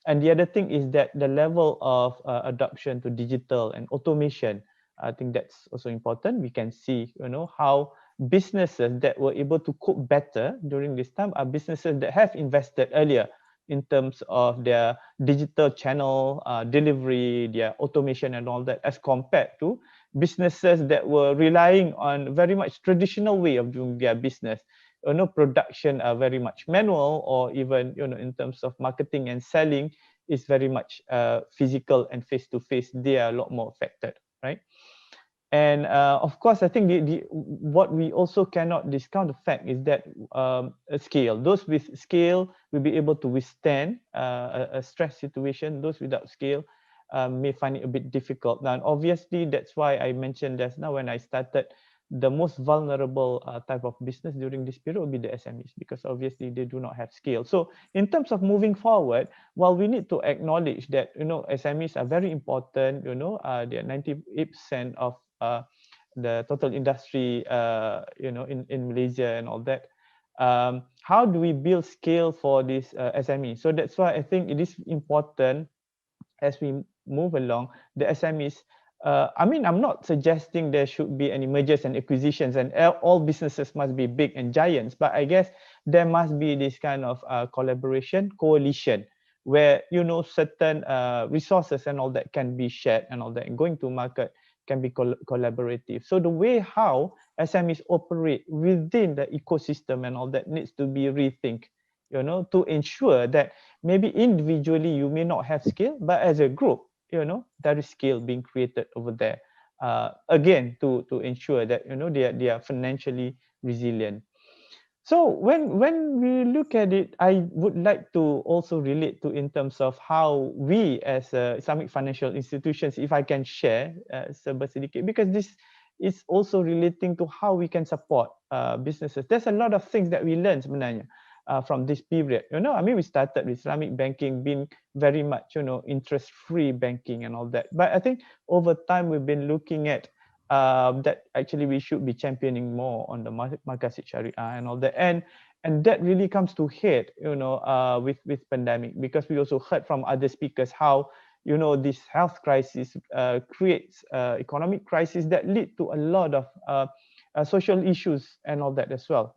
and the other thing is that the level of adoption to digital and automation, I think that's also important. We can see how businesses that were able to cope better during this time are businesses that have invested earlier in terms of their digital channel delivery, their automation and all that, as compared to businesses that were relying on very much traditional way of doing their business. Production are very much manual, or even in terms of marketing and selling is very much physical and face-to-face. They are a lot more affected, right? And of course, I think what we also cannot discount the fact is that those with scale will be able to withstand a stress situation. Those without scale may find it a bit difficult. Now, obviously, that's why I mentioned just now when I started, the most vulnerable type of business during this period will be the SMEs, because obviously they do not have scale. So in terms of moving forward, while we need to acknowledge that, SMEs are very important, they are 98% of the total industry, in Malaysia and all that. How do we build scale for this SME? So that's why I think it is important as we move along, the SMEs. I'm not suggesting there should be any mergers and acquisitions and all businesses must be big and giants, but I guess there must be this kind of collaboration, coalition, where certain resources and all that can be shared and all that, and going to market can be collaborative. So the way how SMEs operate within the ecosystem and all that needs to be rethink, to ensure that maybe individually you may not have skill, but as a group, there is skill being created over there. Again, to ensure that they are financially resilient. So when we look at it, I would like to also relate to in terms of how we as Islamic financial institutions, if I can share sedikit, because this is also relating to how we can support businesses. There's a lot of things that we learn sebenarnya from this period. We started with Islamic banking being very much, interest-free banking and all that. But I think over time we've been looking at that actually we should be championing more on the Maqasid Syariah and all that, and that really comes to head, with pandemic, because we also heard from other speakers how this health crisis creates economic crisis that lead to a lot of social issues and all that as well.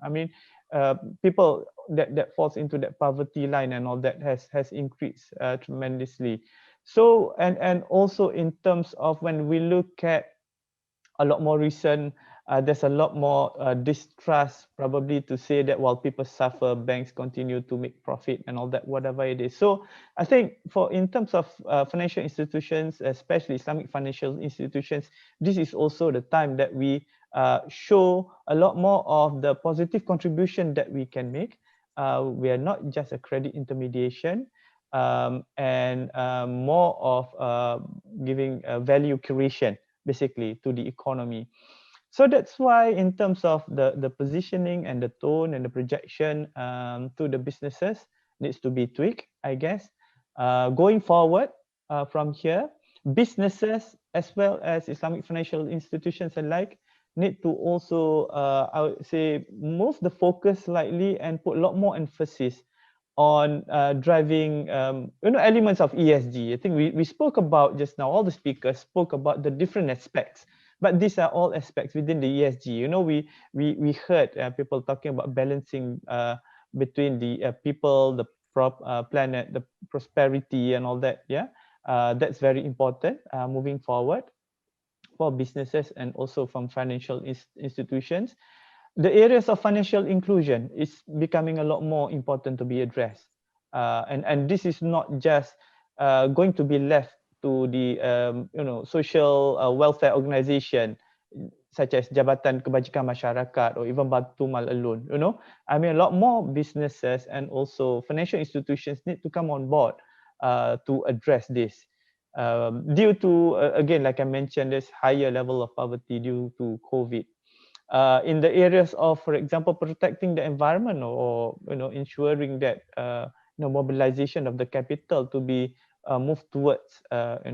People that falls into that poverty line and all that has increased tremendously. So and also in terms of when we look at a lot more recent, there's a lot more distrust probably to say that while people suffer, banks continue to make profit and all that, whatever it is. So I think in terms of financial institutions, especially Islamic financial institutions, this is also the time that we show a lot more of the positive contribution that we can make. We are not just a credit intermediation, and more of giving value creation basically to the economy. So that's why in terms of the positioning and the tone and the projection to the businesses needs to be tweaked, I guess. Going forward from here, businesses as well as Islamic financial institutions alike need to also, I would say, move the focus slightly and put a lot more emphasis on driving elements of ESG. I think we spoke about just now, all the speakers spoke about the different aspects, but these are all aspects within the ESG. We heard people talking about balancing between the people, the planet, the prosperity and all that. That's very important moving forward for businesses and also from financial institutions. The areas of financial inclusion is becoming a lot more important to be addressed. And this is not just going to be left to the social welfare organization such as Jabatan Kebajikan Masyarakat or even Batu Mal alone. A lot more businesses and also financial institutions need to come on board to address this. Due to, again, like I mentioned, there's higher level of poverty due to COVID. In the areas of, for example, protecting the environment or ensuring that mobilization of the capital to be moved towards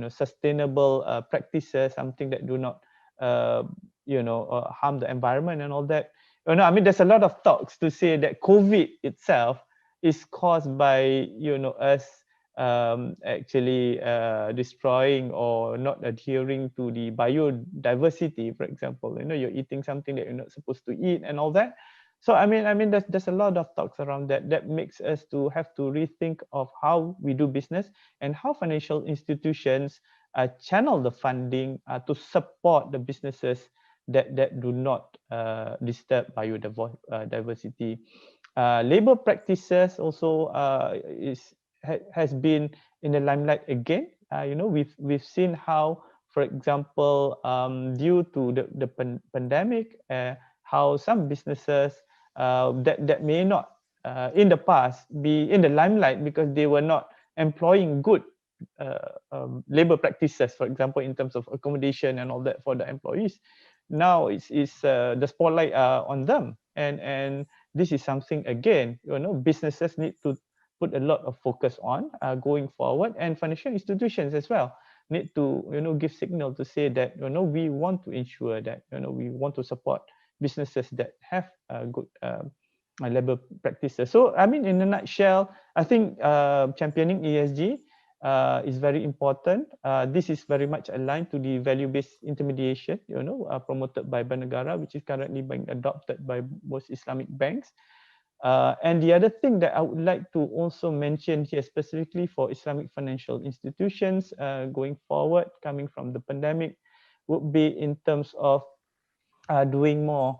sustainable practices, something that do not harm the environment and all that. There's a lot of talks to say that COVID itself is caused by us actually destroying or not adhering to the biodiversity, for example. You're eating something that you're not supposed to eat and all that. So there's a lot of talks around that makes us to have to rethink of how we do business and how financial institutions channel the funding to support the businesses that do not disturb biodiversity. Labor practices also has been in the limelight again. We've seen how For example, due to the pandemic, how some businesses that may not in the past be in the limelight because they were not employing good labor practices, for example, in terms of accommodation and all that for the employees. Now it's the spotlight on them, and this is something again, businesses need to put a lot of focus on going forward, and financial institutions as well need to give signal to say that we want to ensure that we want to support businesses that have good labor practices. So I mean, in a nutshell, I think championing ESG is very important. This is very much aligned to the value-based intermediation, promoted by Bank Negara, which is currently being adopted by most Islamic banks. And the other thing that I would like to also mention here, specifically for Islamic financial institutions going forward, coming from the pandemic, would be in terms of doing more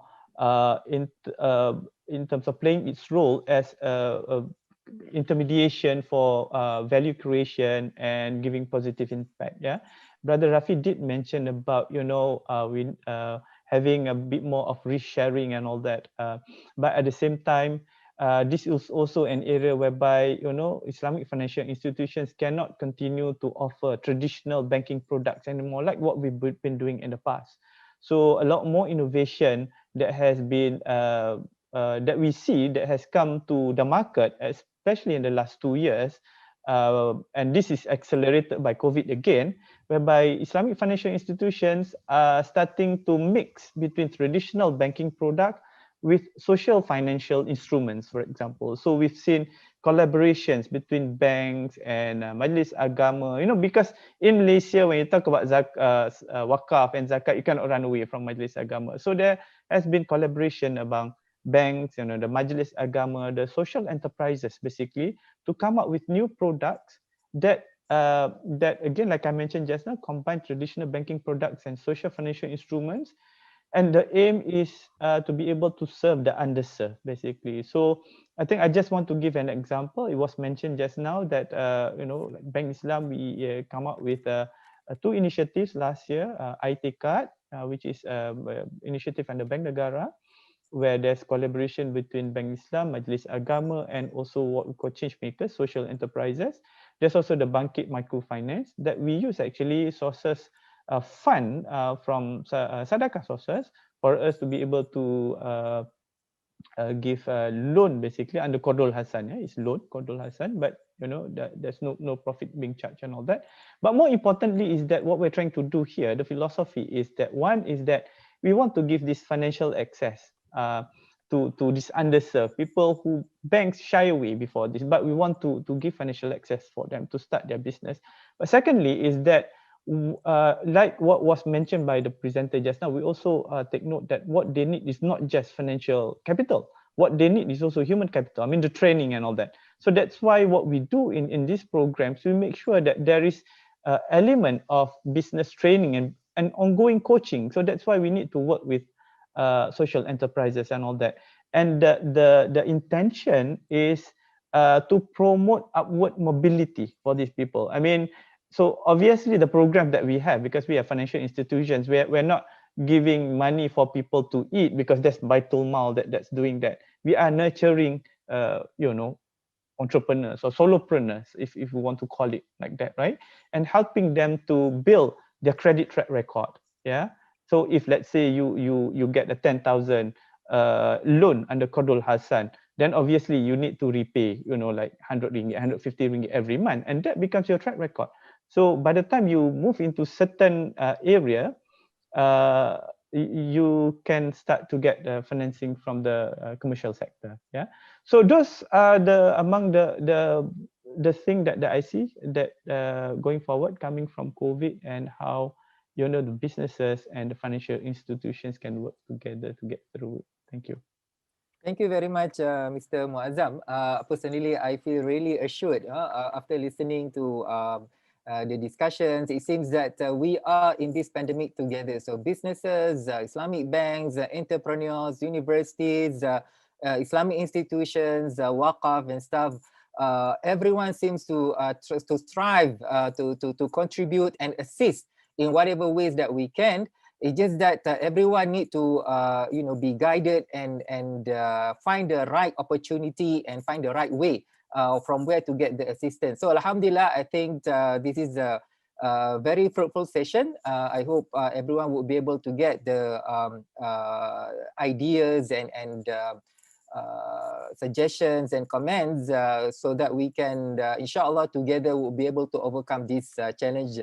in terms of playing its role as a intermediation for value creation and giving positive impact. Yeah, Brother Rafi did mention about having a bit more of risk sharing and all that, but at the same time, this is also an area whereby Islamic financial institutions cannot continue to offer traditional banking products anymore, like what we've been doing in the past. So a lot more innovation that has been that we see that has come to the market, especially in the last 2 years, and this is accelerated by COVID again, whereby Islamic financial institutions are starting to mix between traditional banking product with social financial instruments, for example. So we've seen collaborations between banks and Majlis Agama, because in Malaysia, when you talk about wakaf and zakat, you cannot run away from Majlis Agama. So there has been collaboration among banks, the Majlis Agama, the social enterprises, basically, to come up with new products that again, like I mentioned just now, combine traditional banking products and social financial instruments. And the aim is to be able to serve the underserved, basically. So I think I just want to give an example. It was mentioned just now that like Bank Islam, we come up with 2 initiatives last year. IT Card, which is initiative under Bank Negara, where there's collaboration between Bank Islam, Majlis Agama, and also what we call change makers, social enterprises. There's also the Bangkit Microfinance that we use actually sources fund from Sadaqah sources for us to be able to give a loan basically under Qardul Hasan. It's loan, Qardul Hasan, but there's no profit being charged and all that. But more importantly is that what we're trying to do here, the philosophy is that one is that we want to give this financial access to this underserved people who banks shy away before this, but we want to give financial access for them to start their business. But secondly is that like what was mentioned by the presenter just now, we also take note that what they need is not just financial capital. What they need is also human capital. I mean, the training and all that. So that's why what we do in these programs, we make sure that there is element of business training and ongoing coaching. So that's why we need to work with social enterprises and all that. And the intention is to promote upward mobility for these people. I mean, so obviously the program that we have, because we are financial institutions, we're not giving money for people to eat because that's Baitul Mal that's doing that. We are nurturing, entrepreneurs or solopreneurs, if we want to call it like that, right? And helping them to build their credit track record. Yeah. So if let's say you get a 10,000 loan under Qardul Hasan, then obviously you need to repay, like 100 ringgit, 150 ringgit every month, and that becomes your track record. So by the time you move into certain area, you can start to get financing from the commercial sector. Yeah. So those are among the thing that I see that going forward, coming from COVID, and how the businesses and the financial institutions can work together to get through it. Thank you. Thank you very much, Mr. Muazzam. Personally, I feel really assured after listening to the discussions. It seems that we are in this pandemic together. So businesses, Islamic banks, entrepreneurs, universities, Islamic institutions, Waqaf and stuff. Everyone seems to strive to contribute and assist in whatever ways that we can. It's just that everyone need to be guided and find the right opportunity and find the right way from where to get the assistance. So Alhamdulillah, I think this is a very fruitful session. I hope everyone will be able to get the ideas and suggestions and comments so that we can, inshallah, together will be able to overcome this challenge.